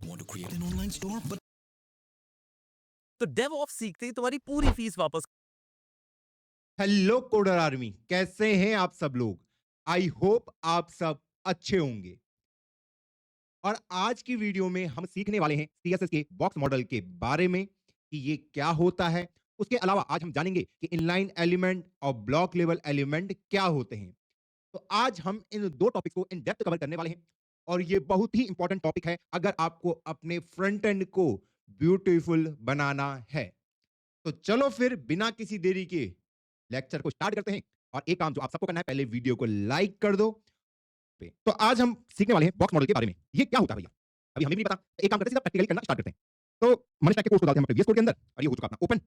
Want to create an online store, but तो DevOps सीखते ही तुम्हारी पूरी फीस वापस। हेलो कोडर आर्मी, कैसे हैं आप सब लोग। आई होप आप सब अच्छे होंगे। और आज की वीडियो में हम सीखने वाले हैं सीएसएस के बॉक्स मॉडल के बारे में कि ये क्या होता है। उसके अलावा आज हम जानेंगे कि इनलाइन एलिमेंट और ब्लॉक लेवल एलिमेंट क्या होते हैं। तो आज हम इन दो टॉपिक को इन डेप्थ कवर करने वाले हैं और ये बहुत ही इंपॉर्टेंट टॉपिक है अगर आपको अपने फ्रंट एंड को ब्यूटीफुल बनाना है। तो चलो फिर बिना किसी देरी के लेक्चर को स्टार्ट करते हैं। और एक काम जो आप सबको करना है, पहले वीडियो को लाइक कर दो। तो आज हम सीखने वाले हैं बॉक्स मॉडल के बारे में। ये क्या होता है भैया, अभी हमें भी नहीं पता। एक काम करते हैं, सीधा प्रैक्टिकली करना स्टार्ट करते हैं। तो मनीष के कोर्स को डालते हैं हम प्रीवियस कोड के अंदर और ये हो चुका अपना ओपन।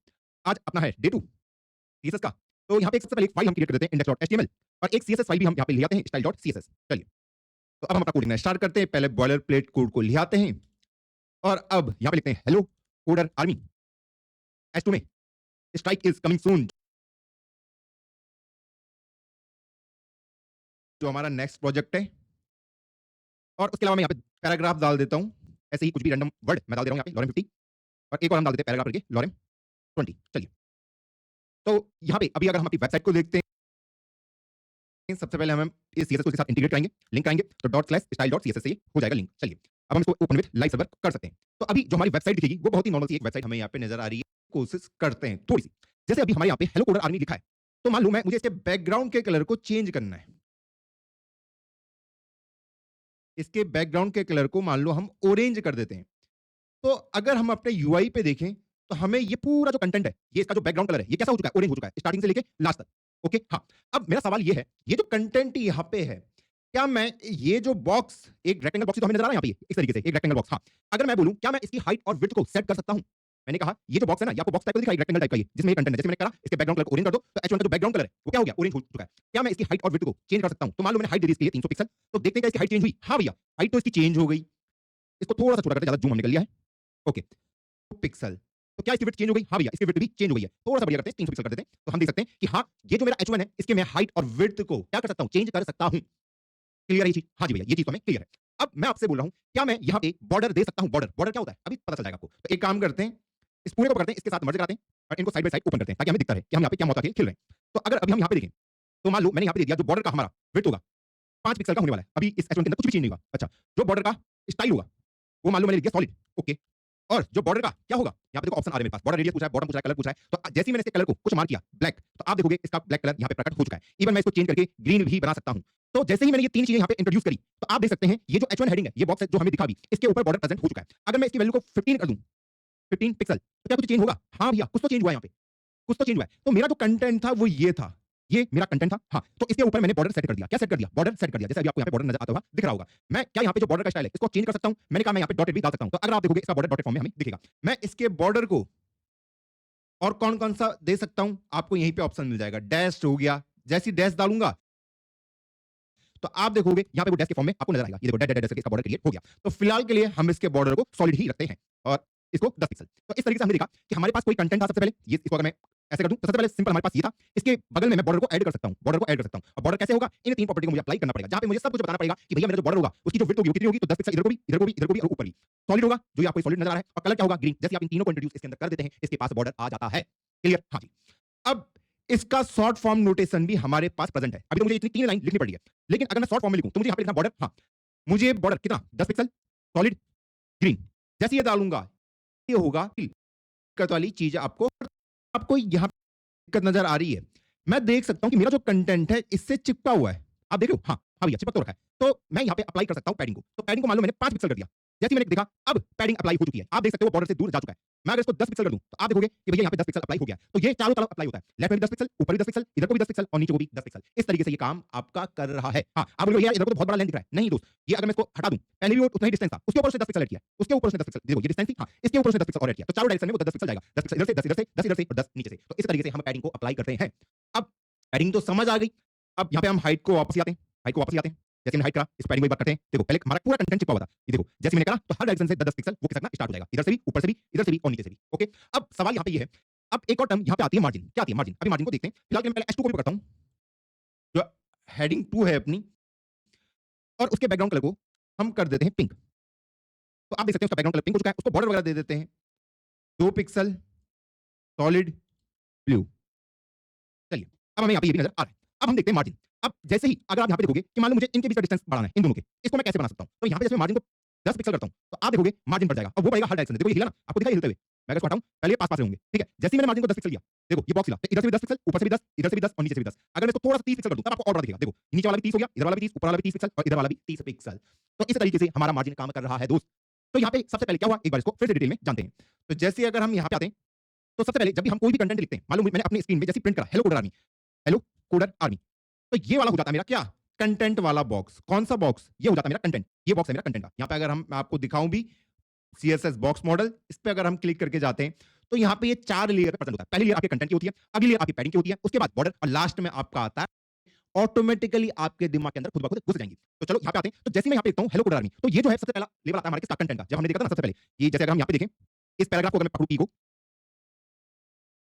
आज अपना है डे 2 सीएसएस का। तो यहाँ पे सबसे पहले एक फाइल हम क्रिएट कर देते हैं index.html और एक सीएसएस फाइल भी हम यहाँ पे ले आते हैं style.css। चलिए, तो अब हम अपना कोडिंग स्टार्ट करते हैं। पहले बॉयलर प्लेट कोड को ले आते हैं और अब यहाँ पे लिखते हैं हेलो कोडर आर्मी S2 में स्ट्राइक इज कमिंग सून, जो हमारा नेक्स्ट प्रोजेक्ट है। और उसके अलावा मैं यहाँ पे पैराग्राफ डाल देता हूँ, ऐसे ही कुछ भी रैंडम वर्ड मैं डाल दे रहा हूँ यहाँ पे लॉरेम 50 और एक और हम डाल देते हैं पैराग्राफ करके लॉरेम 20। चलिए, तो यहाँ पे अभी अगर हम अपनी वेबसाइट को देखते हैं, सबसे पहले हम इस सीएसएस को इसके साथ इंटीग्रेट करेंगे, लिंक कराएंगे तो .style.css से ये हो जाएगा लिंक। चलिए, अब हम इसको ओपन विद लाइव सर्वर कर सकते हैं। तो अभी जो हमारी वेबसाइट दिखेगी वो बहुत ही नॉर्मल सी एक वेबसाइट हमें यहाँ पे नजर आ रही है। कोशिश करते हैं थोड़ी सी, जैसे अभी हमारे यहाँ पे हेलो कोडर आर्मी लिखा है, तो मान लो मुझे इसके बैकग्राउंड के कलर को चेंज करना है। इसके बैकग्राउंड के कलर को मान लो हम ऑरेंज कर देते हैं। तो अगर हम अपने यूआई पे देखें तो हमें ये पूरा जो कंटेंट है, ये इसका जो बैकग्राउंड कलर है, ये कैसा हो चुका है, ऑरेंज हो चुका है स्टार्टिंग से लेके लास्ट तक। ओके, हाँ। अब मेरा सवाल ये है, ये जो कंटेंट यहाँ पे है, क्या मैं ये जो बॉक्स, एक रेक्टेंगल बॉक्स तो हमें नजर आ रहा है यहाँ पे इस तरीके से एक रेक्टेंगल बॉक्स, हाँ, अगर मैं बोलूं क्या मैं इसकी हाइट और विड्थ को सेट कर सकता हूं। मैंने कहा ये जो बॉक्स है ना, ये आपको बॉक्स टाइप का दिख रहा है, रेक्टेंगल टाइप का, ये जिसमें ये कंटेंट है, जैसे मैंने कहा इसके बैकग्राउंड कलर को ऑरेंज कर दो, तो H1 का जो बैकग्राउंड कलर है वो क्या हो गया, ऑरेंज हो चुका है। क्या मैं इसकी हाइट और विड्थ को चेंज कर सकता हूं। तो मान लो मैंने हाइट दे दी इसके लिए 300 पिक्सल, तो देखते हैं क्या इसकी हाइट चेंज हुई। हाँ भैया, हाइट तो इसकी चेंज हो गई। इसको थोड़ा सा छोटा करते, ज्यादा जूम हमने कर लिया है। ओके, पिक्सल, तो क्या इसकी विड्थ चेंज हो गई। हाँ भैया, इसकी विड्थ भी चेंज हो गई है। थोड़ा सा बढ़िया करते हैं, 300 पिक्सल कर देते हैं, तो हम देख सकते हैं कि हाँ, ये जो मेरा H1 है, इसके मैं हाइट और विड्थ को क्या कर सकता हूं, चेंज कर सकता हूं। क्लियर है ये चीज। हाँ जी भैया, ये चीज तो हमें क्लियर है। अब मैं आपसे बोल रहा हूं, क्या मैं यहाँ पे बॉर्डर दे सकता हूं। बॉर्डर क्या होता है अभी पता चल जाएगा आपको। तो एक काम करते हैं, इस पूरे को करते हैं, इसके साथ मर्ज कराते हैं और इनको साइड बाय साइड ओपन करते हैं, ताकि हमें दिखता रहे कि हम यहाँ पे क्या मौका खेल रहे हैं। तो अगर अभी हम यहाँ पे देखें, तो मान लो मैंने यहाँ पे दे दिया, जो बॉर्डर का हमारा विड्थ होगा 5 पिक्सल का होने वाला है। अभी इस H1 के अंदर कुछ भी चेंज नहीं होगा। अच्छा, जो बॉर्डर का स्टाइल होगा वो मान लो मैंने लिख दिया सॉलिड। ओके, और जो बॉर्डर का क्या होगा, यहाँ पे देखो ऑप्शन आ रहे हैं मेरे पास, बॉर्डर रेडियस पूछा है, बॉटम पूछा है, कलर पूछा है। तो जैसे ही मैंने इसके कलर को कुछ मार्क किया ब्लैक, तो आप देखोगे इसका ब्लैक कलर यहाँ पे प्रकट हो चुका है। इवन मैं इसको चेंज करके ग्रीन भी बना सकता हूँ। तो जैसे ही मैंने ये तीन चीजें यहाँ पे इंट्रोड्यूस करी, तो आप देख सकते हैं ये जो H1 हेडिंग है, ये बॉक्स है जो हमें दिखा भी, इसके ऊपर बॉर्डर प्रेजेंट हो चुका है। अगर मैं इसकी वैल्यू को 15 कर दूं, 15 पिक्सल, तो क्या कुछ चेंज होगा। हाँ भैया, कुछ तो चेंज हुआ है, यहाँ पे कुछ तो चेंज हुआ है। तो मेरा जो कंटेंट था वो ये था, ये मेरा कंटेंट था। हाँ, तो इसके ऊपर मैंने बॉर्डर सेट कर दिया। क्या सेट कर दिया, बॉर्डर सेट कर दिया। जैसे अभी आपको यहाँ पे बॉर्डर नजर आता होगा, दिख रहा होगा। मैं क्या यहाँ पे जो बॉर्डर का स्टाइल है इसको चेंज कर सकता हूँ। मैंने कहा मैं यहाँ पे डॉटेड भी डाल सकता हूँ। तो अगर आप देखोगे इसका बॉर्डर डॉटेड फॉर्म में हमें दिखेगा। मैं इसके बॉर्डर को और कौन कौन सा दे सकता हूं, आपको यहीं पे ऑप्शन मिल जाएगा। डैश हो गया, जैसी डैश डालूंगा तो आप देखोगे यहाँ पे वो डैश के फॉर्म में आपको नजर आएगा। ये देखो डैश डैश इसका बॉर्डर क्रिएट हो गया। तो फिलहाल के लिए हम इसके बॉर्डर को सॉलिड ही रखते हैं और इसको 10 पिक्सल। तो इस तरीके से हमने देखा कि हमारे पास कोई कंटेंट था। सबसे पहले ये, इसको अगर मैं ऐसे कर दूं, तो सबसे पहले सिंपल हमारे पास ये था। इसके बगल में मैं बॉर्डर को ऐड कर सकता हूं, बॉर्डर को ऐड कर सकता हूं। और बॉर्डर कैसे होगा, इन तीन प्रॉपर्टी को मुझे अप्लाई करना पड़ेगा, जहां पे मुझे सब कुछ बताना पड़ेगा कि भैया मेरा जो बॉर्डर होगा उसकी जो विड्थ होगी वो कितनी होगी। तो 10 पिक्सल इधर को भी, इधर को भी, इधर को भी और ऊपर भी सॉलिड होगा, जो ये आपको सॉलिड नजर आ रहा है। और कलर क्या होगा, ग्रीन। जैसे आप इन तीनों को इंट्रोड्यूस इसके अंदर कर देते हैं, इसके पास बॉर्डर आ जाता है। क्लियर, हाँ जी। अब इसका शॉर्ट फॉर्म नोटेशन भी हमारे पास प्रेजेंट है। अभी तो मुझे इतनी 3 लाइन लिखनी पड़ी है, लेकिन अगर मैं शॉर्ट फॉर्म में लिखूं तो मुझे यहाँ पे लिखना बॉर्डर, हाँ, मुझे बॉर्डर कितना 10 पिक्सल, सॉलिड, ग्रीन। जैसे ये डालूंगा ये होगा। दिक्कत वाली चीज आपको यहाँ दिक्कत नजर आ रही है। मैं देख सकता हूं कि मेरा जो कंटेंट है इससे चिपका हुआ है। आप देख रहे हो, हाँ हाँ भैया, चिपक तो रखा है। तो मैं यहाँ पे अप्लाई कर सकता हूँ पैडिंग को। तो पैडिंग को मान लो मैंने 5 पिक्सल कर दिया। जैसे ही मैंने देखा अब पैडिंग अप्लाई हो चुकी है, आप देख सकते हो बॉर्डर से दूर जा चुका है। मैं अगर इसको 10 पिक्सल कर दूं तो आप देखोगे कि भैया यहाँ पे 10 पिक्सल अप्लाई हो गया। तो ये चारों तरफ अप्लाई होता है, लेफ्ट में भी 10 पिक्सल, ऊपर भी 10 पिक्सल, इधर को भी 10 पिक्सल और नीचे को भी 10 पिक्सल। इस तरीके से ये काम आपका कर रहा है। हाँ, आप बोलोगे यार इधर को तो बहुत बड़ा लेंथ दिख रहा है। नहीं दोस्त, ये अगर मैं इसको हटा दूं, पहले भी वो उतना ही डिस्टेंस था, उसके ऊपर से 10 पिक्सल ऐड किया, उसके ऊपर से 10 पिक्सल, देखो ये डिस्टेंस थी, हाँ, इसके ऊपर से 10 पिक्सल और ऐड किया, तो चारों डायरेक्शन में वो 10 पिक्सल जाएगा। 10 पिक्सल इधर से, 10 इधर से, 10 इधर से और 10 नीचे से। तो इस तरीके से हम पैडिंग को अप्लाई करते हैं। अब पैडिंग तो समझ आ गई। अब यहाँ पे हम हाइट को वापस आते हैं, हाइट को वापस आते हैं। जैसे मैंने हाइट करा, इस पैडिंग को एक बार करते हैं। देखो पहले हमारा पूरा कंटेंट चिपका हुआ था, ये देखो जैसे मैंने करा तो हर डायरेक्शन से 10 पिक्सल वो खिसकना स्टार्ट हो जाएगा, इधर से भी, ऊपर से भी, इधर से भी और नीचे से भी। ओके, अब सवाल यहाँ पे ये है, अब एक और टर्म यहाँ पे आती है मार्जिन। क्या आती है मार्जिन, अभी मार्जिन को देखते हैं। फिलहाल मैं पहले H2 को भी पकड़ता हूँ, जो हेडिंग 2 है अपनी, और उसके बैकग्राउंड कलर को हम कर देते हैं पिंक। तो आप देख सकते हैं उसका बैकग्राउंड कलर पिंक हो चुका है, उसको बॉर्डर वगैरह दे देते हैं 2 पिक्सल सॉलिड ब्लू। चलिए, अब हमें यहाँ पे ये भी नजर आ रहा है। अब हम देखते हैं मार्जिन। अब जैसे ही अगर आप यहाँ पे देखोगे कि मान लो मुझे इनके बीच का डिस्टेंस बढ़ाना है, इन दोनों के, इसको मैं कैसे बना सकता हूँ? तो यहाँ पे जैसे मैं मार्जिन को 10 पिक्सल करता हूँ, तो आप देखोगे मार्जिन बढ़ जाएगा और वो बढ़ेगा हर डायरेक्शन में। देखो ये हिला ना, आपको दिखा ये हिलते हुए? मैं अगर इसको हटाऊँ, पहले ये पास-पास रहेंगे, ठीक है? जैसे ही मैंने मार्जिन को 10 पिक्सल दिया, देखो ये बॉक्स हिला, तो इधर से भी 10 पिक्सल, ऊपर से भी 10, इधर से भी 10 और नीचे से भी 10। अगर मैं इसको थोड़ा-सा 30 पिक्सल कर दूँ, तब आपको और बड़ा दिखेगा। देखो, नीचे वाला भी 30 हो गया, इधर वाला भी 30, ऊपर वाला भी 30 पिक्सल और इधर वाला भी 30 पिक्सल। तो इस तरीके से हमारा मार्जिन काम कर रहा है दोस्त। तो यहाँ पे सबसे पहले क्या हुआ, एक बार इसको फिर से डिटेल में जानते हैं। तो जैसे अगर हम यहाँ पे आते हैं, तो सबसे पहले जब भी हम कोई भी कंटेंट लिखते हैं, मान लो मैंने अपनी स्क्रीन में जैसे प्रिंट करा, हेलो कोडर आर्मी, तो ये वाला हो जाता है मेरा क्या? कंटेंट वाला बॉक्स। कौन सा बॉक्स? ये हो जाता है मेरा कंटेंट। ये बॉक्स है मेरा कंटेंट का। यहाँ पे अगर मैं आपको दिखाऊं भी सीएसएस बॉक्स मॉडल, इस पे अगर हम क्लिक करके जाते हैं, तो यहाँ पे ये 4 लेयर पे प्रेजेंट होता है। पहली लेयर आपके कंटेंट की होती है, अगली लेयर आपकी पैडिंग की होती है, उसके बाद बॉर्डर और लास्ट में आपका आता है ऑटोमेटिकली आपके दिमाग के अंदर खुद ब खुद घुस जाएंगी। तो चलो यहाँ पे आते हैं। तो जैसे मैं यहाँ पे लिखता हूँ हेलो कोडर आर्मी, तो ये जो है सबसे पहला लेवल आता है हमारे किसका? कंटेंट का। जब हमने देखा था ना सबसे पहले, ये जैसे अगर हम यहाँ पे देखें, इस पैराग्राफ को अगर मैं पकड़ूं पी को,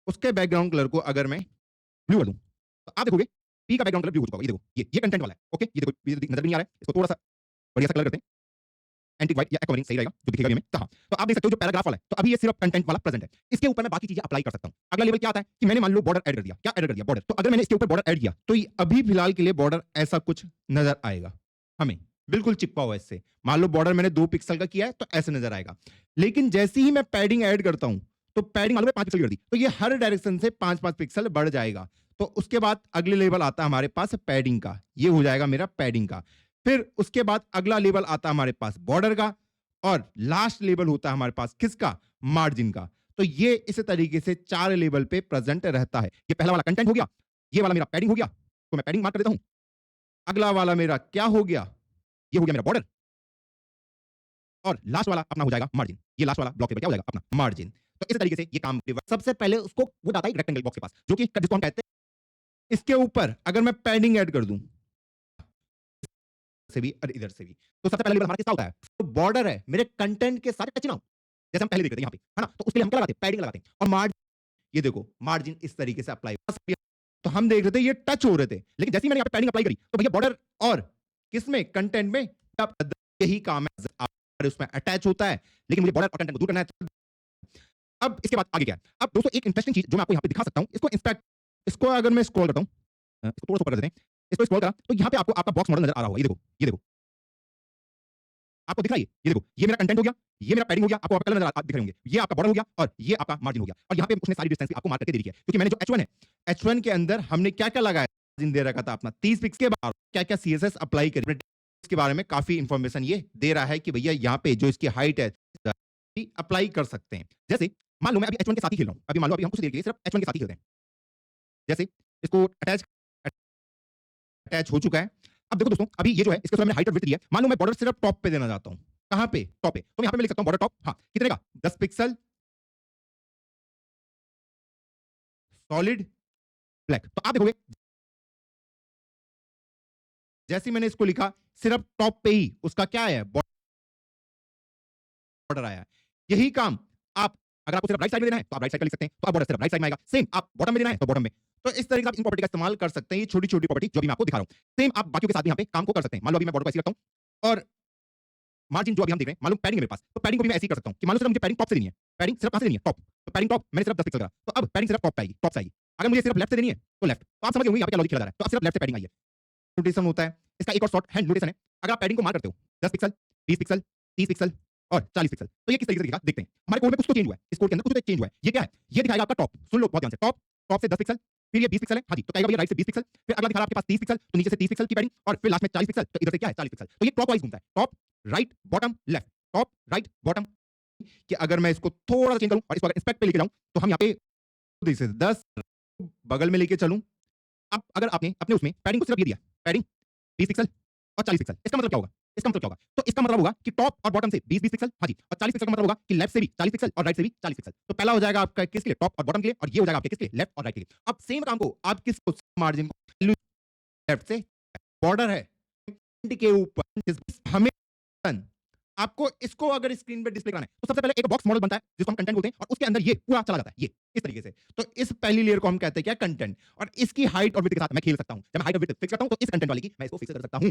उसके बैकग्राउंड कलर को अगर मैं ब्लू कर दूं, तो आप देखोगे पी का बैकग्राउंड कलर ब्लू हो चुका होगा। ये देखो, ये कंटेंट वाला है। ओके, ये देखो, ये नजर भी नहीं आ रहा है, इसको थोड़ा सा बढ़िया सा कलर करते हैं, एंटी व्हाइट या एक्वामारीन सही रहेगा, जो दिखेगा भी हमें। कहाँ? तो आप देख सकते हो जो पैराग्राफ वाला है, तो अभी ये सिर्फ कंटेंट वाला प्रेजेंट है। इसके ऊपर मैं बाकी चीजें अप्लाई कर सकता हूं। अगला लेवल क्या आता है कि मैंने मान लो बॉर्डर ऐड कर दिया। क्या ऐड कर दिया? बॉर्डर। तो अगर मैंने इसके ऊपर बॉर्डर ऐड किया, तो ये अभी फिलहाल के लिए बॉर्डर ऐसा कुछ नजर आएगा हमें, बिल्कुल चिपका हुआ इससे। मान लो बॉर्डर मैंने 2 पिक्सल का किया है, तो ऐसे नजर आएगा। लेकिन जैसे ही मैं पैडिंग ऐड करता हूं, तो पैडिंग मान लो 5 पिक्सल कर दी, तो ये हर डायरेक्शन से 5-5 पिक्सल बढ़ जाएगा। तो उसके बाद अगले लेवल आता है हमारे पास पैडिंग का। ये हो जाएगा मेरा पैडिंग का। फिर उसके बाद अगला लेवल आता है हमारे पास बॉर्डर का, और लास्ट लेवल होता है हमारे पास किसका? मार्जिन का। तो ये इस तरीके से 4 लेवल पे प्रेजेंट रहता है। ये पहला वाला कंटेंट हो गया, ये वाला मेरा पैडिंग हो गया, तो मैं पैडिंग मार्क कर देता हूं। अगला वाला मेरा क्या हो गया? ये हो गया मेरा बॉर्डर, और लास्ट वाला अपना हो जाएगा मार्जिन। ये लास्ट वाला ब्लॉक टेबल क्या हो जाएगा? अपना मार्जिन। तो इस तरीके से ये काम सबसे पहले उसको वो जाता है रेक्टेंगल बॉक्स के पास, जो कि जिसको हम कहते हैं, इसके ऊपर अगर मैं पैडिंग ऐड कर दूं से भी और इधर से भी, तो सबसे पहले लेवल हमारा किसका होता है? तो बॉर्डर है मेरे कंटेंट के साथ टच ना हो, जैसे हम पहले देख रहे थे यहाँ पे, है ना? तो उसके लिए हम क्या लगाते हैं? पैडिंग लगाते हैं। और मार्जिन, ये देखो मार्जिन इस तरीके से अप्लाई, तो हम देख रहे थे ये टच हो रहे थे, लेकिन जैसे ही मैंने यहाँ पे पैडिंग अप्लाई करी, तो भैया बॉर्डर और किसमें? कंटेंट में। अब यही काम है, उसमें अटैच होता है, लेकिन मुझे बॉर्डर और कंटेंट को दूर करना है। अब इसके बाद आगे क्या है? अब दोस्तों एक इंटरेस्टिंग चीज जो मैं आपको यहाँ पे दिखा सकता हूँ, इसको इंस्पेक्ट, इसको अगर मैं स्क्रॉल करता हूँ, इसको थोड़ा सा ऊपर कर देते हैं, इसको स्क्रॉल करा, तो यहाँ पे आपको आपका बॉक्स मॉडल नजर आ रहा होगा। ये देखो, ये देखो, आपको दिख रहा है ये देखो, ये मेरा कंटेंट हो गया, ये मेरा पैडिंग हो गया, आपको कलर नजर दिख रहे होंगे, ये आपका बॉर्डर हो गया और ये आपका मार्जिन हो गया। और यहाँ पे उसने सारी डिस्टेंस भी आपको मार्क करके दे दी है, क्योंकि मैंने जो H1 है, H1 के अंदर हमने क्या-क्या लगाया, मार्जिन दे रखा था अपना 30 पिक्स के बाद क्या-क्या सीएसएस अप्लाई करें, इसके बारे में काफी इंफॉर्मेशन ये दे रहा है कि भैया यहाँ पे जो इसकी हाइट है अप्लाई कर सकते हैं। जैसे मान लो मैं अभी H1 के साथ ही खेल रहा हूँ, अभी मान लो अभी हम कुछ देर के लिए सिर्फ H1 के साथ ही खेलते हैं। जैसे इसको अटैच हो चुका है। अब देखो दोस्तों, अभी ये जो है इसके साथ मैंने हाइट और विड्थ दी है। मान लो मैं बॉर्डर सिर्फ टॉप पे देना चाहता हूं। कहां पे? टॉप पे। तो यहां पे मैं लिख सकता हूं बॉर्डर टॉप, हां, कितने का? 10 पिक्सल सॉलिड ब्लैक। तो आप देखोगे जैसे ही मैंने इसको लिखा, सिर्फ टॉप पे ही उसका क्या है? बॉर्डर आया है। यही काम आप, अगर आपको सिर्फ राइट साइड में देना है, तो आप राइट साइड का लिख सकते हैं, तो आप बॉर्डर सिर्फ राइट साइड में आएगा। सेम आप बॉटम में देना है, तो बॉटम में। तो इस तरीके से आप इन प्रॉपर्टी का इस्तेमाल कर सकते हैं, ये छोटी-छोटी प्रॉपर्टी जो भी मैं आपको दिखा रहा हूं। सेम आप बाकियों के साथ भी यहां पे काम को कर सकते हैं। मान लो अभी मैं बॉर्डर को ऐसे रखता हूं, और मार्जिन जो अभी हम देख रहे हैं, मान लो पैडिंग है मेरे पास, तो पैडिंग को भी मैं ऐसे ही कर सकता हूं कि मान लो सिर्फ मुझे पैडिंग टॉप से देनी है। पैडिंग सिर्फ कहां से देनी है? टॉप। तो पैडिंग टॉप मैंने सिर्फ 10 पिक्सल करा, तो अब पैडिंग सिर्फ टॉप पे आएगी, टॉप से आएगी। अगर मुझे सिर्फ लेफ्ट से देनी है, तो लेफ्ट। तो आप समझ गए होंगे यहां पे क्या लॉजिक खेला जा रहा है। तो अब सिर्फ लेफ्ट से पैडिंग आई है। नोटेशन होता है, इसका एक और शॉर्ट हैंड नोटेशन है। अगर आप पैडिंग को मार्क करते हो 10 पिक्सल, 20 पिक्सल, 30 पिक्सल और 40 पिक्सल, तो ये किस तरीके से दिखेगा देखते हैं। हमारे कोड में कुछ तो चेंज हुआ है, इस कोड के अंदर कुछ तो चेंज हुआ है। ये क्या है? ये दिखाएगा आपका टॉप। सुन लो बहुत ध्यान से, टॉप, टॉप से 10 पिक्सल, फिर ये 20 पिक्सल है, हाँ जी, तो कहेगा भैया राइट से 20 पिक्सल, फिर अगला दिखा रहा है आपके पास 30 पिक्सल, तो नीचे से 30 पिक्सल की पैडिंग, और फिर लास्ट में 40 पिक्सल, तो इधर से क्या है? 40 पिक्सल। तो ये क्लॉकवाइज घूमता है, top, right, bottom, left, top, right, bottom. कि अगर मैं इसको थोड़ा सा चेंज करूं और इसको अगर इंस्पेक्ट पे लेके जाऊं, तो हम यहाँ पे 10 बगल में लेके चलूं। अब अगर आपने अपने उसमें पैडिंग को सिर्फ ये दिया, पैडिंग 20 पिक्सल और 40 पिक्सल, इसका मतलब क्या होगा? इसका मतलब क्या होगा? तो इसका मतलब होगा कि टॉप और बॉटम से 20-20 पिक्सल, हाँ जी, और 40 पिक्सल का मतलब होगा कि लेफ्ट से भी 40 पिक्सल और राइट से भी 40 पिक्सल। तो पहला हो जाएगा आपका किसके लिए? टॉप और बॉटम के लिए, और ये हो जाएगा आपके किसके लिए? लेफ्ट और राइट के लिए। अब सेम काम को आप किसको मार्जिन को लेफ्ट से, बॉर्डर है के ऊपर हमें, आपको इसको अगर स्क्रीन पे डिस्प्ले कराना है, तो सबसे पहले एक बॉक्स मॉडल बनता है जिसको हम कंटेंट बोलते हैं, और उसके अंदर ये पूरा चला जाता है, ये इस तरीके से। तो इस पहली लेयर को हम कहते हैं क्या? कंटेंट। और इसकी हाइट और विड्थ के साथ मैं खेल सकता हूं। जब मैं हाइट और विड्थ फिक्स करता हूं, तो इस कंटेंट वाले की मैं इसको फिक्स कर सकता हूं।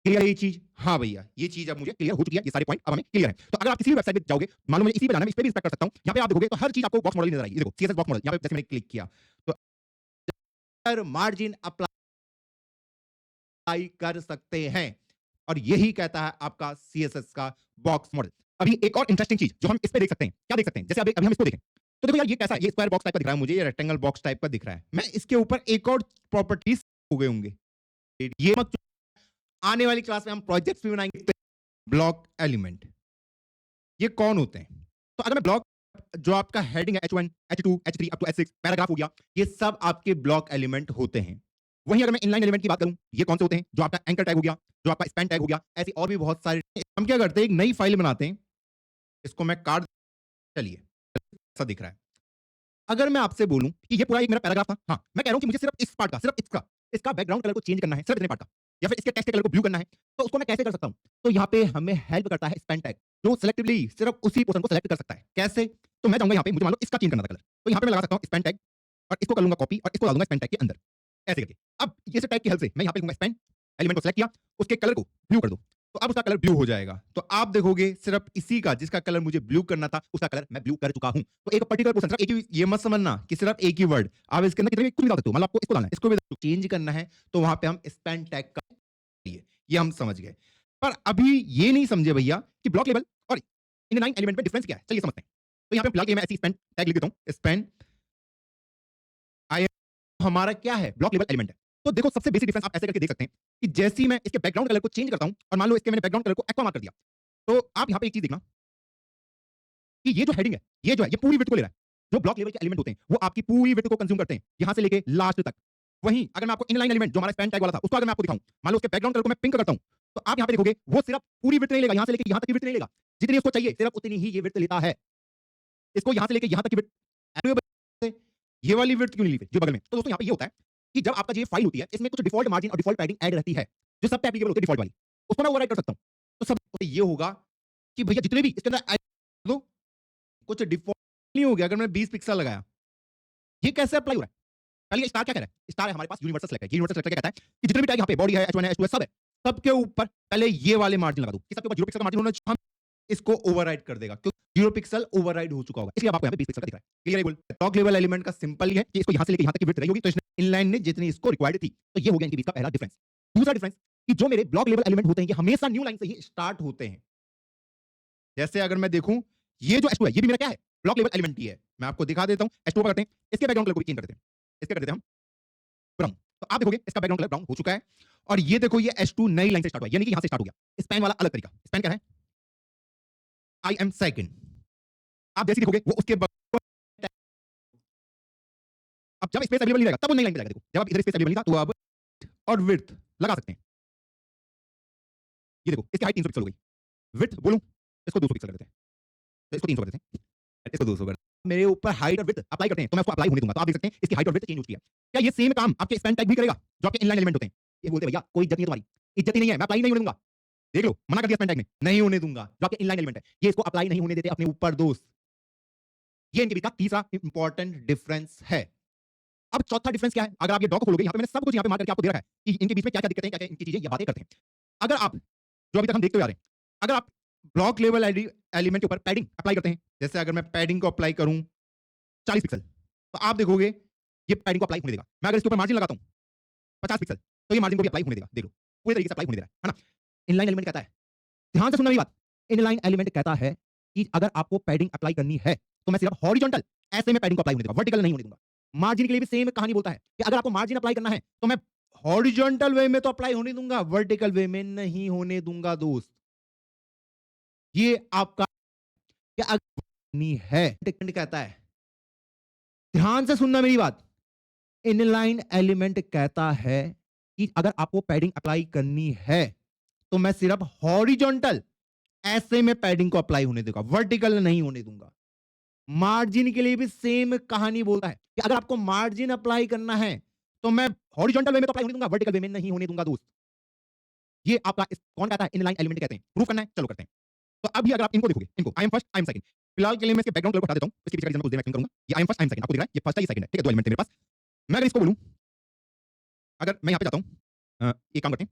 क्लियर है ये चीज? हाँ भैया, ये चीज अब मुझे क्लियर हो चुकी है, ये सारे पॉइंट अब हमें क्लियर है। तो अगर आप किसी भी वेबसाइट पे जाओगे, मान लो मुझे इसी पे जाना है, मैं इस पे भी इंस्पेक्ट कर सकता हूँ। यहाँ पे आप देखोगे तो हर चीज आपको बॉक्स मॉडल ही नजर आएगी। ये देखो सीएसएस बॉक्स मॉडल, यहाँ पे जैसे मैंने क्लिक किया तो मार्जिन अप्लाई कर सकते हैं और यही कहता है आपका सीएसएस का बॉक्स मॉडल। अभी एक और इंटरेस्टिंग चीज जो हम इस पे देख सकते हैं, क्या देख सकते हैं? जैसे अभी हम इसको देखें तो देखो यार ये कैसा है, ये स्क्वायर बॉक्स टाइप का दिख रहा है मुझे, ये रेक्टेंगल बॉक्स टाइप का दिख रहा है। मैं इसके ऊपर एक और प्रॉपर्टीज हो गए होंगे, ये मत, आने वाली क्लास में हम प्रोजेक्ट्स भी बनाएंगे। ब्लॉक एलिमेंट ये कौन होते हैं? तो अगर मैं ब्लॉक, जो आपका हेडिंग है H1 H2 H3 up to H6 paragraph हो गया, ये सब आपके ब्लॉक एलिमेंट होते हैं। वहीं अगर मैं इनलाइन एलिमेंट की बात करूं, ये कौन से होते हैं? जो आपका एंकर टैग हो गया, जो आपका स्पैन टैग हो गया, ऐसे और भी बहुत सारे। हम क्या करते हैं, एक नई फाइल बनाते हैं, इसको मैं काट, चलिए ऐसा दिख रहा है। अगर मैं आपसे बोलूं कि ये पूरा एक मेरा पैराग्राफ था, हाँ मैं कह रहा हूं कि मुझे सिर्फ इस पार्ट का, सिर्फ इसका बैकग्राउंड कलर को चेंज करना है, सिर्फ इतने पार्ट का, या फिर इसके टेक्स्ट के कलर को ब्लू करना है, तो उसको मैं कैसे कर सकता हूं? तो यहाँ पे हमें हेल्प करता है स्पेन टैग, जो सिलेक्टिवली सिर्फ उसी पोर्शन को सिलेक्ट कर सकता है। कैसे? तो मैं जाऊंगा यहाँ पे, मुझे मान लो इसका चेंज करना था कलर, तो यहाँ पे मैं लगा सकता हूँ स्पेन टैग और इसको कर लूंगा कॉपी और इसको डालूंगा स्पेन टैग के अंदर, ऐसे करके। अब इस टैग की हेल्प से मैं यहाँ पे लिखूंगा स्पेन एलिमेंट को सिलेक्ट किया, उसके कलर को ब्लू कर दो, तो अब उसका कलर ब्लू हो जाएगा। तो आप देखोगे सिर्फ इसी का, जिसका कलर मुझे ब्लू करना था, उसका कलर मैं ब्लू कर चुका हूं। तो एक पर्टिकुलर पोर्शन, सिर्फ एक ही, ये मत समझना कि सिर्फ एक ही वर्ड, आप इसके अंदर कितने भी कुछ भी डाल सकते हो। मतलब आपको इसको डालना है, इसको भी चेंज करना है, तो वहां पे हम स्पेन टैग का लिए, ये हम समझ गए। पर अभी ये नहीं समझे भैया कि ब्लॉक लेवल और इनलाइन एलिमेंट में डिफरेंस क्या है। चलिए समझते हैं। तो यहाँ पे फिलहाल मैं ऐसी स्पेन टैग लिख देता हूँ, स्पेन आई हमारा क्या है, ब्लॉक लेवल एलिमेंट है। तो देखो सबसे बेसिक डिफरेंस आप ऐसे करके देख सकते हैं कि जैसे ही मैं इसके बैकग्राउंड कलर को चेंज करता हूं और मान लो इसके मैंने बैकग्राउंड कलर को एक्वा मार्क कर दिया, तो आप यहाँ पे एक चीज देखना कि ये जो हेडिंग है, ये जो है, ये पूरी विड्थ को ले रहा है। जो ब्लॉक लेवल के एलिमेंट होते हैं वो आपकी पूरी विड्थ को कंज्यूम करते हैं, यहां से लेके लास्ट तक। वहीं अगर मैं आपको इनलाइन एलिमेंट जो हमारा स्पैन टैग वाला था, उसको अगर मैं आपको दिखाऊं, मान लो उसके बैकग्राउंड कलर को मैं पिंक करता हूं, तो आप यहाँ पे देखोगे वो सिर्फ पूरी विड्थ नहीं लेगा, यहां से लेके यहां तक की विड्थ नहीं लेगा। जितनी उसको चाहिए सिर्फ उतनी ही ये विड्थ लेता है। इसको यहां से लेके यहां तक की विड्थ, ये वाली विड्थ क्यों नहीं ली जो बगल में? तो दोस्तों यहाँ पे ये होता है कि जब आपका ये फाइल होती है, इसमें कुछ डिफॉल्ट मार्जिन और डिफॉल्ट पैडिंग ऐड रहती है, जो सब पे एप्लीकेबल होती है डिफॉल्ट वाली, उसको मैं ओवरराइड कर सकता हूं। तो सब ये होगा कि भैया जितने भी इसके अंदर लो, कुछ डिफॉल्ट नहीं हो गया अगर मैं 20 पिक्सल लगाया, ये कैसे अप्लाई हो रहा है? पहले स्टार क्या कह रहा है? स्टार है हमारे पास यूनिवर्सल सेलेक्टर। यूनिवर्सल सेलेक्टर क्या कहता है कि जितने भी टैग यहाँ पे बॉडी है, H1 है, H2 है, सब है, सबके ऊपर पहले ये वाले मार्जिन लगा दो कि सबके ऊपर 0 पिक्सल का मार्जिन होना चाहिए। हम इसको ओवरराइड कर देगा क्योंकि 0 पिक्सल ओवरराइड हो चुका होगा, इसलिए आपको यहाँ पे 20 पिक्सल का दिख रहा है। क्लियर है? बोल ब्लॉक लेवल एलिमेंट का सिंपल ही है कि इसको यहाँ से लेकर यहाँ तक की विड्थ रही होगी, तो इसने इनलाइन ने जितनी इसको रिक्वायर्ड थी, तो ये हो गया इनके बीच का पहला डिफरेंस। दूसरा डिफरेंस कि जो मेरे ब्लॉक लेवल एलिमेंट होते हैं ये हमेशा न्यू लाइन से ही स्टार्ट होते हैं। जैसे अगर मैं देखूं, ये जो H2 है, ये भी मेरा क्या है, ब्लॉक लेवल एलिमेंट ही है। मैं आपको दिखा देता हूं, H2 पर करते हैं, इसके बैकग्राउंड कलर को भी चेंज कर देते हैं, इसके कर देते हैं हम ब्राउन। तो आप देखोगे इसका बैकग्राउंड कलर ब्राउन हो चुका है और ये देखो ये H2 नई लाइन से स्टार्ट हुआ, यानी कि यहां से स्टार्ट हो गया। स्पैन वाला अलग तरीका, स्पैन क्या है, आई एम सेकंड। आप जैसे देखोगे वो उसके अब जब स्पेस अवेलेबल नहीं रहेगा तब वो नई लाइन पे जाएगा। देखो जब आप इधर स्पेस अवेलेबल नहीं था तो अब और विड्थ लगा सकते हैं। ये देखो इसकी हाइट 300 पिक्सल हो गई, विड्थ बोलूं इसको 200 पिक्सल कर देते हैं, तो इसको 300 कर देते हैं, इसको 200 कर, मेरे ऊपर हाइट और विड्थ अप्लाई करते हैं तो मैं उसको अप्लाई होने दूंगा। तो आप देख सकते हैं इसकी हाइट और विड्थ चेंज हो चुकी है। क्या ये सेम काम आपके स्पैन टैग भी करेगा जो आपके इनलाइन एलिमेंट होते हैं? ये बोलते हैं भैया कोई इज्जत नहीं है तुम्हारी, इज्जत ही नहीं है, मैं अप्लाई नहीं होने दूंगा। देख लो मना कर दिया स्पैन टैग में, नहीं होने दूंगा। जो आपके इनलाइन एलिमेंट है ये इसको अप्लाई नहीं होने देते अपने ऊपर दोस्त। ये इनके बीच का तीसरा इंपॉर्टेंट डिफरेंस है। अब चौथा डिफरेंस क्या है? अगर आप ये डॉक खोलोगे, यहाँ पे मैंने सब कुछ यहाँ पे मार्क करके आपको दे रखा है कि इनके बीच में क्या क्या दिक्कतें हैं, क्या क्या इनकी चीजें, ये बातें करते हैं। अगर आप, जो अभी तक हम देखते हुए आ रहे हैं, अगर आप ब्लॉक लेवल एलिमेंट के ऊपर पैडिंग अप्लाई करते हैं, जैसे अगर मैं पैडिंग को अप्लाई करूं 40 पिक्सल, तो आप देखोगे ये पैडिंग को अप्लाई होने देगा। मैं अगर इसके ऊपर मार्जिन लगाता हूं 50 पिक्सल, तो ये मार्जिन को भी अप्लाई होने देगा। देख लो पूरी तरीके से अप्लाई होने दे रहा है ना? इनलाइन एलिमेंट कहता है, ध्यान से सुनना मेरी बात, इनलाइन एलिमेंट कहता है कि अगर आपको पैडिंग अप्लाई करनी है तो मैं सिर्फ हॉरिजॉन्टल ऐसे में पैडिंग को अप्लाई होने दूंगा, वर्टिकल नहीं होने दूंगा। मार्जिन के लिए भी सेम कहानी बोलता है कि अगर आपको मार्जिन अप्लाई करना है तो मैं हॉरिजॉन्टल वे में तो अप्लाई होने दूंगा, वर्टिकल वे में नहीं होने दूंगा दोस्त। ये आपका क्या नहीं है, कहता है, ध्यान से सुनना मेरी बात, इनलाइन एलिमेंट कहता है कि अगर आपको पैडिंग अप्लाई करनी है तो मैं सिर्फ हॉरिजॉन्टल ऐसे में पैडिंग को अप्लाई होने दूंगा, वर्टिकल नहीं होने दूंगा। मार्जिन के लिए भी सेम कहानी बोलता है कि अगर आपको मार्जिन अप्लाई करना है तो मैं हॉरिजॉन्टल वे में तो अप्लाई होने दूंगा, वर्टिकल वे में नहीं होने दूंगा दोस्त। ये आपका कौन कहता है? इनलाइन एलिमेंट कहते हैं। प्रूफ करना है, चलो करते हैं। तो अभी अगर आप इनको देखोगे, इनको I am first I am second, फिलहाल के लिए मैं इसके बैकग्राउंड कलर को हटा देता हूं, इसके पीछे का रीजन मैं कुछ देर में एक्सप्लेन करूंगा। ये I am first I am second आपको दिख रहा है, ये फर्स्ट है ये सेकंड है, ठीक है, दो एलिमेंट है मेरे पास। मैं अगर इसको बोलूं, अगर मैं यहां पे जाता हूं, एक काम करते हैं,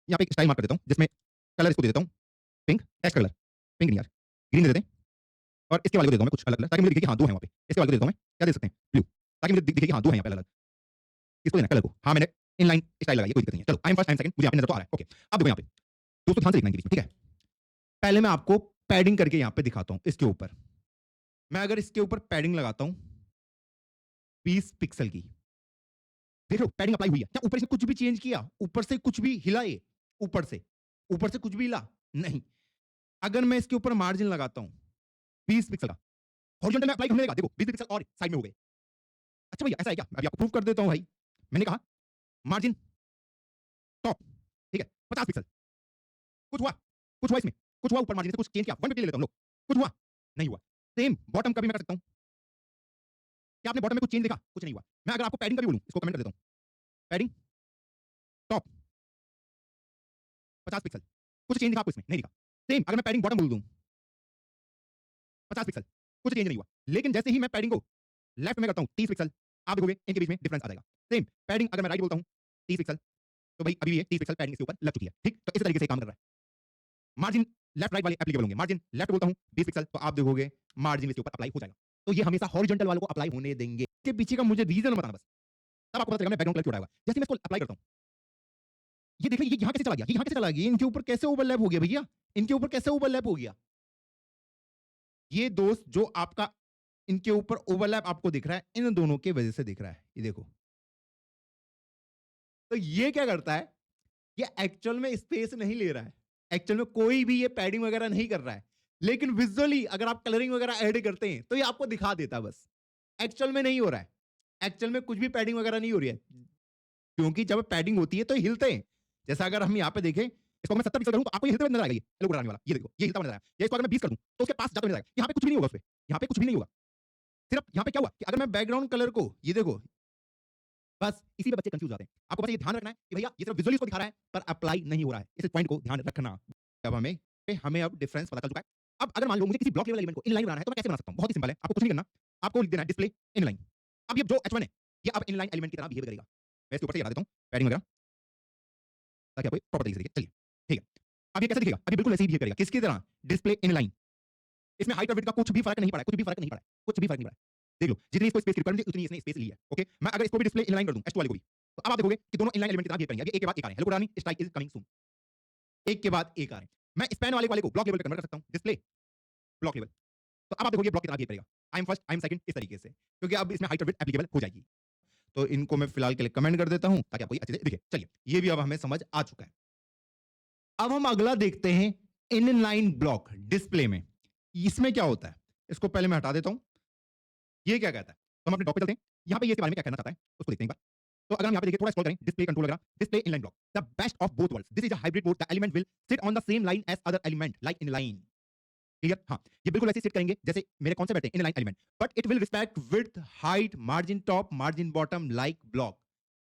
यहाँ पे एक स्टाइल मार्क कर देता हूँ जिसमें कलर इसको दे देता हूँ पिंक, टेक्स्ट कलर पिंक नहीं यार, ग्रीन दे देते हैं और इसके वाले को दे देता हूँ मैं कुछ अलग कलर ताकि मुझे दिखे कि हाँ 2 हैं वहाँ पे। इसके वाले को दे देता हूँ मैं, क्या दे सकते हैं? ब्लू, ताकि मुझे दिखे कि हाँ 2 हैं यहाँ पे अलग-अलग। किसको देना है? कलर को। हाँ, मैंने इनलाइन स्टाइल लगाई है, कोई दिक्कत नहीं है। चलो I am first, I am second, मुझे यहाँ पे नज़र तो आ रहा है। ओके, अब देखो यहाँ पे। दोस्तों ध्यान से देखना इनके बीच में, ठीक है? पहले मैं आपको पैडिंग करके यहाँ पे दिखाता हूँ इसके ऊपर। मैं अगर इसके ऊपर पैडिंग लगाता हूँ 20 पिक्सल की, देख लो पैडिंग अप्लाई हुई है। क्या ऊपर से कुछ भी चेंज किया? ऊपर से कुछ भी हिला ये? ऊपर से कुछ भी हिला? नहीं। अगर मैं इसके ऊपर मार्जिन लगाता हूँ 20 पिक्सल का, हॉरिजॉन्टल में अप्लाई होने देगा, देखो 20 पिक्सल और साइड में हो गए। अच्छा भैया ऐसा है क्या? मैं अभी आपको प्रूव कर देता हूँ भाई। मैंने कहा मार्जिन टॉप, ठीक है? 50 पिक्सल। कुछ हुआ? कुछ हुआ इसमें? कुछ हुआ ऊपर मार्जिन से कुछ चेंज किया? 150 ले लेता हूँ हम लोग। कुछ हुआ? नहीं हुआ। सेम बॉटम का भी मैं कर सकता हूँ। क्या आपने बॉटम में कुछ चेंज देखा? कुछ नहीं हुआ। मैं अगर आपको पैडिंग का भी बोलूँ, इसको कमेंट कर देता हूँ। Padding top 50 pixel. कुछ चेंज दिखा आपको इसमें? नहीं दिखा। सेम अगर मैं पैडिंग बॉटम बोल दूँ 50 पिक्सल, कुछ चेंज नहीं हुआ। लेकिन जैसे ही मैं पैडिंग को लेफ्ट में करता हूँ 30 पिक्सल, आप देखोगे इनके बीच में डिफरेंस आ जाएगा। सेम पैडिंग अगर मैं राइट बोलता हूँ 30 पिक्सल, तो भाई अभी ये 30 पिक्सल पैडिंग इसके ऊपर लग चुकी है। ठीक? तो इस तरीके से काम कर रहा है। मार्जिन लेफ्ट राइट वाले एप्लीकेबल होंगे। मार्जिन लेफ्ट बोलता हूँ 20 पिक्सल, तो आप देखोगे मार्जिन इसके ऊपर अप्लाई हो जाएगा। तो ये हमेशा हॉरिजॉन्टल वालों को अप्लाई होने देंगे। इसके पीछे का मुझे रीजन बताना बस। तब आपको पता चलेगा मैं बैकग्राउंड कलर क्यों उड़ाया हुआ है। जैसे मैं इसको अप्लाई करता हूँ, ये देख लो ये यहाँ कैसे चला गया? ये यहाँ कैसे चला गया? इनके ऊपर कैसे ओवरलैप हो गया भैया? इनके ऊपर कैसे ओवरलैप हो गया? ये दोस्त जो आपका इनके ऊपर ओवरलैप आपको दिख रहा है, इन दोनों की वजह से दिख रहा है। ये देखो। तो ये क्या करता है? ये एक्चुअल में स्पेस नहीं ले रहा है। एक्चुअल में कोई भी ये पैडिंग वगैरह नहीं कर रहा है। लेकिन विजुअली अगर आप कलरिंग वगैरह ऐड करते हैं, तो ये आपको दिखा देता है बस। एक्चुअल में नहीं हो रहा है। एक्चुअल में कुछ भी पैडिंग वगैरह नहीं हो रही है। क्योंकि जब पैडिंग होती है तो हिलते हैं। जैसा अगर हम यहाँ पे देखें, इसको मैं 70 पिक्सल करूँ तो आपको ये हिलते हुए नजर आएगा ये लोगो बनाने वाला। ये देखो, ये हिलता हुआ नजर आएगा। या इसको अगर मैं 20 कर दूँ, तो उसके पास जाता हुआ नजर आएगा। यहाँ पे कुछ भी नहीं होगा उसपे। यहाँ पे कुछ भी नहीं होगा। सिर्फ यहाँ पे क्या हुआ कि अगर मैं बैकग्राउंड कलर को ये देखो, बस इसी पे बच्चे कंफ्यूज होते हैं। आपको बस ये ध्यान रखना है कि भैया ये सिर्फ विजुअली इसको दिखा रहा है पर अप्लाई नहीं हो रहा है। इस पॉइंट को ध्यान रखना। अब हमें अब डिफरेंस पता चल चुका है। अब अगर मान लो मुझे किसी ब्लॉक लेवल एलिमेंट को इनलाइन बनाना है तो मैं कैसे बना सकता हूँ? बहुत ही सिंपल है। आपको कुछ नहीं करना। आपको लिख देना है डिस्प्ले इनलाइन। अब ये जो H1 है, ये अब इनलाइन एलिमेंट की तरह बिहेव करेगा। मैं इसके ऊपर से हटा देता हूँ पैडिंग वगैरह ताकि आपको प्रॉपर तरीके से दिखे। चलिए, ठीक है। अब ये कैसे दिखेगा? अब ये बिल्कुल ऐसे ही बिहेव करेगा। किसकी तरह? Display inline. इसमें हाइट और विड्थ का कुछ भी फर्क नहीं पड़ा है। कुछ भी फर्क नहीं पड़ा है। कुछ भी फर्क नहीं पड़ा है। देख लो, जितनी इसको स्पेस की रिक्वायरमेंट थी उतनी इसने स्पेस ली है। ओके? मैं अगर इसको भी डिस्प्ले इनलाइन कर दूं, H2 वाले को भी, तो अब आप देखोगे कि दोनों इनलाइन एलिमेंट की तरह बिहेव करेंगे। ये एक के बाद एक आ रहे हैं। Hello good morning, strike is coming soon. एक के बाद एक आ रहे हैं। मैं स्पैन वाले को ब्लॉक लेवल पे कन्वर्ट कर सकता हूं। Display block level. तो अब आप देखोगे ब्लॉक की तरह बिहेव करेगा। I am first, I am second, इस तरीके से। क्योंकि अब इसमें हाइट और विड्थ एप्लीकेबल हो जाएगी। तो इनको मैं फिलहाल के लिए कमेंट कर देता हूं ताकि आपको ये अच्छे से दिखे। चलिए, ये भी अब हमें समझ आ चुका है। अब हम अगला देखते हैं इनलाइन ब्लॉक डिस्प्ले में। इसमें क्या होता है? इसको पहले मैं हटा देता हूं। ये क्या कहता है? तो हम अपने डॉक पे चलते हैं। यहाँ पे ये इसके बारे में क्या कहना चाहता है, उसको देखते हैं एक बार। तो अगर हम यहाँ पे देखिए, थोड़ा स्क्रॉल करें, डिस्प्ले कंट्रोल वगैरह, display inline block, the best of both worlds. This is a hybrid board, the element will sit on the same line as other element like inline. Clear? हाँ, ये बिल्कुल ऐसे सिट करेंगे जैसे मेरे कौन से बैठे हैं inline element, but it will respect width, height, margin top, margin bottom like block.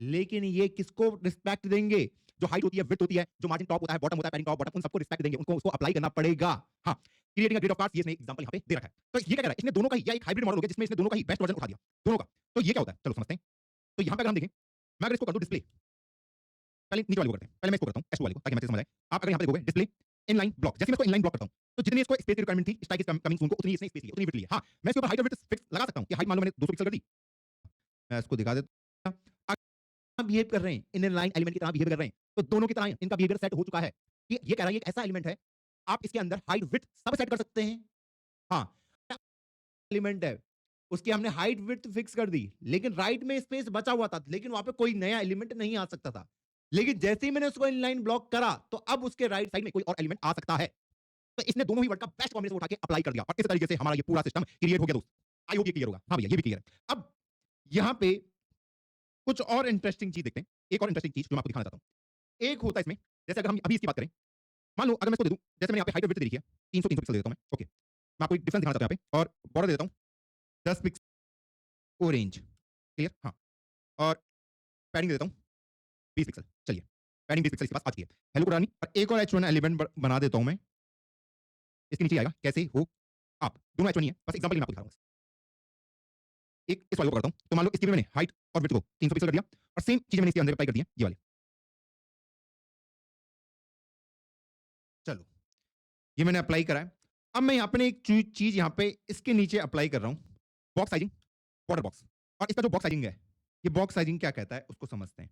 लेकिन ये किसको रिस्पेक्ट देंगे? जो हाइट होती है, विड्थ होती है, जो मार्जिन टॉप होता है, बॉटम होता है, पैडिंग टॉप, बॉटम, उन सबको रिस्पेक्ट देंगे। उनको उसको अप्लाई करना पड़ेगा। हाँ, creating a grid of cards, ये इसने एग्जांपल यहाँ पे दे रखा है। तो ये क्या कह रहा है? इसने दोनों का ही या एक हाइब्रिड मॉडल हो गया जिसमें इसने दोनों का ही बेस्ट वर्जन उठा दिया, दोनों का। तो ये क्या होता है? चलो समझते हैं। तो यहाँ पे अगर हम देखें, मैं अगर इसको कर दूं डिस्प्ले, पहले नीचे वाले को करते हैं। पहले मैं इसको करता हूँ, S2 वाले को, ताकि मैं समझ आए। आप अगर यहाँ पे देखोगे डिस्प्ले इनलाइन ब्लॉक, जैसे मैं इसको इनलाइन ब्लॉक करता हूँ, तो जितनी इसको स्पेस की रिक्वायरमेंट थी, स्ट्राइक इज कमिंग सून को, उतनी इसने स्पेस ली, उतनी विड्थ ली है। हाँ, मैं इसके ऊपर हाइट और विड्थ फिक्स लगा सकता हूँ कि हाइट मान लो मैंने 200 पिक्सल कर दी। मैं इसको दिखा देता हूं। बिहेव कर रहे हैं इनलाइन एलिमेंट की तरह बिहेव कर रहे हैं, तो दोनों की तरह इनका बिहेवियर सेट हो चुका है। ये कह रहा है ये एक ऐसा एलिमेंट है, आप इसके अंदर हाइट विड्थ सब सेट कर सकते हैं। हाँ, एलिमेंट है, उसकी हमने हाइट विड्थ फिक्स कर दी, लेकिन राइट में स्पेस बचा हुआ था, लेकिन वहां पे कोई नया एलिमेंट नहीं आ सकता था। लेकिन जैसे ही मैंने उसको इनलाइन ब्लॉक करा, तो अब उसके राइट साइड में कोई और एलिमेंट आ सकता है। तो इसने दोनों ही वर्ड का बेस्ट कॉम्बिनेशन उठा के अप्लाई कर दिया, और इस तरीके से हमारा ये पूरा सिस्टम क्रिएट हो गया दोस्त। आई होप ये क्लियर होगा। हाँ भैया, ये भी क्लियर है। अब यहां पे कुछ और इंटरेस्टिंग चीज देखते हैं। एक और इंटरेस्टिंग चीज जो मैं आपको दिखाना चाहता हूं। एक होता है इसमें, जैसे अगर हम अभी इसकी बात करें, मान लो अगर मैं इसको दे दूं, जैसे मैंने यहाँ पे हाइट और विड्थ दे रखी है, 300 पिक्सल दे देता हूं मैं। ओके, मैं आपको एक डिफरेंस दिखाना चाहता हूं यहाँ पे, और बॉर्डर दे देता हूं 10 पिक्सल ऑरेंज। क्लियर? हाँ, और पैडिंग दे देता हूं 20 पिक्सल। चलिए, पैडिंग 20 पिक्सल इसके पास आ चुकी है। हेलो गुरानी, और एक और H1 एलिमेंट बना देता हूं मैं। इसके नीचे आएगा कैसे हो आप, दोनों H1 ही है, बस एग्जांपल मैं आपको दिखा रहा हूं। एक इस वाले को करता हूं, तो मान लो इसकी भी मैंने हाइट और विड्थ को 300 पिक्सल कर दिया, और सेम चीज मैंने इसके अंदर अप्लाई कर दी है, ये वाले। ये मैंने अप्लाई करा है। अब मैं यहाँ पे एक चीज यहाँ पे इसके नीचे अप्लाई कर रहा हूँ, बॉक्स साइजिंग, बॉर्डर बॉक्स। और इसका जो बॉक्स साइजिंग है, ये बॉक्स साइजिंग क्या कहता है उसको समझते हैं।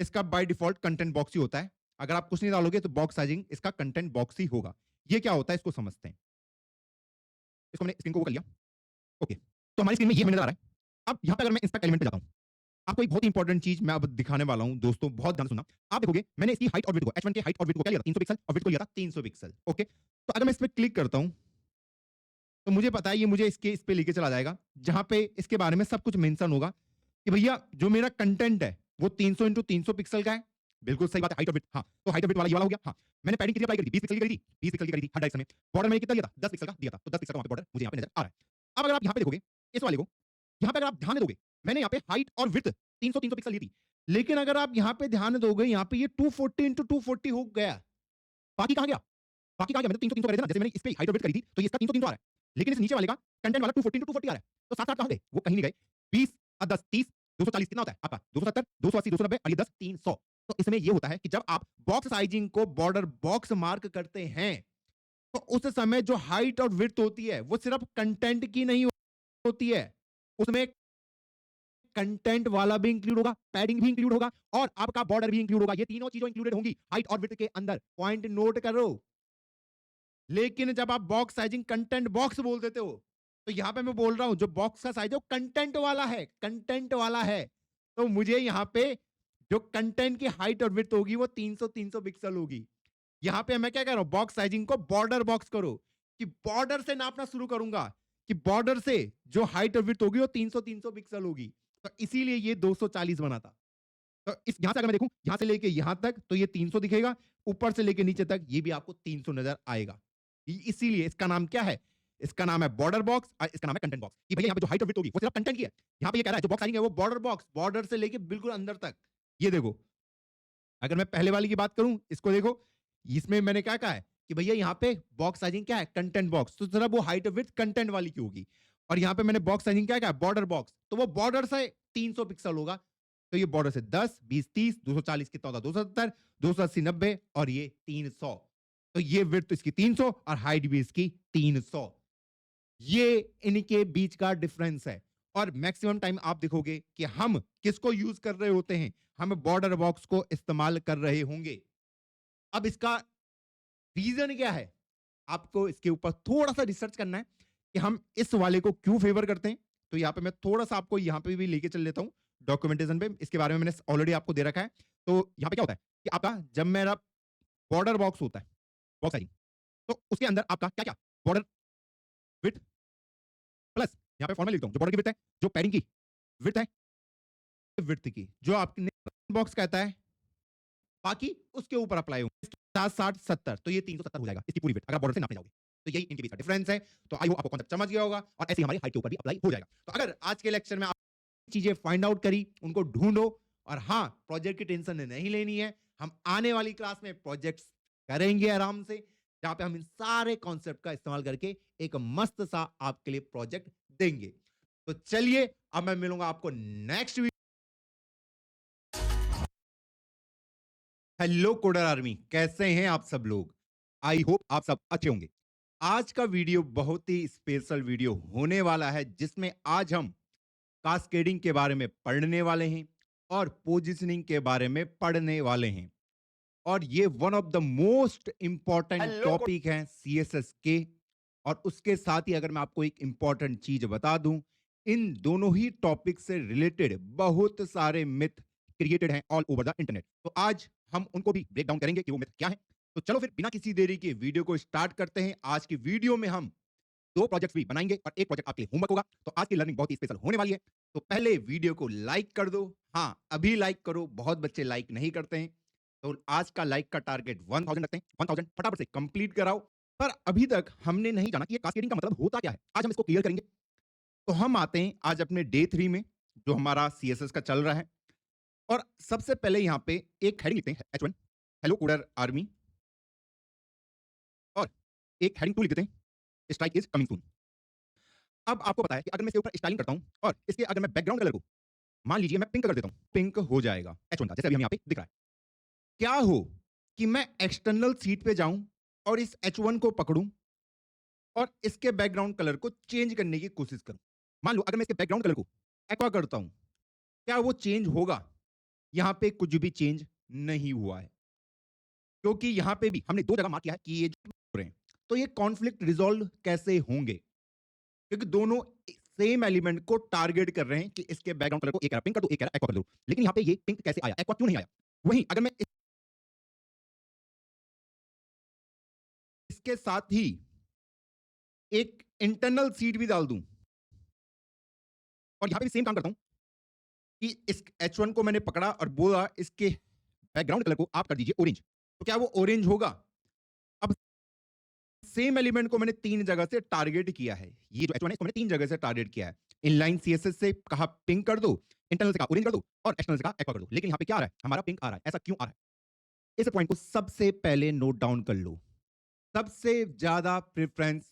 इसका बाय डिफॉल्ट कंटेंट बॉक्स ही होता है। अगर आप कुछ नहीं डालोगे तो बॉक्स साइजिंग इसका कंटेंट बॉक्स ही होगा। ये क्या होता है इसको समझते हैं। इसको मैंने स्क्रीन को वो कर लिया। ओके, तो हमारी स्क्रीन में ये हमें नजर आ रहा है। अब यहाँ पे अगर मैं इंस्पेक्ट एलिमेंट पे जाता हूँ, आपको एक बहुत ही इंपॉर्टेंट चीज मैं अब दिखाने वाला हूं दोस्तों, बहुत ध्यान से सुनना। आप देखोगे मैंने इसकी हाइट और विड्थ को, H1 के हाइट और विड्थ को क्या लिया था 300 पिक्सल और विड्थ को लिया था 300 पिक्सल। ओके, तो अगर मैं इस पे क्लिक करता हूं तो मुझे पता है ये मुझे इस पे लेके चला जाएगा, जहां पे इसके बारे में सब कुछ मेंशन होगा कि भैया जो मेरा कंटेंट है वो 300 इंटू 300 पिक्सल का है। बिल्कुल सही बात है, हाइट और विड्थ। हाँ, तो हाइट और विड्थ वाला ये वाला हो गया। हाँ, मैंने पैडिंग कितनी अप्लाई करी थी, 20 पिक्सल की करी थी, 20 पिक्सल की करी थी हर डायरेक्शन में। बॉर्डर मैंने कितना दिया था, 10 पिक्सल का दिया था, तो 10 पिक्सल का वहां पे बॉर्डर मुझे यहाँ पे नजर आ रहा है। अब अगर आप यहाँ पे देखोगे इस वाले को, यहाँ पे अगर आप ध्यान दोगे, मैंने यहाँ पे हाइट और विड्थ 300 पिक्सल ली थी, लेकिन अगर आप यहाँ पे ध्यान दोगे, यहाँ पे ये 240 इंटू 240 हो गया। बाकी कहाँ गया, बाकी कहाँ गया, मैंने 300 300 करे थे ना, जैसे मैंने इस पे हाइट और विड्थ करी थी तो ये इसका 300 300 आ रहा है, लेकिन इस नीचे वाले का कंटेंट वाला 240 इंटू 240 आ रहा है। तो 7 7 कहाँ गए, वो कहीं नहीं गए। 20 और 10 30, 240 कितना होता है आपका, 270 280 290 और ये 10 300। तो इसमें ये होता है कि जब आप बॉक्स साइजिंग को बॉर्डर बॉक्स मार्क करते हैं तो उस समय जो हाइट और विड्थ होती है वो सिर्फ कंटेंट की नहीं होती है, उसमें कंटेंट वाला भी इंक्लूड होगा, पैडिंग भी इंक्लूड होगा और आपका बॉर्डर भी इंक्लूड होगा। ये तीनों चीजें इंक्लूडेड होंगी हाइट और विड्थ के अंदर। पॉइंट नोट करो। लेकिन जब आप बॉक्स साइजिंग कंटेंट बॉक्स बोल देते हो तो यहां पे मैं बोल रहा हूं जो बॉक्स का साइज है वो कंटेंट वाला है, कंटेंट वाला है। तो मुझे यहां पे जो कंटेंट की हाइट और विड्थ होगी वो 300 300 पिक्सल होगी। यहां पे मैं क्या कह रहा हूं, बॉक्स साइजिंग को बॉर्डर बॉक्स करो, कि बॉर्डर से नापना शुरू करूंगा कि बॉर्डर से जो हाइट और विड्थ होगी वो 300 300 पिक्सल होगी। तो इसीलिए ये 240 बना था। तो इस यहां से अगर मैं देखूं यहां से लेके यहां तक तो ये 300 दिखेगा, ऊपर से लेके नीचे तक ये भी आपको 300 नजर आएगा। इसीलिए इसका नाम क्या है, इसका नाम है बॉर्डर बॉक्स और इसका नाम है कंटेंट बॉक्स। कि भैया यहां पे जो हाइट और विड्थ होगी वो सिर्फ कंटेंट की है। यहां पे ये कह रहा है जो बॉक्स साइजिंग है वो बॉर्डर बॉक्स, बॉर्डर से लेके बिल्कुल अंदर तक। ये देखो, अगर मैं पहले वाली की बात करूं, इसको देखो, इसमें मैंने क्या कहा है कि भैया यहाँ पे बॉक्स साइजिंग क्या है, कंटेंट बॉक्स, तो जरा वो हाइट विड्थ कंटेंट वाली की होगी। और यहाँ पे मैंने बॉक्स साइजिंग क्या है, बॉर्डर बॉक्स, तो वो बॉर्डर से 300 पिक्सल होगा। तो ये बॉर्डर से 10 20 30 240 कितना होता, 270 280 90 और ये 300। तो ये विड्थ इसकी 300 और हाइट भी इसकी 300। ये इनके बीच का डिफरेंस है। और मैक्सिमम टाइम आप देखोगे कि हम किसको यूज कर रहे होते हैं, हम बॉर्डर बॉक्स को इस्तेमाल कर रहे होंगे। अब इसका रीजन क्या है, आपको इसके ऊपर थोड़ा सा रिसर्च करना है कि हम इस वाले को क्यों फेवर करते हैं। तो यहाँ पे मैं थोड़ा सा आपको यहाँ पे भी लेके चल लेता हूँ डॉक्यूमेंटेशन पे, इसके बारे में मैंने ऑलरेडी आपको दे रखा है। तो यहाँ पे क्या होता है कि आपका जब मेरा बॉर्डर बॉक्स होता है, बॉक्स साइजिंग, तो उसके अंदर आपका क्या क्या बॉर्डर विड्थ प्लस यहाँ पे फॉर्मूला लिखता हूँ, जो बॉर्डर की विड्थ है, जो पैडिंग की विड्थ है, विड्थ की जो आपने बॉक्स कहता है, बाकी उसके ऊपर अप्लाई होंगे 60 60 70, तो ये 370 हो जाएगा इसकी पूरी विड्थ अगर बॉर्डर से नापने जाओगे। तो यही इनके बीच का डिफरेंस है। तो आई होप आपको कॉन्सेप्ट समझ गया होगा और ऐसे ही हमारी हाइट के ऊपर भी अप्लाई हो जाएगा। तो अगर आज के लेक्चर में आप चीजें फाइंड आउट करी, उनको ढूंढो। और हाँ, प्रोजेक्ट की टेंशन नहीं लेनी है, हम आने वाली क्लास में प्रोजेक्ट्स करेंगे आराम से, जहां पे हम इन सारे कॉन्सेप्ट का इस्तेमाल करके एक मस्त सा आपके लिए प्रोजेक्ट देंगे। तो चलिए अब मैं मिलूंगा आपको नेक्स्ट। हेलो कोडर आर्मी, कैसे हैं आप सब लोग। आई होप आप सब अच्छे होंगे। आज का वीडियो बहुत ही स्पेशल वीडियो होने वाला है, जिसमें आज हम कास्केडिंग के बारे में पढ़ने वाले हैं और पोजीशनिंग के बारे में पढ़ने वाले हैं। और ये one of the most important topic है सीएसएस के। और उसके साथ ही अगर मैं आपको एक इंपॉर्टेंट चीज बता दूं, इन दोनों ही टॉपिक से रिलेटेड बहुत सारे मिथ क्रिएटेड हैं ऑल ओवर द इंटरनेट। तो आज हम उनको भी ब्रेक डाउन करेंगे कि वो मिथ क्या है। तो चलो फिर बिना किसी देरी के वीडियो को स्टार्ट करते हैं। आज की वीडियो में हम 2 प्रोजेक्ट्स भी बनाएंगे और एक प्रोजेक्ट आपके लिए होमवर्क होगा। तो आज की लर्निंग बहुत ही स्पेशल होने वाली है। तो पहले वीडियो को लाइक कर दो। हाँ, अभी लाइक करो, बहुत बच्चे लाइक नहीं करते हैं। तो आज का लाइक का टारगेट 1000 रखते हैं। 1000 फटाफट से कंप्लीट कराओ। पर अभी तक हमने नहीं जाना कि ये कास्केडिंग का मतलब होता क्या है। आज हम इसको क्लियर करेंगे। तो हम आते हैं आज अपने डे 3 में, जो हमारा सीएसएस का चल रहा है। और सबसे पहले यहाँ पे एक हेडिंग लिखते हैं H1, हेलो कोडर आर्मी। और एक हेडिंग 2 लिख देते हैं, स्ट्राइक इज कमिंग सून। अब आपको पता है कि अगर मैं इसके ऊपर स्टाइलिंग करता हूं और इसके अगर मैं बैकग्राउंड कलर को मान लीजिए मैं पिंक कर देता हूं, पिंक हो जाएगा H1 का, जैसे अभी हम यहाँ पे दिख रहा है। क्या हो कि मैं एक्सटर्नल सीट पे जाऊं और इस H1 को पकड़ूं और इसके बैकग्राउंड कलर को चेंज करने की कोशिश करूं। मान लो अगर मैं इसके बैकग्राउंड कलर को एक्वा करता हूं, क्या वो चेंज होगा? यहां पे कुछ भी चेंज नहीं हुआ है, क्योंकि यहां पे भी हमने दो जगह मार्क किया है कि ये जो हो रहे हैं। तो ये कॉन्फ्लिक्ट रिजॉल्व कैसे होंगे? क्योंकि दोनों सेम एलिमेंट को टारगेट कर रहे हैं कि इसके बैकग्राउंड कलर को एक कह रहा पिंक कर दो, एक कह रहा एक्वा कर दो। लेकिन यहां पे ये पिंक कैसे आया, एक्वा क्यों नहीं आया? वहीं अगर मैं इसके साथ ही एक इंटरनल सीड भी डाल दूं और यहां पे भी सेम काम करता हूं कि इस H1 को मैंने पकड़ा और बोला इसके बैकग्राउंड कलर को आप कर दीजिए ऑरेंज, तो क्या वो ऑरेंज होगा? अब सेम एलिमेंट को मैंने तीन जगह से टारगेट किया है। ये जो H1 है इसको मैंने तीन जगह से टारगेट किया है। इनलाइन सीएसएस से कहा पिंक कर दो, इंटरनल से कहा ऑरेंज कर दो और एक्सटर्नल से कहा एक्वा कर दो। लेकिन यहां पे क्या आ रहा है? हमारा पिंक आ रहा है। ऐसा क्यों आ रहा है? इस पॉइंट को सबसे पहले नोट डाउन कर लो। सबसे ज्यादा प्रेफरेंस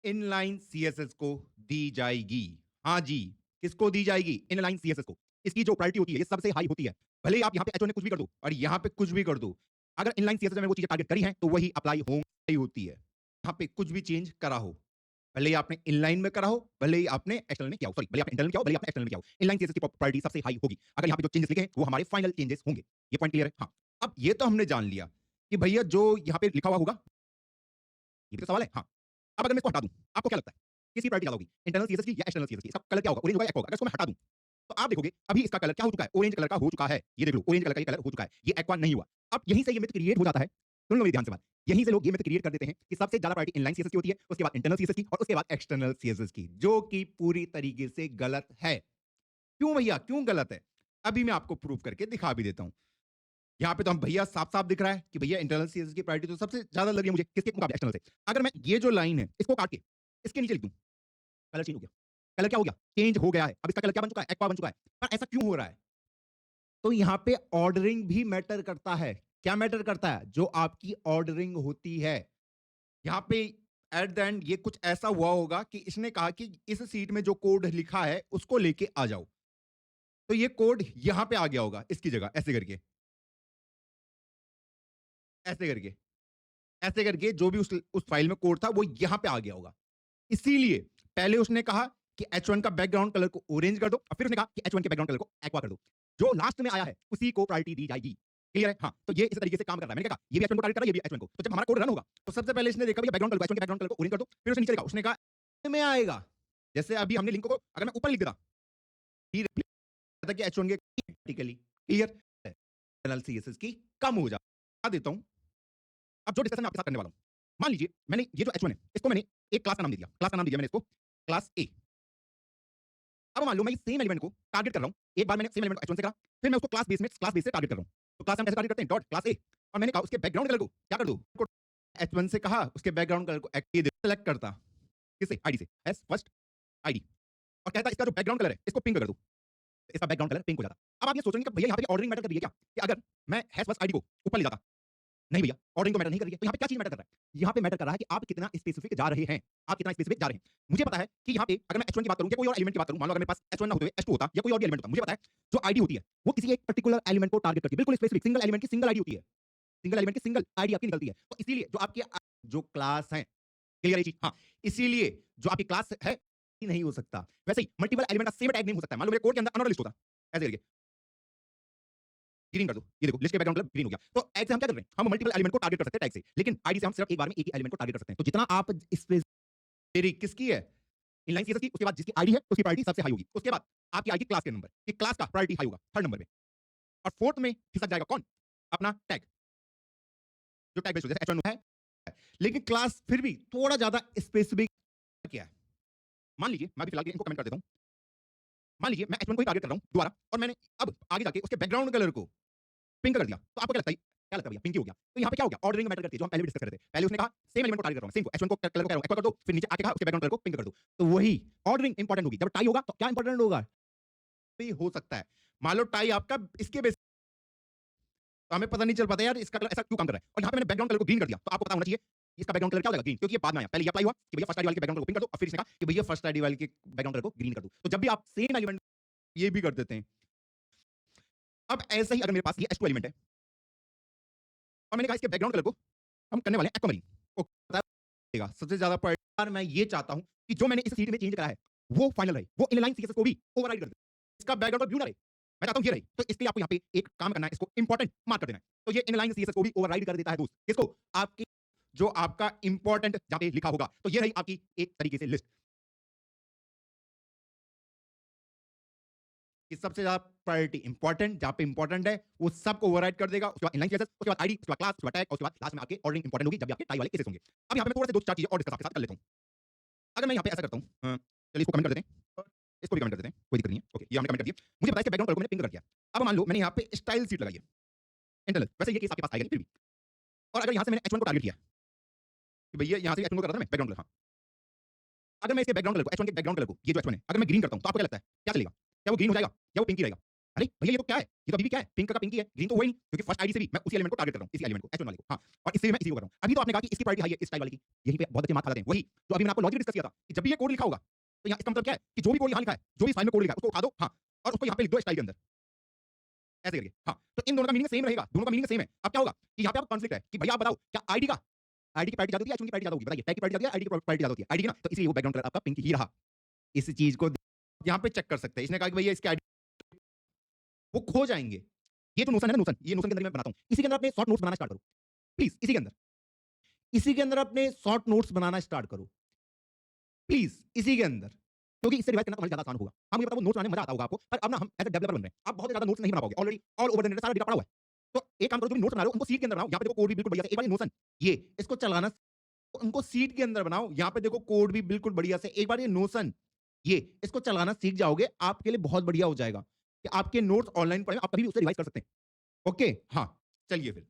इनलाइन सीएसएस को दी जाएगी। हाँ जी, किसको दी जाएगी? इनलाइन सीएसएस को। इसकी जो प्रायोरिटी होती है ये सबसे हाई होती है। भले ही आप यहां पे H1 में कुछ भी कर दो और यहां पे कुछ भी कर दो, अगर इनलाइन सीएसएस में वो चीजें टारगेट करी हैं तो वही अप्लाई होती है। यहां पे कुछ भी चेंज करा हो, भले ही आपने इनलाइन में करा हो, भले ही आपने एक्सटर्नल में किया हो, सॉरी भले ही आपने इंटरनल किया हो, भले ही आपने एक्सटर्नल में किया हो, इनलाइन सीएसएस की प्रायोरिटी सबसे हाई होगी। अगर यहां पे जो चेंजेस लिखे हैं वो हमारे फाइनल चेंजेस होंगे। ये पॉइंट क्लियर है? हाँ। अब ये तो हमने जान लिया कि भैया जो यहां पे लिखा हुआ होगा, ये भी तो सवाल है। हाँ। अब अगर मैं इसको हटा दूं, आपको क्या लगता है किसकी प्रायोरिटी ज्यादा होगी, इंटरनल सीएसएस की या एक्सटर्नल सीएसएस की? इसका कलर क्या होगा? ऑरेंज होगा या एक्वा होगा? अगर इसको मैं हटा दूं तो आप देखोगे अभी इसका कलर क्या हो चुका है? ऑरेंज कलर का हो चुका है। ये देख लो ऑरेंज कलर का ये कलर हो चुका है, ये एक्वा नहीं हुआ। अब यहीं से ये मिथ क्रिएट हो जाता है। सुन लो मेरी ध्यान से बात। यहीं से लोग ये मिथ क्रिएट कर देते हैं कि सबसे ज्यादा प्रायोरिटी इनलाइन सीएसएस की होती है, उसके बाद इंटरनल सीएसएस की और उसके बाद एक्सटर्नल सीएसएस की, जो कि पूरी तरीके से गलत है। क्यों भैया, क्यों गलत है? अभी मैं आपको प्रूव करके दिखा भी देता हूं। यहाँ पे तो हम भैया साफ साफ दिख रहा है कि भैया इंटरनल सीएसएस की प्रायोरिटी तो सबसे ज्यादा लग रही है मुझे, किसके मुकाबले? एक्सटर्नल से। अगर मैं ये जो लाइन है इसको काट के इसके नीचे लिख दूं, कलर चेंज हो गया। कलर क्या हो गया? चेंज हो गया है। अब इसका कलर क्या बन चुका है? एक्वा बन चुका है। पर ऐसा क्यों हो रहा है? तो यहां पे ऑर्डरिंग भी मैटर करता है। क्या मैटर करता है? जो आपकी ऑर्डरिंग होती है। यहां पे एट द एंड ये कुछ ऐसा हुआ होगा कि इसने कहा कि इस सीट में जो कोड लिखा है उसको लेके आ जाओ, तो ये कोड यहां पे आ गया होगा इसकी जगह, ऐसे करके, ऐसे करके, ऐसे करके जो भी उस फाइल में कोड था वो यहां पे आ गया होगा। इसीलिए पहले उसने कहा कि H1 का बैकग्राउंड कलर को ऑरेंज कर दो और फिर उसने कहा कि H1 के बैकग्राउंड कलर को एक्वा कर दो। जो लास्ट में आया है उसी को प्रायोरिटी दी जाएगी। क्लियर है? हाँ। तो ये इस तरीके से काम कर रहा है। मैंने कहा ये भी H1 को टारगेट कर रहा है, ये भी H1 को। तो जब हमारा कोड रन होगा तो सबसे पहले इसने देखा भैया बैकग्राउंड कलर को, H1 के बैकग्राउंड कलर को ऑरेंज कर दो, फिर उसने नीचे लिखा, उसने कहा में आएगा। जैसे अभी हमने लिंक को अगर मैं ऊपर लिख देता कि H1 के प्रैक्टिकली क्लियर है, एनालिसिस की कम हो जा देता हूं। अब जो डिस्कशन मैं आपके साथ करने वाला हूं, मान लीजिए मैंने ये जो H1 है इसको मैंने एक क्लास का नाम दे दिया, क्लास का नाम दे दिया मैंने इसको क्लास ए। अब मान लो मैं इस सेम एलिमेंट को टारगेट कर रहा हूं, एक बार मैंने सेम एलिमेंट को H1 से करा, फिर मैं उसको क्लास बेस से टारगेट कर रहा हूं। तो क्लास हम कैसे टारगेट करते हैं? डॉट क्लास ए। और मैंने कहा उसके बैकग्राउंड कलर को क्या कर दो, H1 से कहा उसके बैकग्राउंड कलर को सेलेक्ट करता, किससे? आईडी से, एस फर्स्ट आईडी, और कहता इसका जो बैकग्राउंड कलर है इसको पिंक कर दो, इसका बैकग्राउंड कलर पिंक हो जाता। अब आप ये सोचेंगे कि भैया यहाँ पे ऑर्डरिंग मैटर कर रही है क्या, कि अगर मैं हैश फर्स्ट आईडी को ऊपर ले जाता? नहीं भैया, ऑर्डरिंग तो मैटर नहीं कर रही है। तो यहाँ पे क्या चीज मैटर कर रहा है? यहाँ पे मैटर कर रहा है कि आप कितना स्पेसिफिक जा रहे हैं, आप कितना स्पेसिफिक जा रहे हैं। मुझे पता है कि यहाँ पे अगर मैं H1 की बात करूं या कोई और एलिमेंट की बात करूं, मान लो अगर मेरे पास H1 ना होते हुए H2 होता या कोई और भी एलिमेंट होता, मुझे पता है जो आईडी होती है वो किसी एक पर्टिकुलर एलिमेंट को टारगेट करती है, बिल्कुल स्पेसिफिक, सिंगल एलिमेंट की सिंगल आईडी होती है, सिंगल एलिमेंट की सिंगल आईडी आपकी निकलती है। तो इसीलिए जो आपकी जो क्लास है, क्लियर है चीज? हाँ। इसीलिए जो आपकी क्लास है नहीं हो सकता। वैसे ही मल्टीपल एलिमेंट का सेम टैग नेम हो सकता है। मान लो मेरे कोड के अंदर अनदर लिस्ट होता, ऐसे करके ग्रीन कर दो, ये देखो लिस्ट के बैकग्राउंड कलर ग्रीन हो गया। तो टैग से हम क्या कर रहे हैं? हम मल्टीपल एलिमेंट को टारगेट कर सकते हैं टैग से, लेकिन आईडी से हम सिर्फ एक बार में एक ही एलिमेंट को टारगेट कर सकते हैं। तो जितना आप स्पेस मेरी किसकी है? इनलाइन सीएसएस की, उसके बाद जिसकी आईडी है उसकी प्रायोरिटी सबसे हाई होगी। उसके बाद आपकी आईडी क्लास के नंबर, कि क्लास का प्रायोरिटी हाई होगा थर्ड नंबर पे, और फोर्थ में खिसक जाएगा कौन? अपना टैग, जो टैग बेस्ड जैसे H1 है, लेकिन क्लास फिर भी थोड़ा ज्यादा स्पेसिफिक क्या है। मान लीजिए मैं अभी फिलहाल इनको कमेंट कर देता हूं, मान लीजिए मैं H1 को ही टारगेट कर रहा हूं दोबारा, और मैंने अब आगे जाके उसके बैकग्राउंड कलर को पिंक कर दिया, तो आपको क्या लगता है? क्या लगता है भैया, पिंक ही हो गया? तो यहाँ पे क्या हो गया? ऑर्डरिंग मैटर करती है, जो हम पहले भी डिस्कस कर रहे थे। पहले उसने कहा सेम एलिमेंट को टारगेट कर रहा हूं, सेम को H1 को कलर को कह रहा हूं एक्वा कर दो, फिर नीचे आके कहा उसके बैकग्राउंड कलर को पिंक कर दो। तो वही ऑर्डरिंग इंपॉर्टेंट होगी। जब टाई होगा तो क्या इंपॉर्टेंट होगा? भी हो सकता है, मान लो टाई आपका इसके बेस, तो हमें पता नहीं चल पाता यार इसका कलर ऐसा क्यों काम कर रहा है। और यहाँ पे मैंने बैकग्राउंड कलर को ग्रीन कर दिया, तो आपको पता होना चाहिए इसका बैकग्राउंड कलर क्या होगा? ग्रीन, क्योंकि ये बाद में आया। पहले ये अप्लाई हुआ कि भैया फर्स्ट आईडी वाले के बैकग्राउंड कलर को पिंक कर दो, और फिर इसने कहा कि भैया फर्स्ट आईडी वाले के बैकग्राउंड कलर को ग्रीन कर दो। तो जब भी आप सेम एलिमेंट ये भी कर देते हैं। अब ऐसा ही अगर मेरे पास ये H2 एलिमेंट है और मैंने कहा इसके बैकग्राउंड कलर को हम करने वाले हैं एक्वामरीन, ओके सबसे ज्यादा प्रायोरिटी मैं ये चाहता हूं कि जो मैंने इस सीट में चेंज करा है वो फाइनल रहे, वो इनलाइन सीएसएस को भी ओवरराइड कर दे, इसका बैकग्राउंड और व्यू ना रहे, मैं चाहता हूं ये रहे। तो इसके लिए आपको यहाँ पे एक काम करना है, इसको इंपॉर्टेंट मार्क कर देना है। तो ये इनलाइन सीएसएस को भी ओवरराइड कर देता है दोस्त, किसको? आपकी जो आपका इंपॉर्टेंट जहां पे लिखा होगा। तो ये रही आपकी एक तरीके से लिस्ट कि सबसे ज्यादा प्रायोरिटी इंपॉर्टेंट, जहां पे इंपॉर्टेंट है वो सबको ओवरराइड कर देगा। उसके बाद इनलाइन सीएसएस, उसके बाद आईडी, उसके बाद क्लास, उसके बाद टैग, और उसके बाद लास्ट में आपके ऑर्डरिंग इंपॉर्टेंट होगी जब भी आपके टाई वाले केसेस होंगे। अब यहाँ पे मैं थोड़ा से दो चार चीजें और डिस्कस आपके साथ कर लेता हूं। अगर मैं यहाँ पे ऐसा करता हूँ, चलिए इसको कमेंट कर देते हैं और इसको भी कमेंट कर देते हैं, कोई दिक्कत नहीं है। ओके, ये हमने कमेंट कर दिया। मुझे पता है कि बैकग्राउंड कलर को मैंने पिंक कर दिया। अब मान लो मैंने यहाँ पे स्टाइल सीट लगाई है, इंटरनल, वैसे ये केस आपके पास आएगा नहीं फिर भी। और अगर यहाँ से मैंने H1 को टारगेट किया कि भैया यहाँ से H1 को कर रहा था मैं बैकग्राउंड कलर, हाँ। अगर मैं इसके बैकग्राउंड कलर को, H1 के बैकग्राउंड कलर को, ये जो H1 है, अगर मैं ग्रीन करता हूँ तो आपको क्या लगता है क्या चलेगा? क्या वो ग्रीन हो जाएगा या वो पिंक ही रहेगा? अरे भैया ये तो क्या है, ये तो अभी भी क्या है, पिंक का पिंक ही है, ग्रीन तो हुआ ही नहीं, क्योंकि फर्स्ट आईडी से भी मैं उसी एलिमेंट को टारगेट कर रहा हूँ, इसी एलिमेंट को, H1 वाले को, हाँ। और इससे मैं इसी को कर रहा हूँ। अभी तो आपने कहा कि इसकी प्रायोरिटी हाई है इस स्टाइल वाले की, यहीं पे बहुत अच्छे मार्क्स आ जाते हैं। वही जो अभी मैंने आपको लॉजिक डिस्कस किया था कि जब भी ये कोड लिखा होगा तो यहाँ इसका मतलब क्या है कि जो भी कोड यहाँ लिखा है, जो भी फाइल में कोड लिखा है उसको उठा दो, हाँ, और उसको यहाँ पे लिख दो स्टाइल के अंदर, ऐसे करके, हाँ। तो इन दोनों का मीनिंग सेम रहेगा, दोनों का मीनिंग सेम है। अब क्या होगा कि यहाँ पे आपका कॉन्फ्लिक्ट है कि भैया आप बताओ क्या आईडी का, आईडी की प्रायोरिटी ज्यादा होती है, H1 की प्रायोरिटी ज्यादा होगी? बताइए, टैग की प्रायोरिटी ज्यादा है, आईडी की प्रायोरिटी ज्यादा होती है? आईडी की ना, तो इसलिए वो बैकग्राउंड कलर आपका पिंक ही रहा। इस चीज को यहाँ पे चेक कर सकते हैं। इसने कहा कि भैया इसकी आईडी वो खो जाएंगे। ये जो नोशन है ना, नोशन, ये नोशन के अंदर मैं बनाता हूँ, इसी के अंदर अपने शॉर्ट नोट्स बनाना स्टार्ट करो प्लीज। इसी के अंदर अपने शॉर्ट नोट्स बनाना स्टार्ट करो प्लीज, इसी के अंदर, क्योंकि इससे रिवाइज करना तुम्हारे ज्यादा आसान होगा। हाँ मुझे पता वो नोट्स बनाने में मजा आता होगा आपको, पर अब ना हम एज अ डेवलपर बन रहे हैं, आप बहुत ज्यादा नोट्स नहीं बना पाओगे, already all over the net सारा डेटा पड़ा हुआ है। तो एक काम करो, जो भी नोट्स बना रहे हो उनको सीट के अंदर बनाओ, यहाँ पे देखो कोड भी बिल्कुल बढ़िया से, एक बार ये नोशन ये इसको चलाना, उनको सीट के अंदर बनाओ, यहाँ पे देखो कोड भी बिल्कुल बढ़िया से, एक बार ये नोशन ये इसको चलाना सीख जाओगे, आपके लिए बहुत बढ़िया हो जाएगा कि आपके नोट्स ऑनलाइन पड़े, आप कभी भी उससे रिवाइज कर सकते हैं। ओके, हाँ, चलिए फिर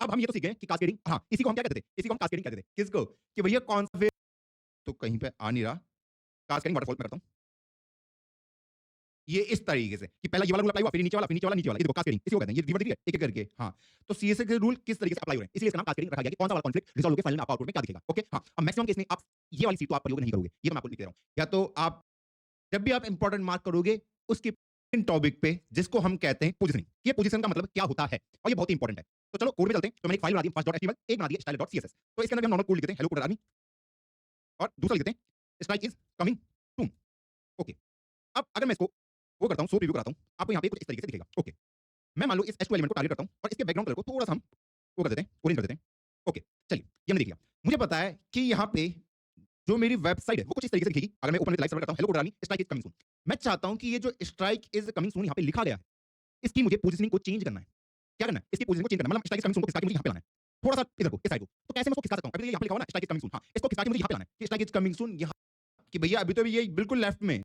अब हम ये तो सीख गए कि कास्केडिंग, हाँ, इसी को हम क्या कहते थे, इसी को हम कास्केडिंग कहते थे, किसको? कि भैया कौन सा तो कहीं पे आ नहीं रहा, कास्केडिंग वाटरफॉल में करता हूं ये इस तरीके से कि पहला ये वाला रूल अप्लाई हुआ, फिर नीचे वाला, फिर नीचे वाला, नीचे वाला, ये देखो कास्केडिंग इसी को कहते हैं, ये रिवर है एक एक करके, हाँ। तो सीएसए के रूल किस तरीके से अप्लाई हो रहे हैं, इसलिए इसका नाम कास्केडिंग रखा गया कि कौन सा वाला कॉन्फ्लिक्ट रिजॉल्व होकर फाइनल में आपका आउटपुट में क्या दिखेगा। ओके, हाँ। अब मैक्सिमम केस में आप ये वाली सीट तो आप प्रयोग नहीं करोगे, ये तो मैं आपको लिख दे रहा हूं। या तो आप जब भी आप इंपॉर्टेंट मार्क करोगे उसके टॉपिक पे, जिसको हम कहते हैं पोजीशनिंग, ये पोजीशन का मतलब क्या होता है और ये बहुत ही इंपॉर्टेंट है। तो चलो कोड पे चलते हैं। तो मैंने एक फाइल बना दी first.html, एक बना दी style.css। तो इसके अंदर हम नॉर्मल कोड लिख देते हैं, हेलो कोड आर्मी, और दूसरा लिख देते हैं strike is coming soon. Okay, अब अगर मैं इसको वो करता हूं, सो रिव्यू कराता हूं, आपको यहाँ पे कुछ इस तरीके से दिखेगा। ओके, मैं मान लो इस H2 एलिमेंट को टारगेट करता हूं और इसके बैकग्राउंड कलर को थोड़ा सा हम वो कर देते हैं, ऑरेंज कर देते हैं। ओके, चलिए ये हमने देख लिया। मुझे पता है कि यहाँ पे जो मेरी वेबसाइट है वो कुछ इस तरीके से दिखेगी। अगर मैं ओपन विद लाइव सर्वर करता हूं, hello code army strike is coming soon, मैं चाहता हूं कि ये जो स्ट्राइक इज कमिंग सून यहाँ पे लिखा गया है, इसकी मुझे पोजीशनिंग को चेंज करना है। क्या करना है? इसकी पोजीशन को चेंज करना है, मतलब स्ट्राइक इज कमिंग सून को खिसका के मुझे यहाँ पे लाना है, थोड़ा सा इधर को, इस साइड को। तो कैसे मैं उसको खिसका सकता हूँ? अभी यहाँ पे लिखा हुआ ना स्ट्राइक इज कमिंग सून, हाँ, इसको खिसका के मुझे यहाँ पे लाना है कि स्ट्राइक इज कमिंग सून, यहाँ कि भैया अभी तो ये बिल्कुल लेफ्ट में।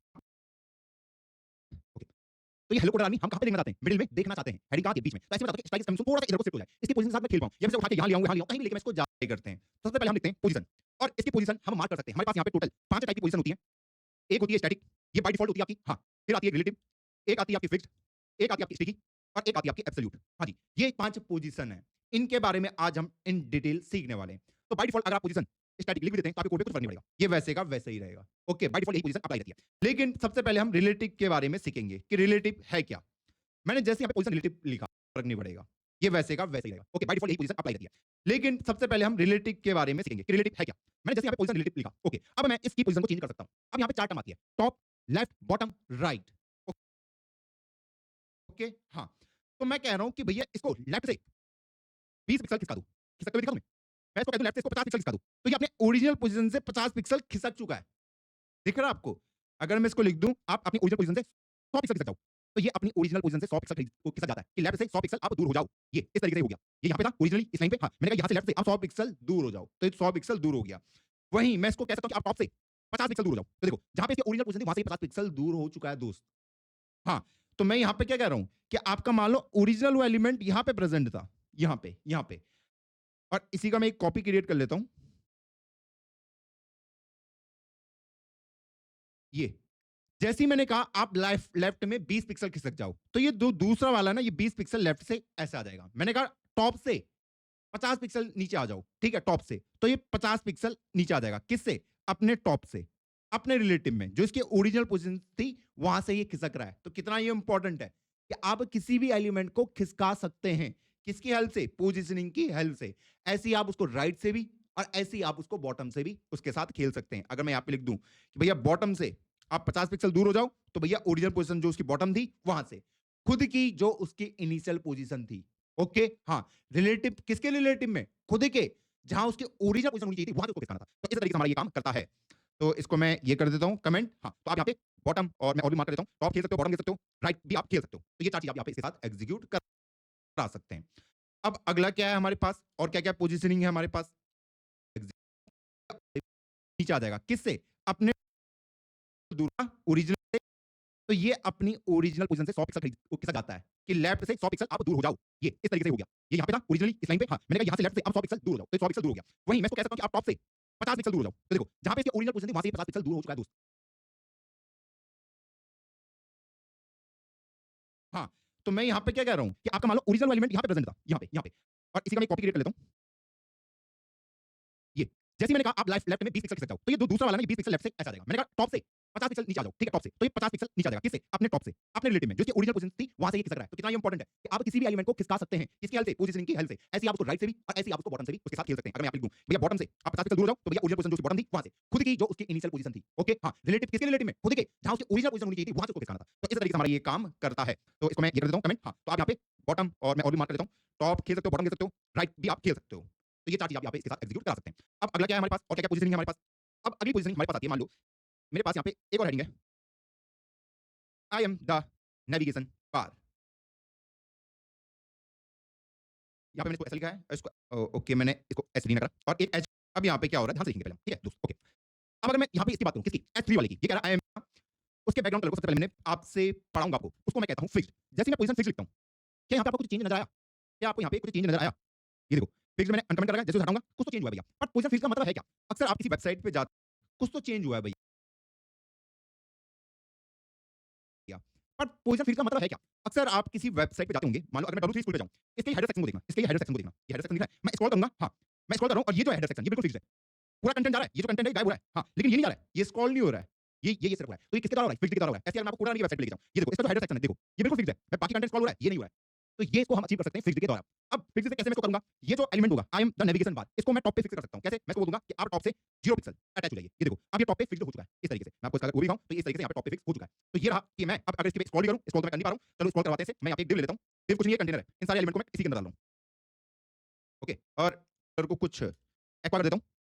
ओके, तो ये हेलो कोड आर्मी हम कहाँ पे देखना चाहते हैं? मिडिल में देखना चाहते हैं, हेडिंग कहाँ के बीच में। तो ऐसे में चाहता हूँ कि स्ट्राइक इज कमिंग सून थोड़ा सा इधर को शिफ्ट हो जाए, इसकी पोजीशन साथ में खेल पाऊँ, या मैं उठा के यहाँ ले आऊँ, कहीं भी लेके मैं इसको जाके करते हैं। तो सबसे पहले हम लिखते हैं पोजीशन, और इसकी पोजीशन हम मार्क कर सकते हैं। हमारे पास यहाँ पे टोटल 5 टाइप की पोजीशन होती है। एक होती है स्टैटिक, ये बाय डिफॉल्ट होती है आपकी, हाँ। फिर आती है रिलेटिव, एक आती है आपकी फिक्स्ड, एक आती है आपकी स्टिकी, और एक आती है आपकी एब्सोल्यूट। हाँ जी, ये 5 पोजीशन है, इनके बारे में आज हम इन डिटेल सीखने वाले हैं। तो बाय डिफॉल्ट अगर आप पोजीशन स्टैटिक लिख भी देते हैं तो आपके कोड पे कुछ फर्क नहीं पड़ेगा, ये वैसे का वैसे ही रहेगा। ओके, बाय डिफॉल्ट यही पोजीशन अप्लाई रहती है। लेकिन सबसे पहले हम रिलेटिव के बारे में सीखेंगे कि रिलेटिव है क्या। मैंने जैसे यहाँ पे पोजीशन रिलेटिव लिखा, फर्क नहीं पड़ेगा, ये वैसे का वैसे ही रहेगा। ओके, बाय डिफॉल्ट यही पोजीशन अप्लाई रहती है। लेकिन सबसे पहले हम रिलेटिव के बारे में सीखेंगे कि रिलेटिव है क्या। मैंने जैसे यहाँ पे पोजीशन रिलेटिव लिखा, ओके, अब मैं इसकी पोजीशन को चेंज कर सकता हूँ। अब यहाँ पे 4 टर्म आती है, top, left, bottom, right. Okay, हाँ। तो मैं कह रहा हूं कि भैया इसको लेफ्ट से 20 पिक्सल खिसका दूं, खिसकते हुए दिखा तुम्हें? मैं इसको कहता हूं लेफ्ट से इसको 50 पिक्सल खिसका दूं, तो ये अपने ओरिजिनल पोजीशन से 50 पिक्सल खिसक चुका है, दिख रहा है आपको? अगर मैं इसको लिख दूं, आप अपनी ओरिजिनल पोजीशन से 100 पिक्सल खिसक जाओ, तो ये अपनी ओरिजिनल पोजीशन से 100 पिक्सल खिसक जाता है कि लेफ्ट से 100 पिक्सल आप दूर हो जाओ। ये इस तरीके से हो गया। ये यहाँ पे था ओरिजिनली इस लाइन पे, हाँ, मैंने कहा यहाँ से लेफ्ट से आप 100 पिक्सल दूर हो जाओ, तो ये 100 पिक्सल दूर हो गया। वहीं मैं इसको कह सकता हूं कि आप टॉप से 50 पिक्सल दूर हो जाओ, तो देखो जहां पे इसकी ओरिजिनल पोजीशन थी वहां से 50 पिक्सल दूर हो चुका है दोस्त। हाँ, तो मैं यहाँ पे क्या कह रहा हूँ कि आपका मान लो ओरिजिनल वो एलिमेंट यहाँ पे प्रेजेंट था, यहाँ पे, और इसी का मैं एक कॉपी क्रिएट कर लेता हूँ। ये जैसे ही मैंने कहा आप लेफ्ट में 20 पिक्सल खिसक जाओ, तो ये दूसरा वाला ना, ये 20 पिक्सल लेफ्ट से ऐसे आ जाएगा। मैंने कहा टॉप से 50 पिक्सल नीचे आ जाओ, ठीक है, टॉप से, तो ये 50 पिक्सल नीचे आ जाएगा। किससे? अपने टॉप से, अपने रिलेटिव में जो इसकी ओरिजिनल पोजीशन थी वहां से ये खिसक रहा है। तो कितना ये इंपॉर्टेंट है कि आप किसी भी एलिमेंट को खिसका सकते हैं, किसकी हेल्प से? पोजीशनिंग की हेल्प से। ऐसे ही आप उसको राइट से भी और ऐसे ही आप उसको बॉटम से भी उसके साथ खेल सकते हैं। अगर मैं यहाँ पे लिख दूं कि भैया बॉटम से आप 50 पिक्सल दूर हो जाओ, तो भैया ओरिजिनल पोजीशन जो उसकी बॉटम थी वहां से खुद की जो उसकी इनिशियल पोजीशन थी, ओके, हाँ, रिलेटिव किसके रिलेटिव में, खुद के, जहां उसकी ओरिजिनल पोजीशन होनी चाहिए थी वहां से उसको खिसकाना था। तो इस तरीके से हमारा ये काम करता है। तो इसको मैं ये कर देता हूं कमेंट, हाँ, तो आप यहाँ पे बॉटम और मैं और भी मार्क कर देता हूं, टॉप खेल सकते हो, बॉटम खेल सकते हो, राइट भी आप खेल सकते हो। तो ये चार चीज आप यहाँ पे इसके साथ एग्जीक्यूट करा सकते हैं। अब अगला क्या है हमारे पास और क्या क्या पोजीशनिंग है हमारे पास, नीचे आ जाएगा किससे, अपने दूसरा ओरिजिनल से। तो ये अपनी ओरिजिनल पोजीशन से 100 पिक्सल किसका जाता है कि लेफ्ट से 100 पिक्सल आप दूर हो जाओ। ये इस तरीके से हो गया, ये यहाँ पे था ओरिजिनली इस लाइन पे, हाँ, मैंने कहा यहाँ से लेफ्ट से आप 100 पिक्सल दूर हो जाओ, तो 100 पिक्सल दूर हो गया। वहीं मैं इसको कह सकता हूँ कि आप टॉप से 50 पिक्सल दूर हो जाओ। तो देखो जहां पे इसकी ओरिजिनल पोजीशन थी वहां से 50 पिक्सल दूर हो चुका है दोस्त। हाँ, तो मैं यहाँ पे क्या कह रहा हूँ कि आपका मान लो ओरिजिनल एलिमेंट यहाँ पे प्रेजेंट था, यहाँ पे, और इसी का मैं कॉपी क्रिएट कर लेता हूँ। ये जैसे ही मैंने कहा आप लेफ्ट में 20 पिक्सल खिसक जाओ, तो ये दूसरा वाला ना 20 पिक्सल लेफ्ट से ऐसा आ जाएगा। मैंने कहा टॉप से 50 पिक्सल नीचे आ जाओ, ठीक है, टॉप से, तो ये 50 पिक्सल नीचे आ जाएगा किससे, अपने टॉप से, अपने रिलेटिव में जो इसकी ओरिजिनल पोजीशन थी वहां से ये खिसक रहा है। तो कितना ये इंपॉर्टेंट है कि आप किसी भी एलिमेंट को खिसका सकते हैं, किसकी हेल्प से, पोजीशनिंग की हेल्प से। ऐसे ही आप उसको राइट से भी और ऐसे ही आप उसको बॉटम से भी उसके साथ खेल सकते हैं। अगर मैं आप लिख दूं भैया बॉटम से आप 50 पिक्सल दूर हो जाओ, तो भैया ओरिजिनल पोजीशन जो उसकी बॉटम थी वहां से खुद की जो उसकी इनिशियल पोजीशन थी, ओके, हाँ, रिलेटिव किसके रिलेटिव में, खुद के, जहां उसकी ओरिजिनल पोजीशन होनी चाहिए थी वहां से उसको खिसकाना था। तो इस तरीके से हमारा ये काम करता है। तो इसको मैं ये कर देता हूं कमेंट, हाँ, तो आप यहाँ पे बॉटम और मैं और भी मार्क कर देता हूं, टॉप खेल सकते हो, बॉटम खेल सकते हो, राइट भी आप खेल सकते हो। तो ये चार चीज आप यहाँ पे इसके साथ एग्जीक्यूट करा सकते हैं। अब अगला क्या है हमारे पास और क्या क्या पोजीशनिंग है हमारे पास। अब अगली पोजीशनिंग हमारे पास आती है, मान लो मेरे पास यहाँ पे एक और हेडिंग है, I am the navigation bar. यहाँ पे मैंने इसको ऐसा लिखा है, इसको ओके मैंने इसको एस नहीं करा और एक एच। अब यहाँ पे क्या हो रहा है ध्यान से देखेंगे पहले, ठीक है दोस्त, ओके। अब अगर मैं यहाँ पे इसकी बात करूँ किसकी, S3 वाले की, ये कह रहा है आई एम, उसके बैकग्राउंड कलर को सबसे पहले मैंने आपसे पढ़ाऊंगा आपको, उसको मैं कहता हूँ फिक्स्ड। जैसे मैं पोजीशन फिक्स लिखता हूँ, क्या यहाँ पे आपको कुछ चेंज नजर आया, क्या आपको यहाँ पे कुछ चेंज नजर आया, ये देखो फिक्स्ड मैंने अनकमेंट कर रखा है, जैसे हटाऊंगा कुछ तो चेंज हुआ है भैया। बट पोजीशन फिक्स का मतलब है क्या, अक्सर आप किसी वेबसाइट पे जाते कुछ तो चेंज हुआ है भैया, बट पोजीशन फिक्स का मतलब है क्या, अक्सर आप किसी वेबसाइट पे जाते होंगे, मान लो अगर मैं W3 स्कूल पे जाऊँ, इसके हेडर सेक्शन को देखना, इसके हेडर सेक्शन को देखना, ये हेडर सेक्शन लिखा है, मैं स्क्रॉल करूंगा, हाँ, मैं स्क्रॉल कर रहा हूँ और ये जो हेडर सेक्शन ये बिल्कुल फिक्स्ड है, पूरा कंटेंट जा रहा है, ये जो कंटेंट है गायब हो रहा है, हाँ, लेकिन ये नहीं जा रहा है, ये स्क्रॉल नहीं हो रहा है, ये सिर्फ हो रहा है। तो ये किसके द्वारा हो रहा है, फिक्स्ड के द्वारा हो रहा है। ऐसे अगर मैं आपको कोडाना की वेबसाइट पे लेके जाऊँ, ये देखो इसका जो हेडर सेक्शन है देखो, ये बिल्कुल फिक्स्ड है, मैं बाकी कंटेंट स्क्रॉल हो रहा है, ये नहीं हो रहा है। तो ये इसको हम अचीव कर सकते हैं फिक्स्ड के द्वारा। अब फिक्स्ड से कैसे मैं इसको करूंगा, ये जो एलिमेंट होगा I am the navigation bar, इसको मैं टॉप पे फिक्स कर सकता हूं। कैसे, मैं इसको बोल दूंगा कि आप टॉप से 0 पिक्सल अटैच हो जाइए, ये देखो अब ये टॉप पे फिक्स्ड हो चुका है। इस तरीके से मैं आपको इसका वो भी दिखाऊं, तो इस तरीके से यहाँ पे टॉप पे फिक्स हो चुका है। तो ये रहा कि मैं अब अगर इसके पे स्क्रॉल करूं, स्क्रॉल तो मैं कर नहीं पा रहा हूं, चलो स्क्रॉल करवाते हैं, मैं यहाँ पे एक div ले लेता हूं, div कुछ नहीं है, कंटेनर है, इन सारे एलिमेंट को मैं इसी के अंदर डाल रहा हूं, ओके, और कलर को कुछ एक्वा कर देता हूं,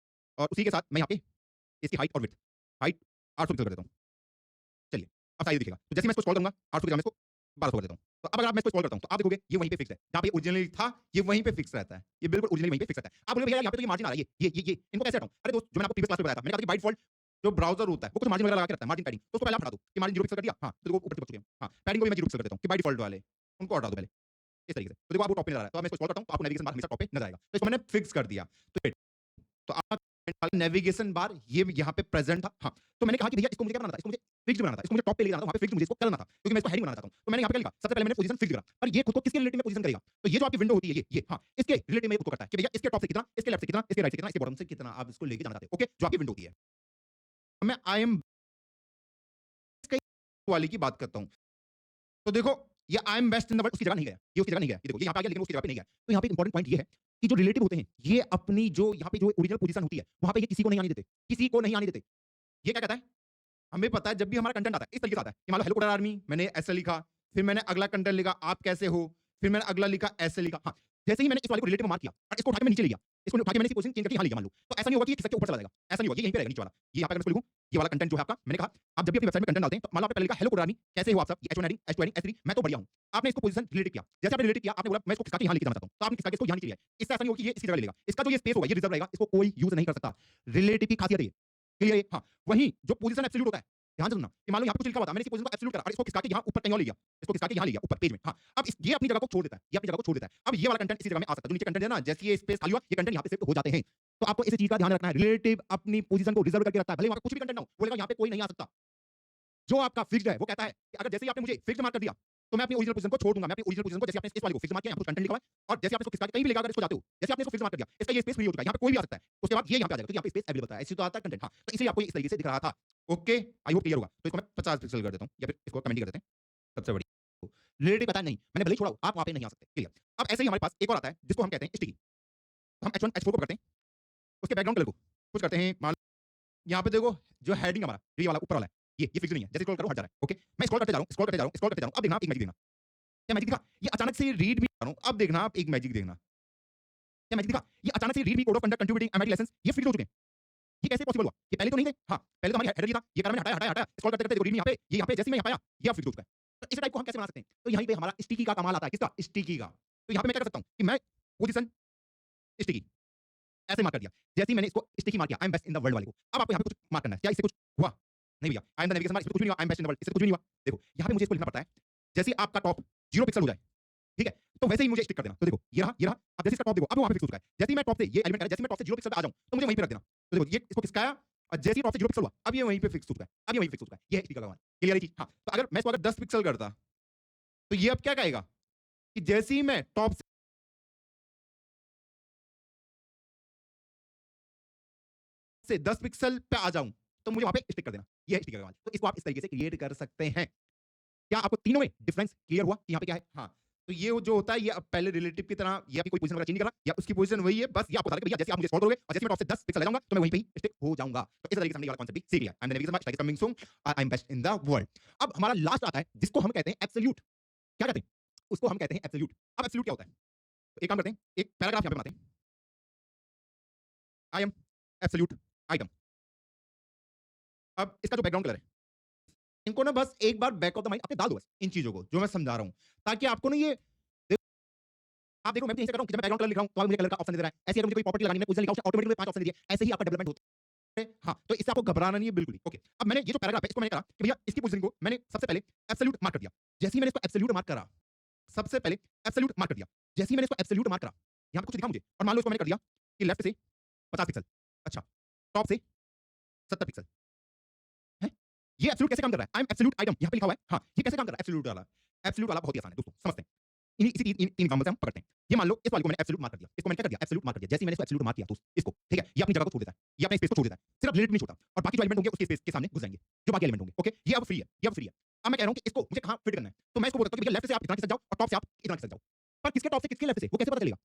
और उसी के साथ मैं यहाँ पे इसकी हाइट और विड्थ, हाइट 800 पिक्सल कर देता हूं। चलिए अब साइज दिखेगा, तो जैसे मैं इसको स्क्रॉल करूंगा 800 की जगह मैं इसको 1200 कर देता हूं। तो अब अगर मैं इसको स्क्रॉल करता हूं तो आप देखोगे ये वहीं पे फिक्स है, जहां पे ओरिजिनली था ये वहीं पे फिक्स रहता है, ये बिल्कुल ओरिजिनली वहीं पे फिक्स रहता है। आप बोलोगे भैया यहाँ पे तो ये मार्जिन आ रहा है, ये इनको कैसे हटाऊं। अरे दोस्त, जो मैंने आपको प्रीवियस क्लास में बताया था, मैंने कहा कि बाय डिफॉल्ट जो ब्राउज़र होता है वो कुछ मार्जिन वगैरह लगा के रखता है, मार्जिन पैडिंग, तो उसको पहले आप हटा दो कि मार्जिन 0 पिक्सल कर दिया, हाँ, तो देखो ऊपर से बच चुके हैं, हाँ, पैडिंग को भी मैं 0 पिक्सल कर देता हूं कि बाय डिफॉल्ट वाले उनको हटा दो पहले, इस तरीके से। तो देखो आप वो टॉप पे नजर आ रहा है, तो अब मैं इसको स्क्रॉल करता हूं तो आपको नेविगेशन बार हमेशा टॉप पे नजर आएगा, तो इसको मैंने फिक्स कर दिया। तो आप नेविगेशन बार ये यहाँ पे प्रेजेंट था, हाँ, तो मैंने कहा कि भैया इसको मुझे क्या बनाना था, इसको मुझे फिक्स्ड बनाना था, इसको मुझे टॉप पे ले जाना था, वहां पे फिक्स्ड मुझे इसको करना था, क्योंकि मैं इसको हेडिंग बनाना चाहता हूं। तो मैंने यहाँ पे क्या लिखा, सबसे पहले मैंने पोजीशन फिक्स करा, पर ये खुद को किसके रिलेटिव में पोजीशन करेगा, तो ये जो आपकी विंडो होती है ये हाँ, इसके रिलेटिव में खुद को करता है कि भैया इसके टॉप से कितना, इसके लेफ्ट से कितना, इसके राइट से कितना, इसके बॉटम से कितना आप इसको लेके जाना चाहते हो, ओके, जो आपकी विंडो होती है। अब मैं आई एम वाली की बात करता हूं, तो देखो ये I am best in the world उसकी जगह नहीं गया, ये उसकी जगह नहीं गया, ये देखो ये यहाँ पे आ गया लेकिन उसकी जगह पे नहीं गया। तो यहाँ पे इंपॉर्टेंट पॉइंट ये है कि जो रिलेटिव होते हैं ये अपनी जो यहाँ पे जो ओरिजिनल पोजीशन होती है वहां पे ये किसी को नहीं आने देते, किसी को नहीं आने देते। ये क्या कहता है, हमें पता है जब भी हमारा कंटेंट आता है इस तरीके से आता है कि मान लो हेलो कोडर आर्मी, मैंने ऐसे लिखा, फिर मैंने अगला कंटेंट लिखा आप कैसे हो, फिर मैंने अगला लिखा ऐसे लिखा, हाँ, जैसे ही मैंने इस वाले को रिलेटिव में मार्क किया और इसको उठा के मैं नीचे ले गया, इसको उठा के मैंने इसकी पोजीशन चेंज करके यहाँ ले गया मान लो, तो ऐसा नहीं होगा कि ये किसके ऊपर चला जाएगा, ऐसा नहीं होगा, ये यहीं पे रहेगा नीचे वाला। ये यहाँ पे अगर मैं इसको लिखूं, ये वाला कंटेंट जो है आपका, मैंने कहा आप जब भी अपनी वेबसाइट में कंटेंट डालते हैं तो मान लो आपने पहले लिखा हेलो कोडर आर्मी कैसे हो आप सब, ये H1 heading H2 heading S3 मैं तो बढ़िया हूं, आपने इसको पोजीशन रिलेट किया, जैसे आपने रिलेट किया आपने बोला मैं इसको खिसका के यहाँ लेके जाना चाहता हूं, तो आपने खिसका के इसको यहाँ नीचे लिया, इससे ऐसा नहीं होगा कि ये इसकी जगह ले लेगा, इसका जो ये स्पेस होगा ये रिजर्व रहेगा, इसको कोई यूज नहीं कर सकता। रिलेटिव की खासियत है ये, क्लियर है, हाँ, वहीं जो पोजीशन एब्सोल्यूट होता है, ध्यान से सुनना कि मान लो यहाँ पे कुछ लिखा हुआ था, मैंने इसी पोजीशन को एब्सोल्यूट करा और इसको खिसका के यहाँ ऊपर कहीं और ले गया, इसको खिसका के यहाँ ले गया ऊपर पेज में, हाँ, अब ये अपनी जगह को छोड़ देता है, ये अपनी जगह को छोड़ देता है। अब ये वाला कंटेंट इसी जगह में आ सकता है, जो नीचे कंटेंट है ना, जैसे ये स्पेस खाली हुआ ये कंटेंट यहाँ पे शिफ्ट हो जाते हैं। तो आपको इस चीज का ध्यान रखना है, रिलेटिव अपनी पोजीशन को रिजर्व करके रखता है, भले वहां पे कुछ भी कंटेंट ना हो, बोलेगा यहाँ पे कोई नहीं आ सकता। जो आपका फिक्स्ड है वो कहता है कि अगर जैसे ही आपने मुझे फिक्स्ड मार्क कर दिया तो मैं अपनी ओरिजिनल पोजीशन को छोड़ दूंगा, मैं अपनी ओरिजिनल पोजीशन को जैसे आपने इस वाले को फिक्स्ड मार्क किया, यहाँ पे कुछ कंटेंट लिखा हुआ है और जैसे आप इसको खिसका के कहीं भी लेकर अगर इसको जाते हो, जैसे आपने इसको फिक्स्ड मार्क कर दिया, इसका ये स्पेस फ्री हो चुका है, यहाँ पे कोई भी आ सकता है, उसके बाद ये यहाँ पे आ जाएगा, तो यहाँ पे स्पेस अवेलेबल है, ऐसे तो आता है कंटेंट, हाँ, तो इसे आपको इस तरीके से दिख रहा था, ओके, आई होप क्लियर होगा। तो इसको मैं 50 पिक्सल कर देता हूँ या फिर इसको कमेंट कर देते हैं, सबसे बड़ी रिलेटिव पता नहीं, मैंने भले ही छोड़ा हो, आप वहां पे नहीं आ सकते, क्लियर। अब ऐसे ही हमारे पास एक और आता है जिसको हम कहते हैं स्टिकी, हम H1 H4 को करते हैं, उसके बैकग्राउंड कलर को कुछ करते हैं, मान यहाँ पे देखो जो हेडिंग हमारा ये वाला ऊपर वाला है, ये फिक्स नहीं है, जैसे स्क्रॉल करो हट जा रहा है। ओके, मैं स्क्रॉल करते जा रहा हूँ, स्क्रॉल करते जा रहा हूँ, स्क्रॉल करते जा रहा हूँ। अब देखना आप एक मैजिक देखना, क्या मैजिक दिखा? ये अचानक से रीड भी कर रहा हूँ, अब देखना आप एक मैजिक देखना, क्या मैजिक दिखा? ये अचानक से रीड भी code of conduct contributing MIT lessons ये फिक्स हो चुके हैं। ये कैसे पॉसिबल हुआ? ये पहले तो नहीं थे। हाँ, पहले तो हमारी हेडर ये था, ये कारण मैंने हटाया, स्क्रॉल करते-करते देखो रीड में यहाँ पे जैसे ही मैं यहाँ पे आया, ये अब फिक्स हो चुका है। तो इस टाइप को हम कैसे बना सकते हैं? तो यहीं पे हमारा स्टिकी का कमाल आता है, किसका? स्टिकी का। तो यहाँ पे मैं क्या कर सकता हूँ कि मैं पोजीशन स्टिकी ऐसे मार्क कर दिया। जैसे ही मैंने इसको स्टिकी मार्क किया, I am best in the world वाले को। अब आपको यहाँ पे कुछ मार्क करना है। क्या इससे कुछ हुआ? नहीं भैया, I am the navigation mark, इससे कुछ भी नहीं हुआ, I am best in the world, इससे कुछ भी नहीं हुआ। देखो, यहाँ पे मुझे इसको लिखना पड़ता है। जैसे ही आपका टॉप 0 पिक्सल हो जाए, ठीक है? तो वैसे ही मुझे स्टिक कर देना। तो देखो, ये रहा। अब जैसे इसका टॉप देखो, अब वो वहाँ पे फिक्स हो चुका है। जैसे ही मैं टॉप से ये एलिमेंट करा, जैसे ही मैं टॉप से 0 पिक्सल पे आ जाऊँ, तो मुझे वहीं पे रख देना। तो देखो, ये इसको किसका आया और जैसे ही टॉप से 0 पिक्सल हुआ, अब ये वहीं पे फिक्स हो चुका है। अब ये वहीं फिक्स हो चुका है। ये है स्टिक का कमाल। क्लियर है चीज़? हाँ, तो अगर मैं इसको 10 पिक्सल करता, तो ये अब क्या कहेगा कि जैसे ही मैं टॉप से 10 पिक्सल पे आ जाऊं तो मुझे वहां पे स्टिक कर देना। ये है स्टिकर का कमाल। तो इसको आप इस तरीके से क्रिएट कर सकते हैं। क्या आपको तीनों में डिफरेंस क्लियर हुआ कि यहाँ पे क्या है? हाँ, तो ये जो होता है, ये अब पहले रिलेटिव की तरह ये आपकी कोई पोजीशन वगैरह चेंज नहीं कर रहा, या उसकी पोजीशन वही है, बस ये आपको बता देगा भैया जैसे आप मुझे स्क्रॉल करोगे और जैसे मैं टॉप से 10 पिक्सल ले जाऊंगा तो मैं वहीं पे ही स्टिक हो जाऊंगा। तो इस तरीके से हमने ये वाला कांसेप्ट भी सीख लिया। I am the navigation mark, like coming soon, I am best in the world. अब हमारा लास्ट आता है जिसको हम कहते हैं एब्सोल्यूट। क्या कहते हैं? उसको हम कहते हैं एब्सोल्यूट। अब एब्सोल्यूट क्या होता है? तो एक काम करते हैं, एक पैराग्राफ यहाँ पे बनाते हैं। I am absolute item. अब इसका जो बैकग्राउंड कलर है, इनको ना बस एक बार बैक ऑफ द माइंड अपने डाल दो, बस इन चीजों को जो मैं समझा रहा हूं, ताकि आपको ना ये आप देखो, मैं भी यहीं से कर रहा हूं कि जब मैं बैकग्राउंड कलर लिख रहा हूं तो मुझे कलर का ऑप्शन दे रहा है। ऐसे ही अगर मुझे कोई प्रॉपर्टी लगानी है, मैं पोजीशन लिखा हूं, ऑटोमेटिकली 5 ऑप्शन दे दिए। ऐसे ही आपका डेवलपमेंट होता है। हां, तो इससे आपको घबराना नहीं है बिल्कुल ही। ओके, अब मैंने ये जो पैराग्राफ है इसको मैंने करा कि भैया इसकी पोजीशन को मैंने सबसे पहले एब्सोल्यूट मार्क कर दिया। जैसे ही मैंने इसको एब्सोल्यूट मार्क करा, सबसे पहले एब्सोल्यूट मार्क कर दिया। जैसे ही मैंने इसको एब्सोल्यूट मार्क करा, यहां पे कुछ दिखा मुझे और मान लो इसको मैंने कर दिया कि लेफ्ट से 50 पिक्सल, अच्छा, टॉप से 70 पिक्सल। हैं? ये एब्सोल्यूट कैसे काम कर रहा है? आई एम एब्सोल्यूट आइटम यहां पे लिखा हुआ है। हां, ये कैसे काम कर रहा है एब्सोल्यूट वाला? एब्सोल्यूट वाला बहुत ही आसान है दोस्तों, समझते हैं। इन्हीं इसी तीन एग्जांपल से हम पकड़ते हैं। ये मान लो इस वाले को मैंने एब्सोल्यूट मार्क कर दिया। इसको मैंने क्या कर दिया? एब्सोल्यूट मार्क कर दिया। जैसे ही मैंने इसको एब्सोल्यूट मार्क किया तो इसको, ठीक है? ये अपनी जगह को छोड़ देता है। ये अपने स्पेस को छोड़ देता है। सिर्फ रिलेटिव नहीं छोड़ता और बाकी जो एलिमेंट होंगे उसके स्पेस के सामने घुस जाएंगे। जो बाकी एलिमेंट होंगे, ओके? ये अब फ्री है, ये अब फ्री है। अब मैं कह रहा हूं कि इसको मुझे कहां फिट करना है? तो मैं इसको बोलता हूं कि भैया लेफ्ट से आप इतना खिसक जाओ और टॉप से आप इतना खिसक जाओ। पर किसके टॉप से किसके लेफ्ट से वो कैसे पता चलेगा?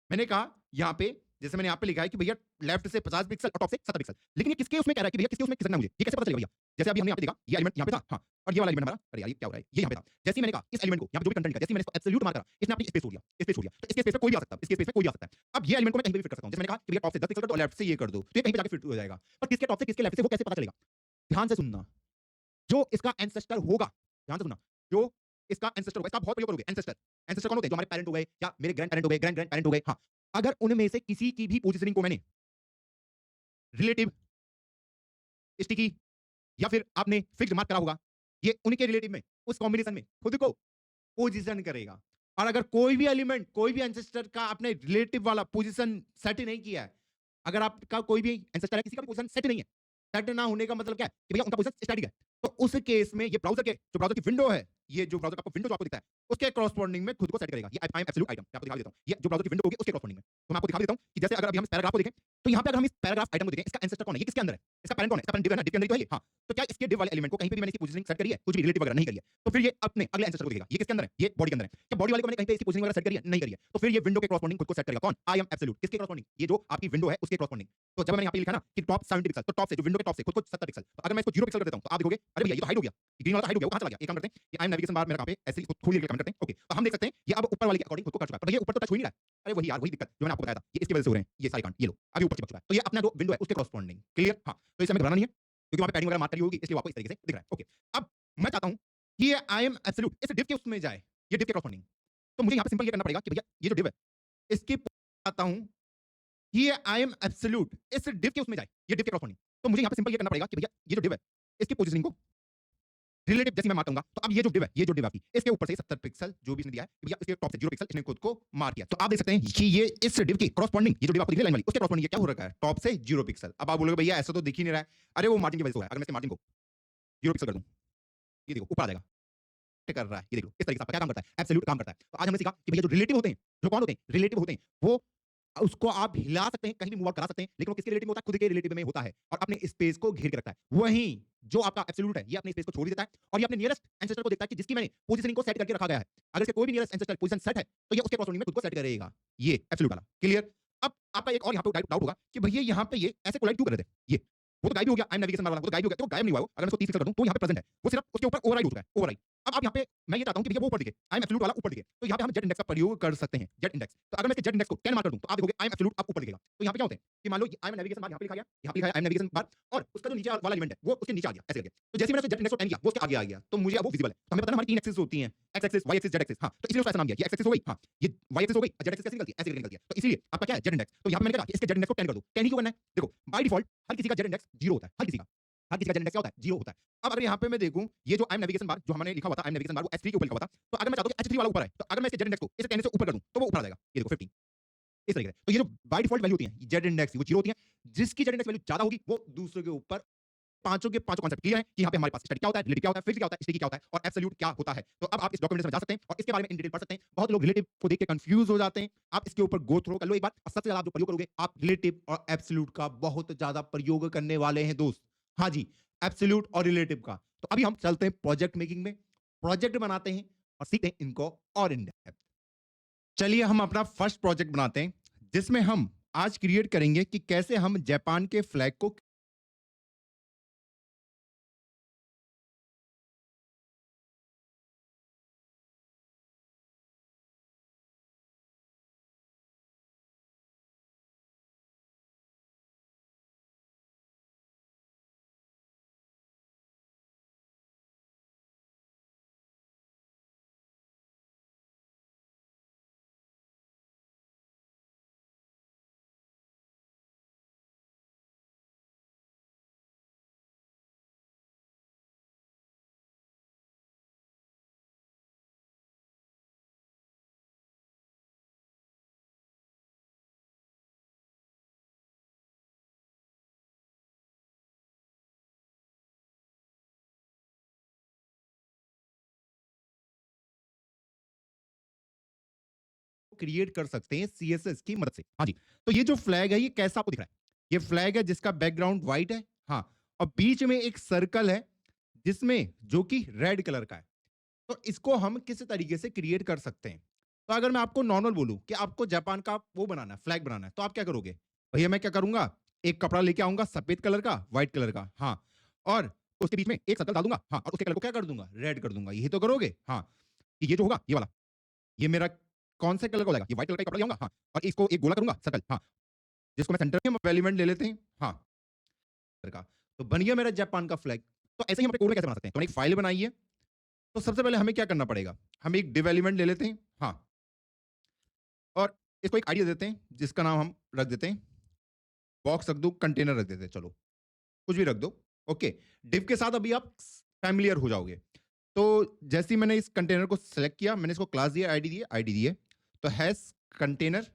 मैंने कहा यहाँ पे, जैसे मैंने यहाँ पे लिखा है कि भैया लेफ्ट से 50 पिक्सल और टॉप से 70 पिक्सल, लेकिन ये किसके उसमें कह रहा है कि भैया किसके उसमें खिसकना है मुझे? ये कैसे पता चलेगा भैया? जैसे अभी हमने यहाँ पे देखा, ये एलिमेंट यहाँ पे था, हाँ, और ये वाला एलिमेंट हमारा, अरे यार ये क्या हो रहा है? ये यहाँ पे था। जैसे ही मैंने कहा इस एलिमेंट को यहाँ पे जो भी कंटेंट है, जैसे ही मैंने इसको एब्सोल्यूट मार्क करा, इसने अपनी स्पेस छोड़ दिया, स्पेस छोड़ दिया। तो इसके स्पेस पे कोई भी आ सकता है, इसके स्पेस पे कोई भी आ सकता है। अब ये एलिमेंट को मैं कहीं पे भी फिट कर सकता हूँ। जैसे मैंने कहा कि भैया टॉप से 10 पिक्सल कर दो और लेफ्ट से ये कर दो, तो ये कहीं पे जाके फिट हो जाएगा। पर किसके टॉप से किसके लेफ्ट से वो कैसे पता चलेगा? ध्यान से सुनना, जो इसका एंसेस्टर होगा, ध्यान से सुनना, जो इसका एंसेस्टर होगा, इसका बहुत प्रयोग करोगे। एंसेस्टर, एंसेस्टर कौन होते हैं? जो हमारे पेरेंट हो गए या मेरे ग्रैंड पेरेंट हो गए, ग्रैंड ग्रैंड पेरेंट हो गए, हाँ। अगर उनमें से किसी की भी पोजीशनिंग को मैंने रिलेटिव, स्टिकी या फिर आपने फिक्स्ड मार्क करा होगा, ये उनके रिलेटिव में, उस कॉम्बिनेशन में खुद को पोजीशन करेगा। और अगर कोई भी एलिमेंट, कोई भी एंसेस्टर का आपने रिलेटिव वाला पोजीशन सेट नहीं किया है, अगर आपका कोई भी एंसेस्टर है, किसी का भी पोजीशन सेट नहीं है, सेट ना होने का मतलब क्या है कि भैया उनका पोजीशन स्टैटिक है, तो उस केस में ये ब्राउज़र के जो ब्राउज़र की विंडो है, ये जो ब्राउज़र का आपको विंडो जो आपको दिखता है, उसके कॉरस्पॉन्डिंग में खुद को सेट करेगा। ये आई एम एब्सोल्यूट आइटम, मैं आपको दिखा देता हूँ। ये जो ब्राउज़र की विंडो होगी उसके कॉरस्पॉन्डिंग में। तो मैं आपको दिखा देता हूँ कि जैसे अगर अभी हम इस पैराग्राफ को देखें, तो यहाँ पे अगर हम इस पैराग्राफ आइटम को देखें, इसका एंसेस्टर कौन है? ये किसके अंदर है? इसका पेरेंट कौन है? इसका पेरेंट डिव है ना, डिव के अंदर ही तो है ये। हाँ, तो क्या इसके डिव वाले एलिमेंट को कहीं पे भी मैंने इसकी पोजीशनिंग सेट करी है? कुछ भी रिलेटिव वगैरह नहीं करी है। तो फिर ये अपने अगले एंसेस्टर को देखेगा। ये किसके अंदर है? ये बॉडी के अंदर है। क्या बॉडी वाले को मैंने कहीं पे इसकी पोजीशनिंग वगैरह सेट करी है? नहीं करी है। तो फिर ये विंडो के कॉरस्पॉन्डिंग खुद को सेट करेगा। कौन? I am absolute. किसके कॉरस्पॉन्डिंग? ये जो आपकी विंडो है उसके कॉरस्पॉन्डिंग। तो जब मैंने यहाँ पे लिखा ना कि टॉप 70 पिक्सल, तो टॉप से जो विंडो के टॉप से खुद को 70 पिक्सल, तो अगर मैं इसको 0 पिक्सल कर देता हूँ तो आप देखोगे अरे भैया ये तो हाइड हो गया, ग्रीन वाला हाइड हो गया, वो कहाँ चला गया? एक काम करते हैं, ये आई एम नेविगेशन बार मेरा कहाँ पे ऐसे ही इसको थोड़ी देर कमेंट करते हैं। ओके, तो हम देख सकते हैं ये अब ऊपर वाले के अकॉर्डिंग खुद को कर चुका है, पर ये ऊपर तो टच हो ही नहीं रहा है। अरे वही यार, वही दिक्कत जो मैंने आपको बताया था, ये इसकी वजह से हो रहे हैं, ये सारे कांड, ये लो अभी ऊपर चिपक चुका है। तो ये अपना जो विंडो है उसके कॉरस्पॉन्डिंग, क्लियर? हाँ, तो इसे हमें घबराना नहीं है क्योंकि वहाँ पे पैडिंग वगैरह मार्क करी होगी, इसलिए आपको इस तरीके से दिख रहा है। ओके, अब मैं चाहता हूँ कि ये आई एम एब्सोल्यूट इस डिव के उसमें जाए, ये डिव के कॉरस्पॉन्डिंग। तो मुझे यहाँ पे सिंपल ये करना पड़ेगा कि भैया ये जो डिव है इसकी चाहता हूँ कि ये आई एम एब्सोल्यूट इस डिव के उसमें जाए, ये डिव के कॉरस्पॉन्डिंग। तो मुझे यहाँ पे सिंपल ये करना पड़ेगा कि भैया ये जो डिव है इसकी पोजीशनिंग को रिलेटिव जैसे मैं मार्क करूंगा, तो अब ये जो डिव है, ये जो डिव आपकी, इसके ऊपर से 70 पिक्सल जो भी इसने दिया है, भैया इसके टॉप से 0 पिक्सल इसने खुद को मार्क किया। तो आप देख सकते हैं कि ये इस डिव की कॉरस्पॉन्डिंग, ये जो डिव आपको दिख रही है लाइन वाली, उसके कॉरस्पॉन्डिंग ये क्या हो रखा है? टॉप से 0 पिक्सल। अब आप बोलोगे भैया ऐसा तो दिख ही नहीं रहा है। अरे वो मार्जिन की वजह से हो रहा है। अगर मैं इसके मार्जिन को 0 पिक्सल कर दूं, ये देखो ऊपर आ जाएगा, कर रहा है, ये देख लो। इस तरीके से आपका क्या काम करता है? एब्सोल्यूट काम करता है। तो आज हमने सीखा कि भैया जो रिलेटिव होते हैं, जो कौन होते हैं? रिलेटिव होते हैं, वो उसको आप हिला सकते हैं, कहीं भी मूव आउट करा सकते हैं, लेकिन वो किसके रिलेटिव में होता है? खुद के रिलेटिव में होता है और अपने स्पेस को घेर के रखता है। वहीं जो आपका एब्सोल्यूट है, ये अपने स्पेस को छोड़ ही देता है और ये अपने नियरेस्ट एंसेस्टर को देखता है कि जिसकी मैंने पोजीशनिंग को सेट करके रखा गया है। अगर इसके कोई भी नियरेस्ट एंसेस्टर पोजीशन सेट है, तो ये उसके कॉरस्पॉन्डिंग में खुद को सेट करेगा। ये एब्सोल्यूट वाला, क्लियर? अब आपका एक और यहाँ पे डाउट होगा कि भैया यहाँ पे ये ऐसे कोलाइड क्यों कर रहे थे? ये वो तो गायब ही हो गया, आई एम नेविगेशन बार वाला, वो तो गायब ही हो गया, तो गायब नहीं हुआ वो। अगर मैं इसको 30 पिक्सल कर दूं तो यहाँ पे प्रेजेंट है। वो सिर्फ उसके ऊपर ओवरराइड हो चुका है, ओवरराइड। अब आप यहाँ पे मैं ये चाहता हूँ कि भैया वो ऊपर दिखे, आई एम एब्सोल्यूट वाला ऊपर दिखे। तो यहाँ पे हम जेड इंडेक्स का प्रयोग कर सकते हैं, जेड इंडेक्स। तो अगर मैं इसके जेड इंडेक्स को 10 मार्क कर दूं तो आप देखोगे आई एम एब्सोल्यूट अब ऊपर दिखेगा। तो यहाँ पे क्या होता है कि मान लो आई एम नेविगेशन बार यहाँ पे लिखा गया, यहाँ पे लिखा है आई एम नेविगेशन बार, और उसका जो नीचे वाला एलिमेंट है वो उसके नीचे आ गया, ऐसे करके। तो जैसे ही मैंने जेड इंडेक्स को 10 किया, वो उसके आगे आ गया, तो मुझे अब वो विजिबल है। तो हमें पता है हमारी 3 एक्सिस होती हैं, X axis, Y axis, Z axis. हाँ, तो इसलिए उसका ऐसा नाम दिया, ये एक्स एक्सिस हो गई, हाँ, ये वाई एक्सिस हो गई, जेड एक्सिस कैसे निकलती है? ऐसे करके निकलती है। तो इसीलिए आपका क्या है जेड इंडेक्स। तो यहाँ पे मैंने कहा कि इसके जेड इंडेक्स को 10 कर दो। 10 ही क्यों करना है? देखो बाय डिफॉल्ट हर किसी का जेड इंडेक्स 0 होता है, हर किसी का जेड इंडेक्स क्या होता है? 0 होता है। अब अगर यहाँ पे मैं देखूं, ये जो आई एम नेविगेशन बार जो हमने लिखा हुआ था, आई एम नेविगेशन बार वो S3 के ऊपर लिखा हुआ था। तो अगर मैं चाहता हूं कि H3 वाला ऊपर है, तो अगर मैं इसके जेड इंडेक्स को इसे 10 से ऊपर कर दूं तो वो ऊपर आ जाएगा। ये देखो 15, इस तरीके से। तो ये जो बाय डिफॉल्ट वैल्यू होती है जेड इंडेक्स की, वो 0 होती है। जिसकी जेड इंडेक्स वैल्यू ज्यादा होगी वो दूसरे के ऊपर, पांचों के पांचों कॉन्सेप्ट क्लियर है कि यहाँ पे हमारे पास स्टैटिक क्या होता है, रिलेटिव क्या होता है, फिजिक्स क्या होता है, स्टिकी क्या होता है और एब्सोल्यूट क्या होता है। तो अब आप इस डॉक्यूमेंट में जा सकते हैं और इसके बारे में इन डिटेल पढ़ सकते हैं। बहुत लोग रिलेटिव को देख के कंफ्यूज हो जाते हैं, आप इसके ऊपर गो थ्रो कर लो एक बार। और सबसे ज्यादा आप जो प्रयोग करोगे, आप रिलेटिव और एब्सोल्यूट का बहुत ज्यादा प्रयोग करने वाले हैं दोस्त। हाँ जी, एब्सोल्यूट और रिलेटिव का। तो अभी हम चलते हैं प्रोजेक्ट मेकिंग में, प्रोजेक्ट बनाते हैं और सीखते हैं इनको और इन डेप्थ। चलिए हम अपना फर्स्ट प्रोजेक्ट बनाते हैं, जिसमें हम आज क्रिएट करेंगे कि कैसे हम जापान के फ्लैग को क्रिएट कर सकते हैं सीएसएस की मदद से। हाँ जी, तो ये जो फ्लैग है ये कैसा आपको दिख रहा है? ये फ्लैग है जिसका बैकग्राउंड व्हाइट है, हाँ, और बीच में एक सर्कल है जिसमें जो कि रेड कलर का है। तो इसको हम किस तरीके से क्रिएट कर सकते हैं? तो अगर मैं आपको नॉर्मल बोलूं कि आपको जापान का वो बनाना है, फ्लैग बनाना है, तो आप क्या करोगे? भैया मैं क्या करूंगा, एक कपड़ा लेके आऊंगा सफेद कलर का, व्हाइट कलर का, हाँ, और उसके बीच में एक सर्कल डाल दूंगा, हाँ, और उसके कलर को क्या कर दूंगा? रेड कर दूंगा। यही तो करोगे, हाँ, कि ये जो होगा ये वाला, ये मेरा कौन से कलर का हो जाएगा? ये व्हाइट कलर का कपड़ा ले आऊंगा, हाँ, और इसको एक गोला करूंगा सर्कल, हाँ, जिसको मैं सेंटर में एलिमेंट ले लेते हैं, हाँ, का। तो बन गया मेरा जापान का फ्लैग। तो ऐसे ही हम अपने कोड में कैसे बना सकते हैं? तो एक फाइल बनाई है। तो सबसे पहले हमें क्या करना पड़ेगा? हम एक डिव एलिमेंट ले लेते हैं, हाँ, और इसको एक आइडिया देते हैं जिसका नाम हम रख देते हैं, बॉक्स रख दो, कंटेनर रख देते हैं, चलो कुछ भी रख दो। ओके, डिव के साथ अभी आप फैमिलियर हो जाओगे। तो जैसे ही मैंने इस कंटेनर को सिलेक्ट किया, मैंने इसको क्लास दिया, आईडी दिए, तो हैश कंटेनर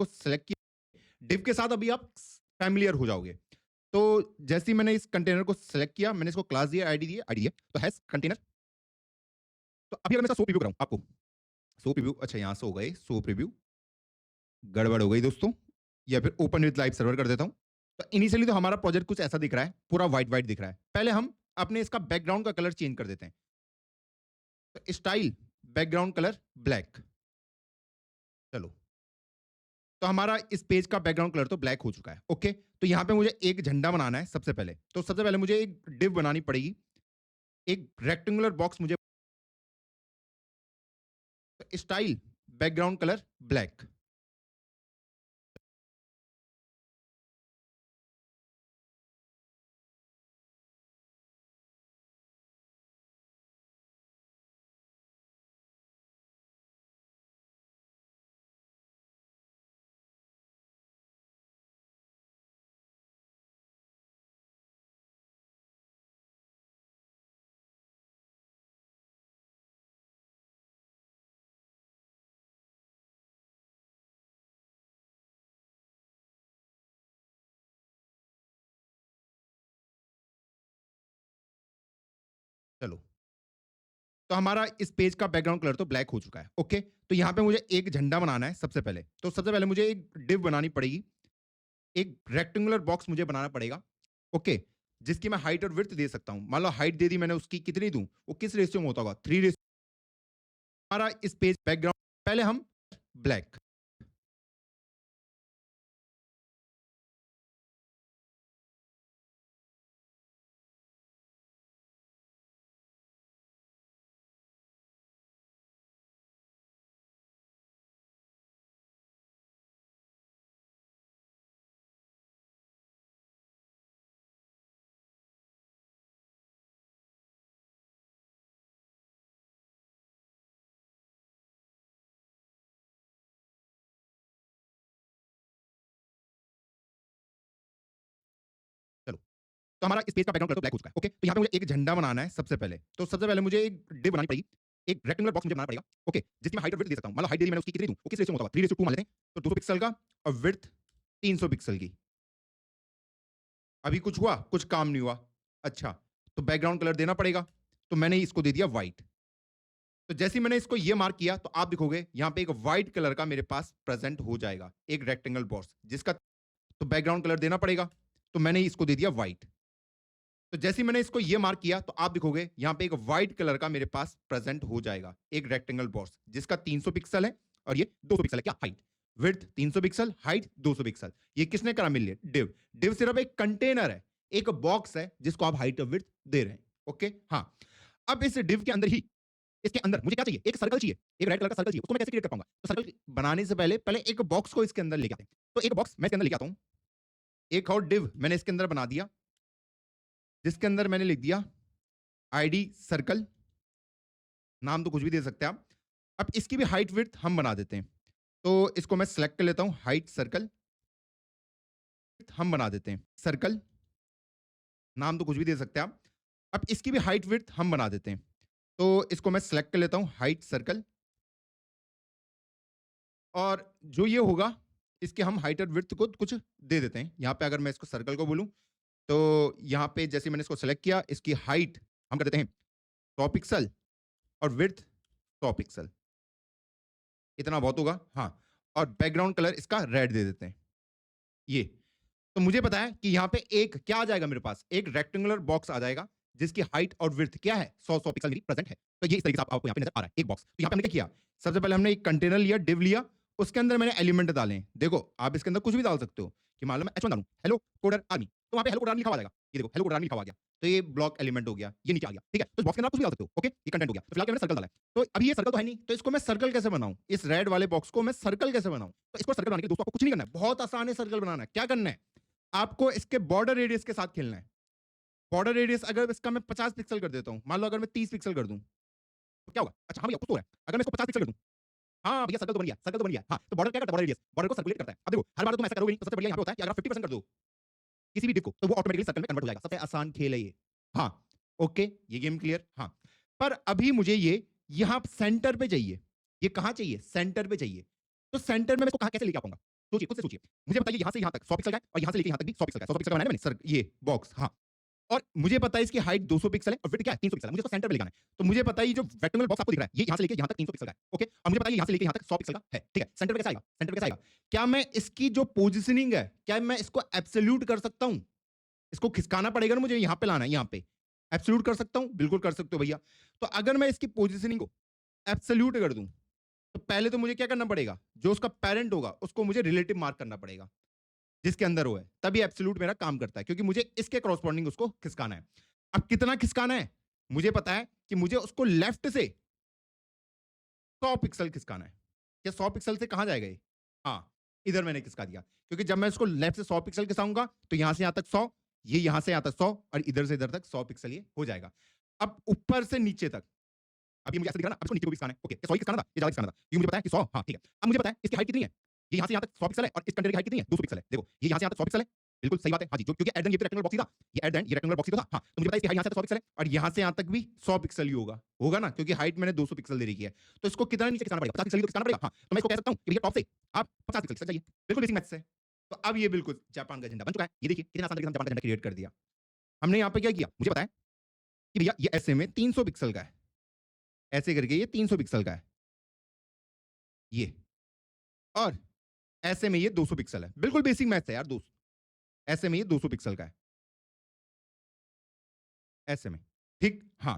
को सिलेक्ट किया, डिव के साथ अभी आप फैमिलियर हो जाओगे। तो जैसे ही मैंने इस कंटेनर को सिलेक्ट किया, मैंने इसको क्लास दिया, आईडी दिए, तो हैश कंटेनर। तो अभी अगर मैं इसका सो प्रीव्यू कराऊं आपको, सो प्रीव्यू, अच्छा यहां से हो गए सो प्रीव्यू, गड़बड़ हो गई दोस्तों, या फिर ओपन विद लाइव सर्वर कर देता हूं। तो इनिशियली तो हमारा प्रोजेक्ट कुछ ऐसा दिख रहा है, पूरा व्हाइट व्हाइट दिख रहा है। पहले हम अपने इसका बैकग्राउंड का कलर चेंज कर देते हैं। तो स्टाइल बैकग्राउंड कलर ब्लैक, चलो, तो हमारा इस पेज का बैकग्राउंड कलर तो ब्लैक हो चुका है। ओके, तो यहां पे मुझे एक झंडा बनाना है। सबसे पहले तो सबसे पहले मुझे एक डिव बनानी पड़ेगी, एक रेक्टेंगुलर बॉक्स मुझे, स्टाइल बैकग्राउंड कलर ब्लैक, चलो, तो हमारा इस पेज का बैकग्राउंड कलर तो ब्लैक हो चुका है। ओके, तो यहां पे मुझे एक झंडा बनाना है। सबसे पहले तो सबसे पहले मुझे एक डिव बनानी पड़ेगी, एक रेक्टेंगुलर बॉक्स मुझे बनाना पड़ेगा। ओके, जिसकी मैं हाइट और विड्थ दे सकता हूं। मान लो हाइट दे दी मैंने, उसकी कितनी दूं? वो किस रेशियो में होता होगा? 3 रेशियो। हमारा इस पेज बैकग्राउंड, पहले हम ब्लैक, तो हमारा इस पेज का बैकग्राउंड कलर तो ब्लैक हो चुका है। ओके, तो यहाँ पे मुझे एक झंडा बनाना है सबसे पहले। तो सबसे पहले मुझे एक डिव बनानी पड़ेगी, एक रेक्टेंगुलर बॉक्स मुझे बनाना पड़ेगा। ओके, जिसकी मैं हाइट और विड्थ दे सकता हूँ। मान लो हाइट दे दी मैंने, उसकी कितनी दूँ? वो किस रेशियो में होता होगा? 3:2 मान लेते हैं। तो 200 पिक्सल का और विड्थ 300 पिक्सल की। अभी कुछ हुआ? कुछ काम नहीं हुआ। अच्छा, तो बैकग्राउंड कलर देना पड़ेगा। तो मैंने इसको दे दिया व्हाइट। तो जैसे ही मैंने इसको ये मार्क किया, तो आप देखोगे यहाँ पे एक व्हाइट कलर का मेरे पास प्रेजेंट हो जाएगा, एक रेक्टेंगल बॉक्स जिसका तो बैकग्राउंड कलर देना पड़ेगा। तो मैंने इसको दे दिया व्हाइट। तो जैसे ही मैंने इसको ये मार्क किया, तो आप देखोगे यहाँ पे एक व्हाइट कलर का मेरे पास प्रेजेंट हो जाएगा, एक रेक्टेंगल बॉक्स जिसका 300 पिक्सल है और ये 200 पिक्सल है। क्या height? Width 300 pixel, height 200 pixel. ये किसने करा मिल लिया? डिव। डिव सिर्फ एक कंटेनर है, एक बॉक्स है जिसको आप हाइट और विड्थ दे रहे हैं। ओके, हाँ। अब इस डिव के अंदर ही, इसके अंदर मुझे क्या चाहिए? एक सर्कल चाहिए, एक रेड कलर का सर्कल चाहिए। उसको मैं कैसे क्रिएट कर पाऊंगा? तो सर्कल बनाने से पहले पहले एक बॉक्स को इसके अंदर लेके आते हैं। तो एक बॉक्स मैं इसके अंदर लेके आता हूं, एक और डिव मैंने इसके अंदर बना दिया, जिसके अंदर मैंने लिख दिया आईडी सर्कल। नाम तो कुछ भी दे सकते हैं आप। अब इसकी भी हाइट विड्थ हम बना देते हैं। तो इसको मैं सेलेक्ट कर लेता हूं, हाइट सर्कल हम बना देते हैं, सर्कल। नाम तो कुछ भी दे सकते हैं आप। अब इसकी भी हाइट विड्थ हम बना देते हैं। तो इसको मैं सेलेक्ट कर लेता हूं, हाइट सर्कल। और जो ये होगा, इसके हम हाइट और विड्थ को कुछ दे देते हैं। यहाँ पे अगर मैं इसको सर्कल को बोलूं, तो यहाँ पे जैसे मैंने इसको सेलेक्ट किया, इसकी हाइट हम कर देते हैं 100 पिक्सल और विड्थ 100 पिक्सल। इतना बहुत होगा, हाँ। और बैकग्राउंड कलर इसका रेड दे देते हैं, ये। तो मुझे पता है कि यहाँ पे एक क्या आ जाएगा मेरे पास, एक रेक्टेंगुलर बॉक्स आ जाएगा जिसकी हाइट और विड्थ क्या है, 100 पिक्सल मेरी प्रेजेंट है। तो ये इस तरीके से आपको यहाँ पे नजर आ रहा है, एक बॉक्स। तो यहाँ पे हमने क्या किया? सबसे पहले हमने एक कंटेनर लिया, डिव लिया, उसके अंदर मैंने एलिमेंट डाले हैं। देखो, आप इसके अंदर कुछ भी डाल सकते हो, कि मान लो मैं H1 डालूं, हेलो कोडर आर्मी, तो वहाँ पे हेलो कोडर आर्मी लिखा हुआ आ जाएगा। ये देखो, हेलो कोडर आर्मी लिखा हुआ आ गया। तो ये ब्लॉक एलिमेंट हो गया, ये नीचे आ गया, ठीक है। तो बॉक्स के अंदर आप कुछ भी डाल सकते हो। ओके, ये कंटेंट हो गया। तो फिलहाल क्या मैंने सर्कल डाला है। तो अभी ये सर्कल तो है नहीं, तो इसको मैं सर्कल कैसे बनाऊं? इस रेड वाले बॉक्स को मैं सर्कल कैसे बनाऊं? तो इसको सर्कल बनाने के लिए दोस्तों आपको कुछ नहीं करना है, बहुत आसान है सर्कल बनाना। क्या करना है? आपको इसके बॉर्डर रेडियस के साथ खेलना है। बॉर्डर रेडियस अगर इसका मैं 50 पिक्सल कर देता हूं, मान लो अगर मैं 30 पिक्सल कर दूं, तो क्या होगा? अच्छा हाँ भैया, कुछ तो हो रहा है। अगर मैं इसको 50 पिक्सल कर दूं, हाँ भैया सर्कल तो बन गया, सर्कल तो बन गया। हाँ, तो बॉर्डर क्या करता है? बॉर्डर रेडियस बॉर्डर को सर्कुलेट करता है। अब देखो, हर बार तुम ऐसा करोगे नहीं, तो सबसे बढ़िया यहाँ पे होता है कि अगर आप 50% कर दो किसी भी डिव को, तो वो ऑटोमेटिकली सर्कल में कन्वर्ट हो जाएगा। सबसे आसान खेल है ये। हाँ, ओके, ये गेम क्लियर। हाँ, पर अभी मुझे ये यहाँ सेंटर पे चाहिए। ये कहाँ चाहिए? सेंटर पे चाहिए। तो सेंटर में मैं इसको कहाँ कैसे लेके आ पाऊंगा? सोचिए, खुद से सोचिए। मुझे बताइए, यहाँ से यहाँ तक 100 पिक्सल का है और यहाँ से लेके यहाँ तक भी 100 पिक्सल का है। 100 पिक्सल का बनाया ना मैंने, सर ये बॉक्स, हाँ। और मुझे पता है इसकी हाइट 200 पिक्सल है और विड्थ क्या है? 300 पिक्सल है। मुझे इसको सेंटर पे लेके आना है। तो मुझे पता है ये जो रेक्टेंगुलर बॉक्स आपको दिख रहा है, ये यहाँ से लेके यहाँ तक 300 पिक्सल का है। ओके, और मुझे पता है यहाँ से लेके यहाँ तक 100 पिक्सल का है। ठीक है, सेंटर पे कैसे आएगा? सेंटर पे कैसे आएगा? क्या मैं इसकी जो पोजिशनिंग है, क्या मैं इसको एब्सोल्यूट कर सकता हूँ? इसको खिसकाना पड़ेगा ना, मुझे यहाँ पे लाना है, यहाँ पे। एब्सोल्यूट कर सकता हूँ? बिल्कुल कर सकते हो भैया। तो अगर मैं इसकी पोजिशनिंग को एब्सोल्यूट कर दूं, तो पहले तो मुझे क्या करना पड़ेगा? जो उसका पेरेंट होगा, उसको मुझे रिलेटिव मार्क करना पड़ेगा, जिसके अंदर वो है। तभी एब्सोल्यूट मेरा काम करता है, क्योंकि मुझे इसके क्रॉसपॉन्डिंग उसको खिसकाना है। अब कितना खिसकाना है? मुझे पता है कि मुझे उसको लेफ्ट से 100 पिक्सल खिसकाना है। क्या 100 पिक्सल से कहां जाएगा ये? हाँ, इधर मैंने खिसका दिया, क्योंकि जब मैं इसको लेफ्ट से 100 पिक्सल खिसाऊंगा, तो यहां से यहां तक 100, ये यहां से यहां तक 100 और इधर से इधर तक 100 पिक्सल ये हो जाएगा। अब ऊपर से नीचे तक, अब ये मुझे ऐसा दिख रहा है ना, अब इसको नीचे को भी खिसकाना है। ओके, ये 100 ही खिसकाना था, ये ज्यादा खिसकाना था। ये मुझे पता है कि 100, हाँ ठीक है। अब मुझे पता है इसकी हाइट कितनी है। ये यहां से यहां तक 100 पिक्सल है और इस कंटेनर की हाइट कितनी है? 200 पिक्सल है। देखो, ये यहां से यहां तक 100 पिक्सल है, बिल्कुल सही बात है। हाँ जी, जो क्योंकि एट द एंड ये तो रेक्टेंगुलर बॉक्स ही था, ये एट द एंड ये रेक्टेंगुलर बॉक्स ही तो था। हाँ, तो मुझे पता है इसकी हाइट यहां से 100 पिक्सल है और यहां से यहां तक भी 100 पिक्सल ही होगा। होगा ना, क्योंकि हाइट मैंने 200 पिक्सल दे रखी है। तो इसको कितना नीचे खिसकाना पड़ेगा? 50 पिक्सल ही तो खिसकाना पड़ेगा। हाँ, तो मैं इसको कह सकता हूं कि भैया टॉप से आप 50 पिक्सल खिसक जाइए। बिल्कुल बेसिक मैथ्स से। तो अब ये बिल्कुल जापान का झंडा बन चुका है। ये देखिए कितना आसान तरीके से हम जापान का झंडा क्रिएट कर दिया। हमने यहाँ पे क्या किया? मुझे पता है कि भैया ये ऐसे में 300 पिक्सल का है, ऐसे करके ये 300 पिक्सल का है, ये। और ऐसे में ये 200 पिक्सल है। बिल्कुल बेसिक मैथ्स है यार दोस्त। ऐसे में ये 200 पिक्सल का है, ऐसे में। ठीक, हाँ।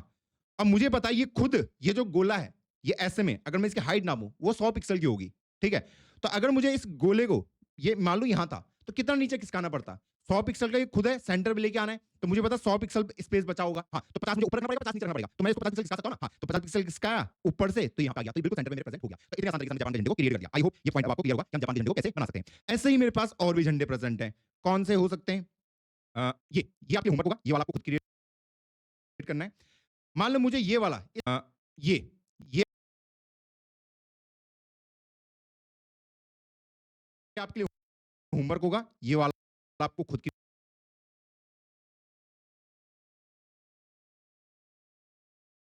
अब मुझे पता है ये खुद, ये जो गोला है, ये ऐसे में अगर मैं इसकी हाइट नापूं, वो 100 पिक्सल की होगी। ठीक है, तो अगर मुझे इस गोले को, ये मान लो यहां था, तो कितना नीचे खिसकाना पड़ता? 100 पिक्सल का ये खुद है, सेंटर पे लेके आना है, तो मुझे पता 100 पिक्सल स्पेस बचा होगा। हाँ, तो 50 मुझे ऊपर रखना पड़ेगा, 50 नीचे रखना पड़ेगा। तो मैं इसको 50 पिक्सल खिसका सकता हूं ना। हाँ, तो 50 पिक्सल खिसकाया ऊपर से, तो यहाँ पे आ गया, तो ये बिल्कुल सेंटर में मेरे प्रेजेंट हो गया। तो इतने आसान तरीके से जापान के झंडे को क्रिएट कर दिया। आई होप ये पॉइंट अब आपको क्लियर होगा कि हम जापान के झंडे को कैसे बना सकते हैं। ऐसे ही मेरे पास और भी झंडे प्रेजेंट हैं। कौन से हो सकते हैं? ये आपके होमवर्क होगा, ये वाला आपको खुद क्रिएट करना है। मान लो मुझे ये वाला, ये आपके लिए होमवर्क होगा, ये वाला आपको खुद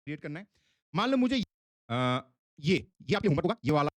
क्रिएट करना है। मान लो मुझे ये आपके होमवर्क होगा, ये वाला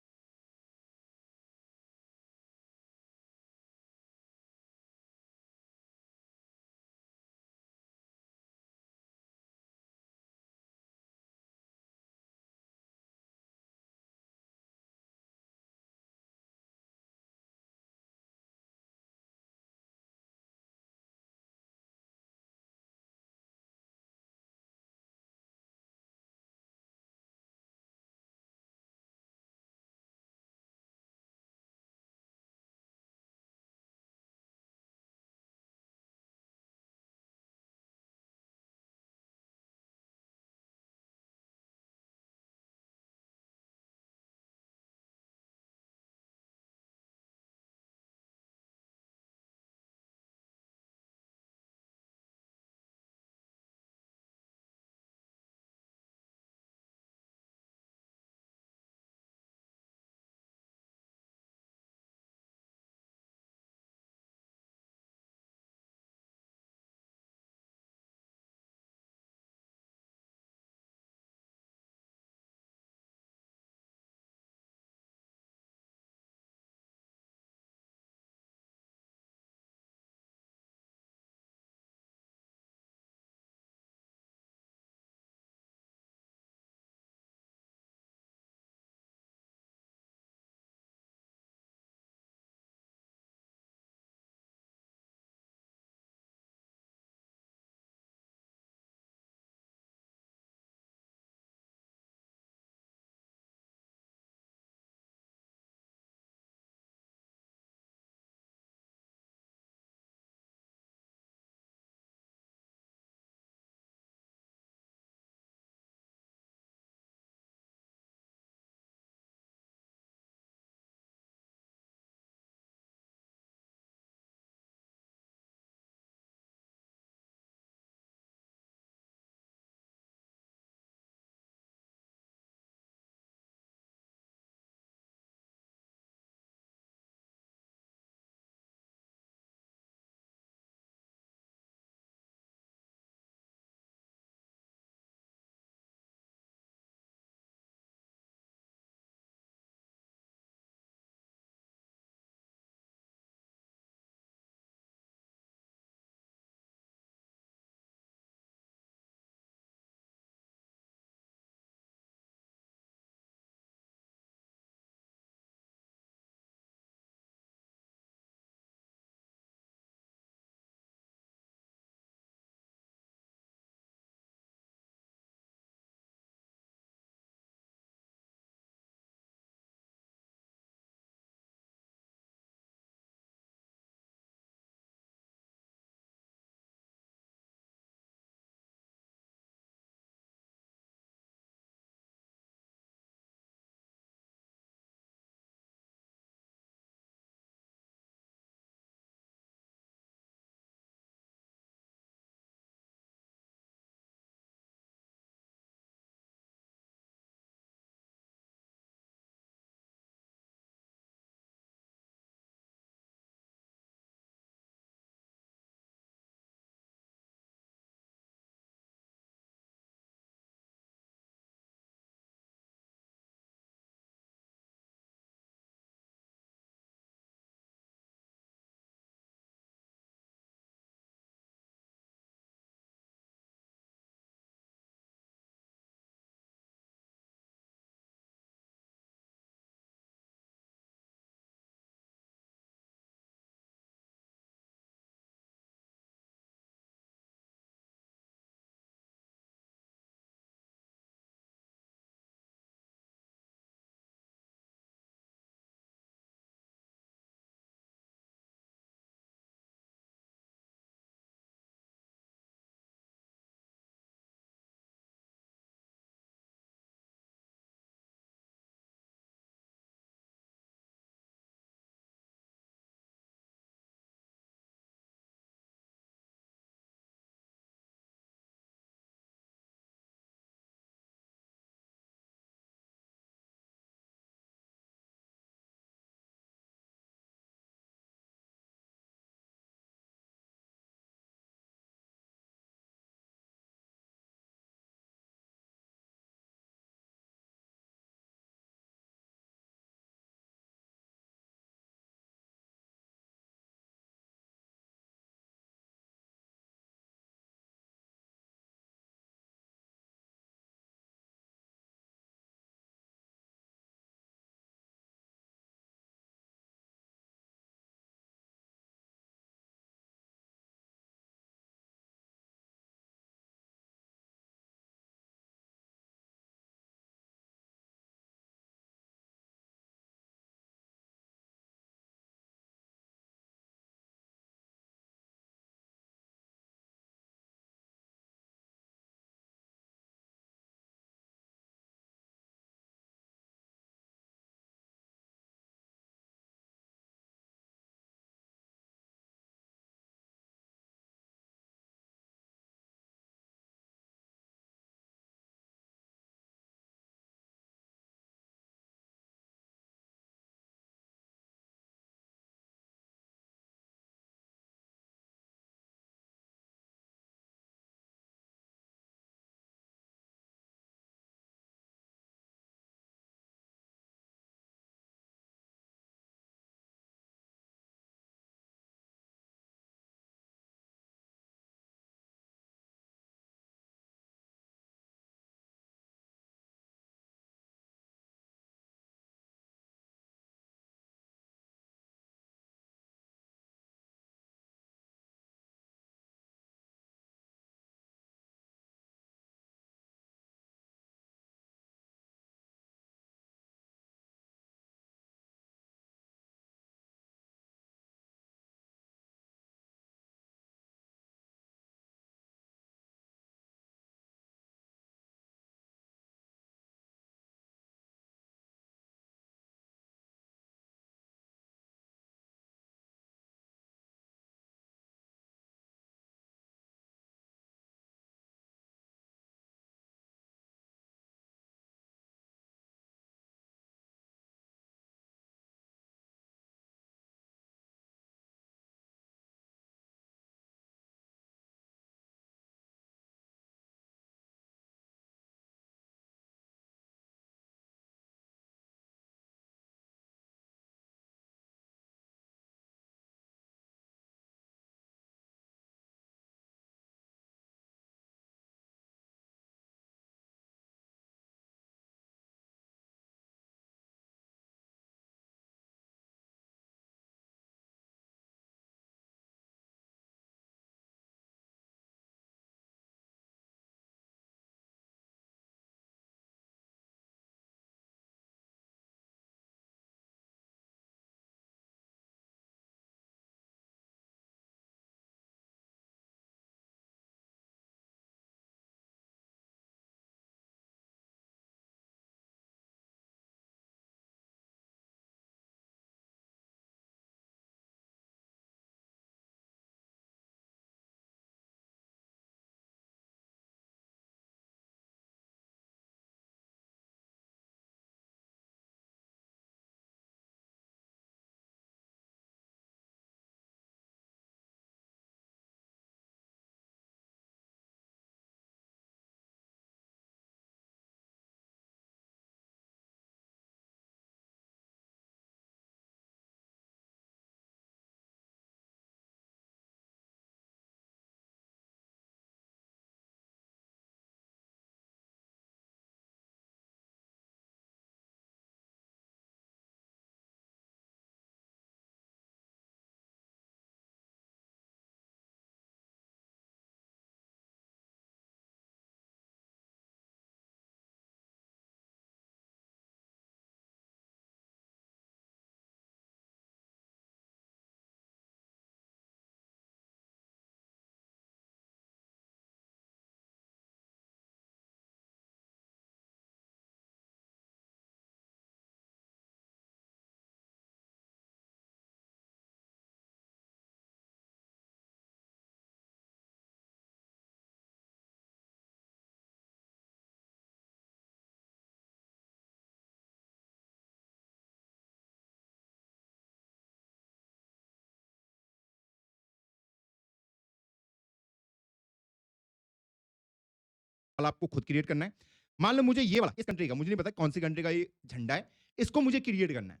वाला आपको खुद क्रिएट करना है। मान लो मुझे ये वाला इस कंट्री का, मुझे नहीं पता कौन सी कंट्री का ये झंडा है, इसको मुझे क्रिएट करना है।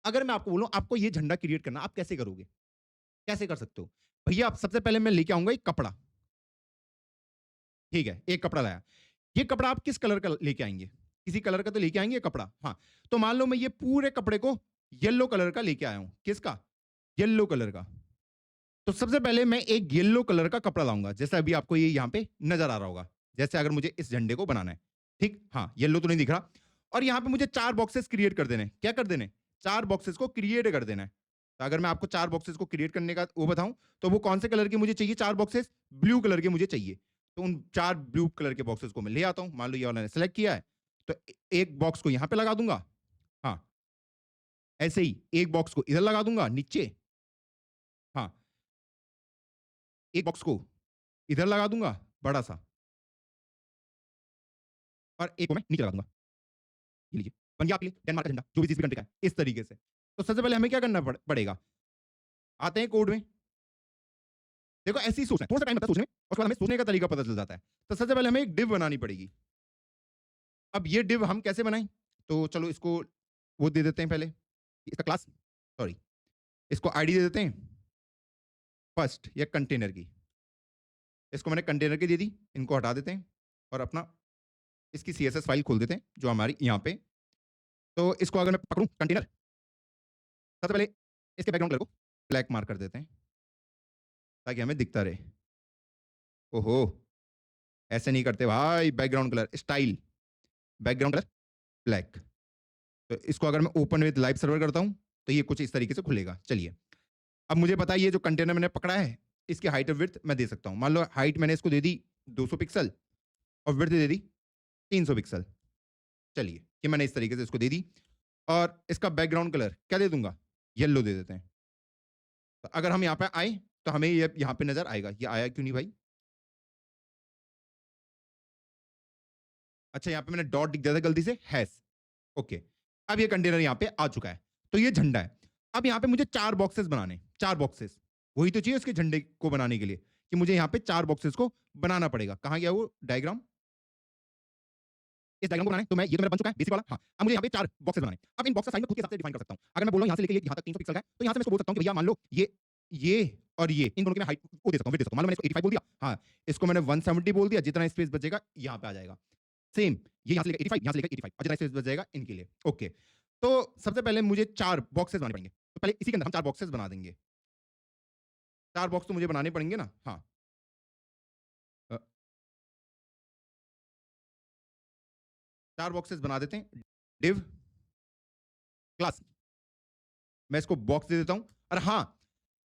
अगर मैं आपको बोलूं आपको ये झंडा क्रिएट करना, आप कैसे करोगे? कैसे कर सकते हो? भैया आप सबसे पहले मैं लेके आऊंगा एक कपड़ा, ठीक है, एक कपड़ा लाया। ये कपड़ा आप किस कलर का लेके आएंगे? किसी कलर का तो लेके आएंगे कपड़ा। हाँ, तो मान लो मैं ये पूरे कपड़े को येलो कलर का लेके आया हूं। किसका? येलो कलर का। तो सबसे पहले मैं एक येलो कलर का कपड़ा लाऊंगा, जैसा अभी आपको ये यहाँ पे नजर आ रहा होगा। जैसे अगर मुझे इस झंडे को बनाना है, ठीक, हाँ, येलो तो नहीं दिख रहा। और यहाँ पे मुझे 4 बॉक्सेस क्रिएट कर देने। क्या कर देने? 4 बॉक्सेस को क्रिएट कर देना है। तो अगर मैं आपको 4 बॉक्सेस को क्रिएट करने का वो बताऊं, तो वो कौन से कलर के मुझे चाहिए? 4 बॉक्सेस ब्लू कलर के मुझे चाहिए। तो उन 4 ब्लू कलर के बॉक्सेस को मैं ले आता हूं। मान लो ये वाला ने सेलेक्ट किया है, तो एक बॉक्स को यहाँ पे लगा दूंगा। हाँ, ऐसे ही एक बॉक्स को इधर लगा दूंगा नीचे। हाँ, एक बॉक्स को इधर लगा दूंगा बड़ा सा, और एक को मैं नीचे लगा दूंगा। ये लीजिए, बन गया आपके लिए डेनमार्क का झंडा, जो भी जिस भी कंट्री का है, इस तरीके से। तो सबसे पहले हमें क्या करना पड़ेगा? आते हैं कोड में। देखो ऐसे ही सोचना है, थोड़ा सा टाइम लगता है सोचने में, उसके बाद हमें सोचने का तरीका पता चल जाता है। तो सबसे पहले हमें एक डिव बनानी पड़ेगी। अब ये डिव हम कैसे बनाएं? तो चलो इसको वो दे देते हैं पहले, इसका क्लास, सॉरी, इसको आईडी दे देते हैं फर्स्ट या कंटेनर की। इसको मैंने कंटेनर की दे दी, इनको हटा देते हैं और अपना इसकी सीएसएस फाइल खोल देते हैं जो हमारी यहाँ पे। तो इसको अगर मैं पकड़ूं कंटेनर, सबसे पहले इसके बैकग्राउंड कलर को ब्लैक मार्क कर देते हैं ताकि हमें दिखता रहे। ओहो, ऐसे नहीं करते भाई, background colour style, background colour black. तो इसको अगर मैं ओपन विद लाइव सर्वर करता हूं तो ये कुछ इस तरीके से खुलेगा। चलिए, अब मुझे पता है ये जो कंटेनर मैंने पकड़ा है इसकी हाइट और विड्थ मैं दे सकता हूं। मान लो हाइट मैंने इसको दे दी 200 पिक्सल और विड्थ दे दी 300 पिक्सल। चलिए, कि मैंने इस तरीके से इसको दे दी, और इसका बैकग्राउंड कलर क्या दे दूंगा? येलो दे देते हैं। तो अगर हम यहाँ पे आए तो हमें ये यहाँ पे नजर आएगा। ये आया क्यों नहीं भाई? अच्छा, यहाँ पे मैंने डॉट दिख दिया था गलती से, हैश। ओके, अब ये कंटेनर यहाँ पे आ चुका है। तो ये झंडा है। अब यहाँ पे मुझे 4 बॉक्सेस बनाने, 4 बॉक्सेस, वही तो चाहिए उसके झंडे को बनाने के लिए, कि मुझे यहाँ पे 4 बॉक्सेस को बनाना पड़ेगा। कहाँ गया वो डायग्राम? इस डायग्राम को बनाने, तो मैं ये तो मेरा बन चुका है बेसिक वाला। हाँ, अब मुझे यहाँ पे 4 बॉक्सेस बनाने। अब इन बॉक्स का साइज मैं खुद के हिसाब से डिफाइन कर सकता हूँ। अगर मैं बोल रहा हूँ यहाँ से लेके यहाँ तक 300 पिक्सल का है, तो यहाँ से मैं इसको बोल सकता हूँ कि भैया मान लो ये और ये इन दोनों की मैं हाइट वो दे सकता हूँ, विड्थ दे सकता हूँ। मान लो मैंने इसको 85 बोल दिया, हाँ, इसको मैंने 170 बोल दिया, जितना स्पेस बचेगा यहाँ पे आ जाएगा। सेम, ये यहाँ से लेकर 85, यहाँ से लेकर 85, और जितना स्पेस बच जाएगा इनके लिए। ओके, तो सबसे पहले मुझे 4 बॉक्सेस बनाने पड़ेंगे। तो पहले इसी के अंदर हम 4 बॉक्सेस बना देंगे। 4 बॉक्स तो मुझे बनाने पड़ेंगे ना। हाँ, 4 बॉक्सेस बना देते हैं। डिव क्लास, मैं इसको बॉक्स दे देता हूं। और हाँ,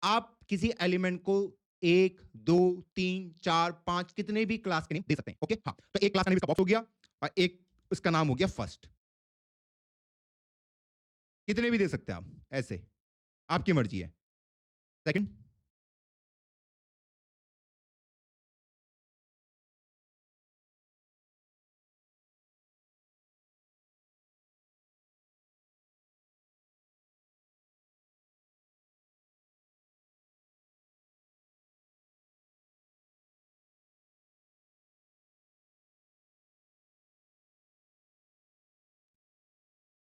आप किसी एलिमेंट को 1 2 3 4 5 कितने भी क्लास के नेम दे सकते हैं। ओके, हाँ, तो एक क्लास का नेम इसका बॉक्स हो गया, और एक इसका नाम हो गया फर्स्ट। कितने भी दे सकते हैं आप, ऐसे आपकी मर्जी है। सेकंड,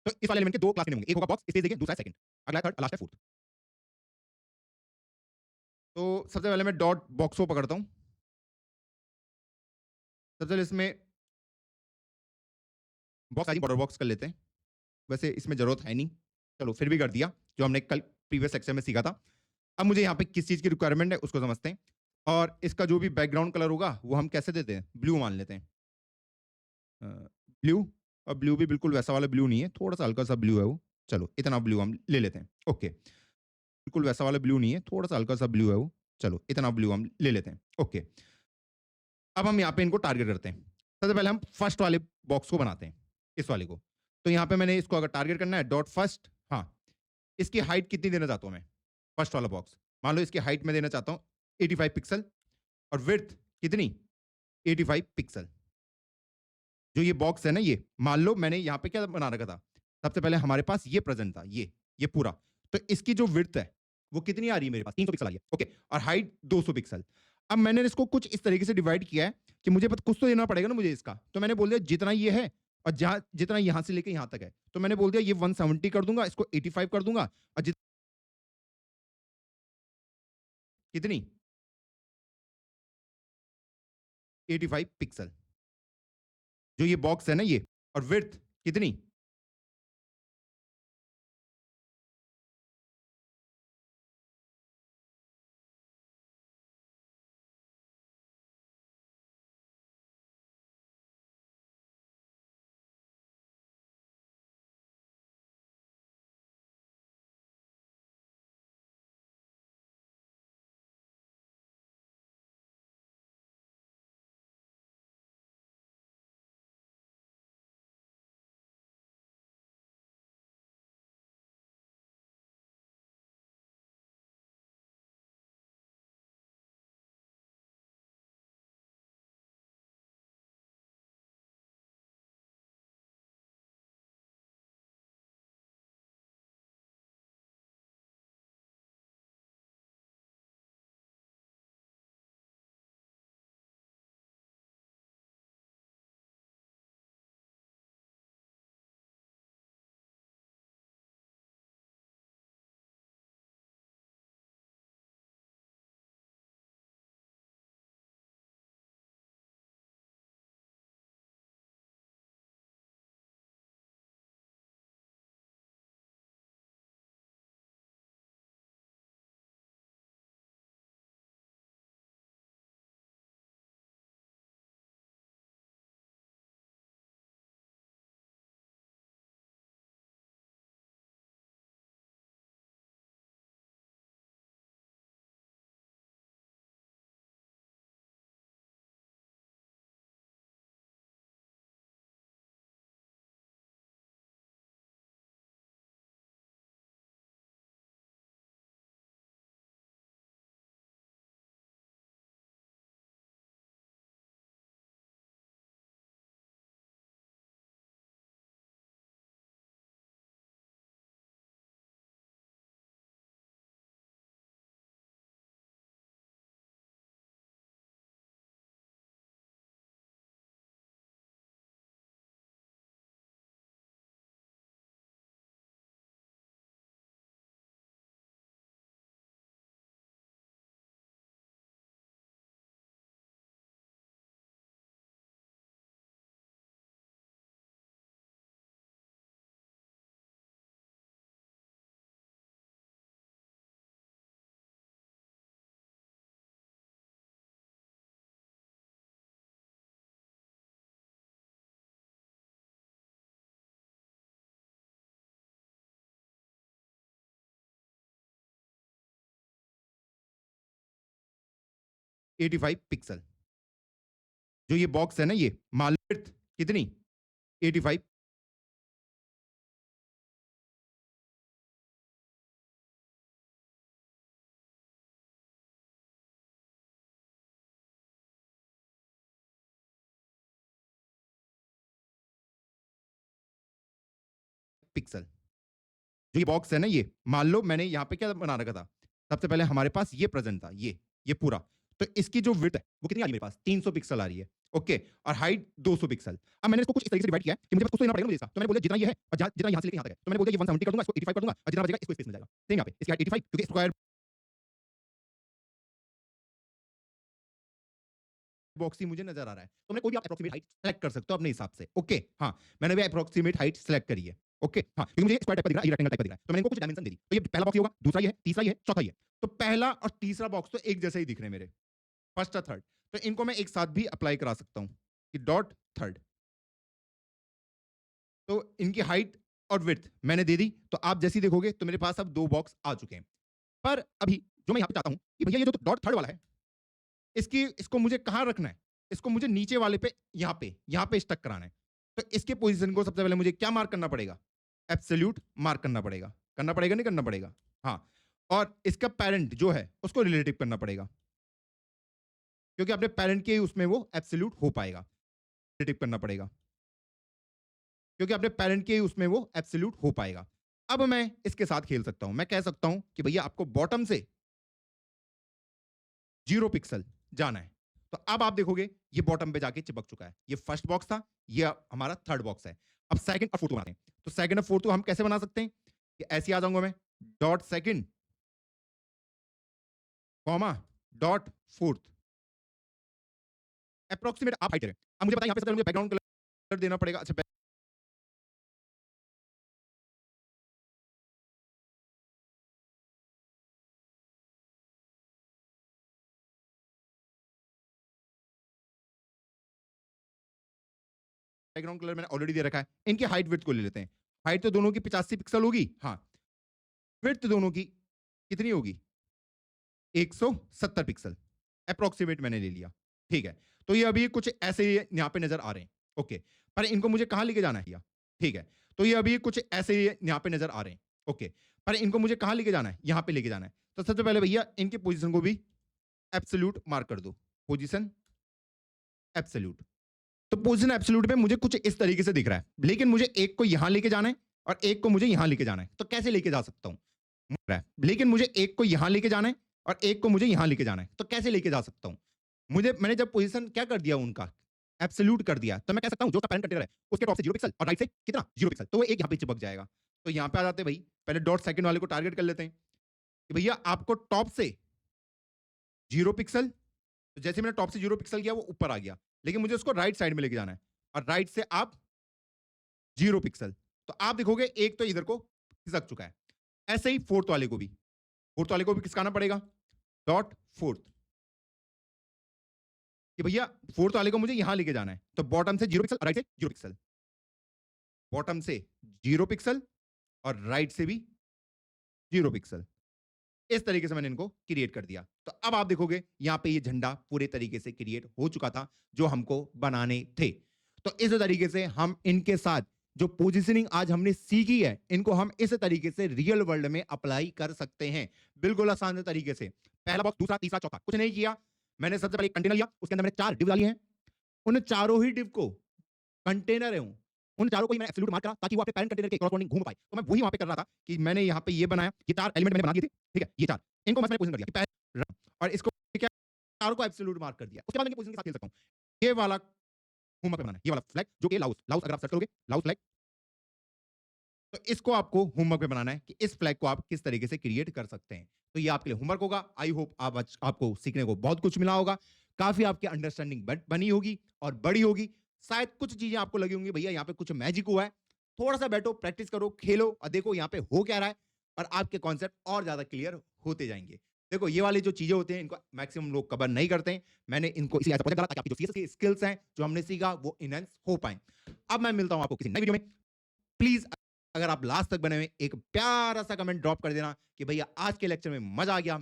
तो इस वाले एलिमेंट के 2 क्लास के नेम होंगे, एक होगा बॉक्स, स्पेस देंगे, दूसरा सेकंड, अगला थर्ड, लास्ट है फोर्थ। तो सबसे पहले मैं डॉट बॉक्स को पकड़ता हूं। सबसे पहले इसमें बॉक्स आईडी बॉर्डर बॉक्स कर लेते हैं। वैसे इसमें जरूरत है नहीं, चलो फिर भी कर दिया, जो हमने कल प्रीवियस सेक्शन में सीखा था। अब मुझे यहाँ पे किस चीज की रिक्वायरमेंट है उसको समझते हैं। और इसका जो भी बैकग्राउंड कलर होगा वो हम कैसे देते हैं? ब्लू मान लेते हैं, ब्लू। और ब्लू भी बिल्कुल वैसा वाला ब्लू नहीं है, थोड़ा सा हल्का सा ब्लू है वो। चलो इतना ब्लू हम ले लेते हैं। ओके, बिल्कुल वैसा वाला ब्लू नहीं है, थोड़ा सा हल्का सा ब्लू है वो। चलो इतना ब्लू हम ले लेते हैं। ओके, अब हम यहाँ पे इनको टारगेट करते हैं। सबसे पहले हम फर्स्ट वाले बॉक्स को बनाते हैं, इस वाले को। तो यहाँ पे मैंने इसको अगर टारगेट करना है डॉट फर्स्ट, हाँ, इसकी हाइट कितनी देना चाहता हूँ मैं? फर्स्ट वाला बॉक्स, मान लो इसकी हाइट में देना चाहता हूँ 85 पिक्सल, और विड्थ कितनी? 85 पिक्सल। जो ये बॉक्स है ना, ये मान लो मैंने यहाँ पे क्या बना रखा था, सबसे पहले हमारे पास ये प्रेजेंट था, ये पूरा। तो इसकी जो विड्थ है वो कितनी आ रही है मेरे पास? 300 पिक्सल आ रही है। ओके, और हाइट 200 पिक्सल। अब मैंने इसको कुछ इस तरीके से डिवाइड किया है कि मुझे कुछ तो देना पड़ेगा ना मुझे इसका, तो मैंने बोल दिया जितना ये है और जहाँ जितना यहाँ से लेके यहाँ तक है, तो मैंने बोल दिया ये 170 कर दूंगा, इसको 85 कर दूंगा और कितनी 85 पिक्सल, जो ये बॉक्स है ना ये, और विड्थ कितनी 85 पिक्सल, जो ये बॉक्स है ना ये, मान लो width कितनी 85 पिक्सल, जो ये बॉक्स है ना ये, मान लो मैंने यहाँ पे क्या बना रखा था, सबसे पहले हमारे पास ये प्रेजेंट था, ये पूरा, तो इसकी जो विड्थ है वो कितनी आ रही है मेरे पास 300 पिक्सल आ रही है, ओके, और हाइट 200 पिक्सल। अब मैंने इसको कुछ इस तरीके से डिवाइड किया है कि मुझे बस कुछ तो देना पड़ेगा मुझे इसका, तो मैंने बोला जितना ये है और जितना यहाँ से लेके यहाँ तक है, तो मैंने बोला ये 170 कर दूंगा, इसको 85 कर दूंगा और जितना बचेगा इसको स्पेस मिल जाएगा, सेम यहाँ पे इसकी हाइट 85 क्योंकि स्क्वायर बॉक्स ही मुझे नजर आ रहा है, तो मैंने कोई भी आप अप्रोक्सीमेट हाइट सेलेक्ट कर सकते हो अपने हिसाब से, ओके, हाँ, मैंने भी अप्रोक्सीमेट हाइट सेलेक्ट करी है, ओके, हाँ, क्योंकि मुझे स्क्वायर टाइप का दिख रहा है, ये रेक्टेंगल टाइप का दिख रहा है, तो मैंने इनको कुछ डायमेंशन दे दी, तो ये पहला बॉक्स ये होगा, दूसरा ये है, तीसरा ये है, चौथा ये है, तो पहला और तीसरा बॉक्स तो एक जैसे ही दिख रहे हैं मेरे, फर्स्ट और थर्ड, तो इनको मैं एक साथ भी अप्लाई करा सकता हूँ कि डॉट थर्ड, तो इनकी हाइट और विड्थ मैंने दे दी, तो आप जैसे ही देखोगे तो मेरे पास अब दो बॉक्स आ चुके हैं, पर अभी जो मैं यहाँ पे चाहता हूँ कि भैया ये जो डॉट थर्ड वाला है, इसको मुझे कहाँ रखना है, इसको मुझे नीचे वाले पे यहाँ पे स्टक कराना है, तो इसके पोजीशन को सबसे पहले मुझे क्या मार्क करना पड़ेगा, एब्सोल्यूट मार्क करना पड़ेगा नहीं करना पड़ेगा, हाँ, और इसका पेरेंट जो है उसको रिलेटिव करना पड़ेगा, क्योंकि अपने पेरेंट के उसमें वो एब्सोल्यूट हो पाएगा, रिलेटिव करना पड़ेगा, क्योंकि अपने पेरेंट के उसमें वो एब्सोल्यूट हो पाएगा। अब मैं इसके साथ खेल सकता हूं, मैं कह सकता हूं कि भैया आपको बॉटम से 0 पिक्सल जाना है। तो अब आप देखोगे ये बॉटम पे जाके चिपक चुका है। ये फर्स्ट बॉक्स था, ये हमारा थर्ड बॉक्स है। अब सेकंड और फोर्थ बनाते हैं। तो सेकंड और फोर्थ को हम कैसे बना सकते हैं? कि ऐसे ही आ जाऊंगा मैं, dot second comma dot fourth, approximate आप हाइट करें। अब मुझे बताइए यहाँ पे सबसे पहले मुझे बैकग्राउंड कलर देना पड़ेगा। अच्छा, बैकग्राउंड कलर मैंने ऑलरेडी दे रखा है। इनकी हाइट विड्थ को ले लेते हैं। हाइट तो दोनों की 85 पिक्सल होगी, हाँ। विड्थ दोनों की कितनी होगी? 170 पिक्सल, अप्रोक्सीमेट मैंने ले लिया। ठीक है, तो ये अभी कुछ ऐसे यहाँ पे नजर आ रहे हैं। ओके, पर इनको मुझे कहाँ लेके जाना है? ठीक है, तो ये अभी कुछ ऐसे यहाँ पे नजर आ रहे हैं। ओके, पर इनको मुझे कहाँ लेके जाना है? यहाँ पे लेके जाना है। तो सबसे पहले भैया इनकी पोजीशन को भी एब्सोल्यूट मार्क कर दो। Position absolute. तो पोजीशन एब्सोल्यूट में मुझे कुछ इस तरीके से दिख रहा है, लेकिन मुझे एक को यहां लेके जाना है और एक को मुझे यहां लेके जाना है। तो कैसे लेके जा सकता हूं? लेकिन मुझे एक को यहां लेके जाना है और एक को मुझे यहां लेके जाना है। तो कैसे लेके जा सकता हूं? मैंने जब पोजीशन क्या कर दिया उनका, एब्सोल्यूट कर दिया, तो मैं कह सकता हूं जो पैरेंट कंटेनर है उसके टॉप से 0 पिक्सल और राइट से कितना 0 पिक्सल, तो वो एक यहां पे चिपक जाएगा। तो यहां पे आ जाते हैं भाई, पहले डॉट सेकंड वाले को टारगेट कर लेते हैं कि भैया आपको टॉप से 0 पिक्सल, तो जैसे मैंने टॉप से 0 पिक्सल किया वो ऊपर आ गया, लेकिन मुझे उसको राइट साइड में लेके जाना है और राइट से आप 0 पिक्सल। तो आप देखोगे एक तो इधर को खिसक चुका है। ऐसे ही फोर्थ वाले को भी खिसकाना पड़ेगा, डॉट फोर्थ, कि भैया फोर्थ वाले को मुझे यहां लेके जाना है। तो बॉटम से 0 पिक्सल, राइट से 0 पिक्सल, बॉटम से 0 पिक्सल और राइट से भी 0 पिक्सल। इस तरीके से मैंने इनको क्रिएट कर दिया। तो अब आप देखोगे यहां पे ये झंडा पूरे तरीके से क्रिएट हो चुका था जो हमको बनाने थे। तो इस तरीके से हम इनके साथ जो पोजीशनिंग आज हमने सीखी है, इनको हम इस तरीके से रियल वर्ल्ड में अप्लाई कर सकते हैं, बिल्कुल आसान तरीके से। पहला बॉक्स, दूसरा, तीसरा, चौथा, कुछ नहीं किया। मैंने सबसे पहले कंटेनर लिया, उसके अंदर मैंने 4 डिव डाली हैं। उन चारों ही डिव को, कंटेनर है उन चारों को ही मैंने एब्सोल्यूट मार्क करा ताकि वो अपने पैरेंट कंटेनर के कॉरस्पॉन्डिंग घूम पाए। तो मैं वही वहां पे कर रहा था कि मैंने यहाँ पे ये बनाया, ये 4 एलिमेंट मैंने बना दिए थे। ठीक है, ये 4 इनको मैंने पोजीशन कर दिया और इसको क्या, चारों को एब्सोल्यूट मार्क कर दिया। उसके बाद मैं पोजीशन के साथ खेल सकता हूँ। ये वाला होमवर्क पे बनाना है, ये वाला फ्लैग जो कि लाउस लाउस, अगर आप सर्च करोगे लाउस फ्लैग, तो इसको आपको होमवर्क पे बनाना है कि इस फ्लैग को आप किस तरीके से क्रिएट कर सकते हैं। तो ये आपके लिए होमवर्क होगा। आई होप आपको सीखने को बहुत कुछ मिला होगा, काफी आपकी अंडरस्टैंडिंग बनी होगी और बड़ी होगी। शायद कुछ चीजें आपको लगी होंगी भैया यहाँ पे कुछ मैजिक हुआ है। थोड़ा सा बैठो, प्रैक्टिस करो, खेलो और देखो यहाँ पे हो क्या रहा है, और आपके कॉन्सेप्ट और ज्यादा क्लियर होते जाएंगे। देखो ये वाली जो चीजें होती हैं इनको मैक्सिमम लोग कवर नहीं करते हैं। मैंने इनको इसलिए ऐसा प्रोजेक्ट डाला ताकि आपकी जो सीएसएस की स्किल्स हैं जो हमने सीखा वो इनहेंस हो पाए। अब मैं मिलता हूं आपको किसी नई वीडियो में। प्लीज अगर आप लास्ट तक बने हुए, एक प्यारा सा कमेंट ड्रॉप कर देना कि भैया आज के लेक्चर में मजा आ गया।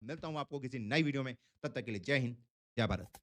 मिलता हूं आपको किसी नई वीडियो में, तब तक के लिए जय हिंद, जय भारत।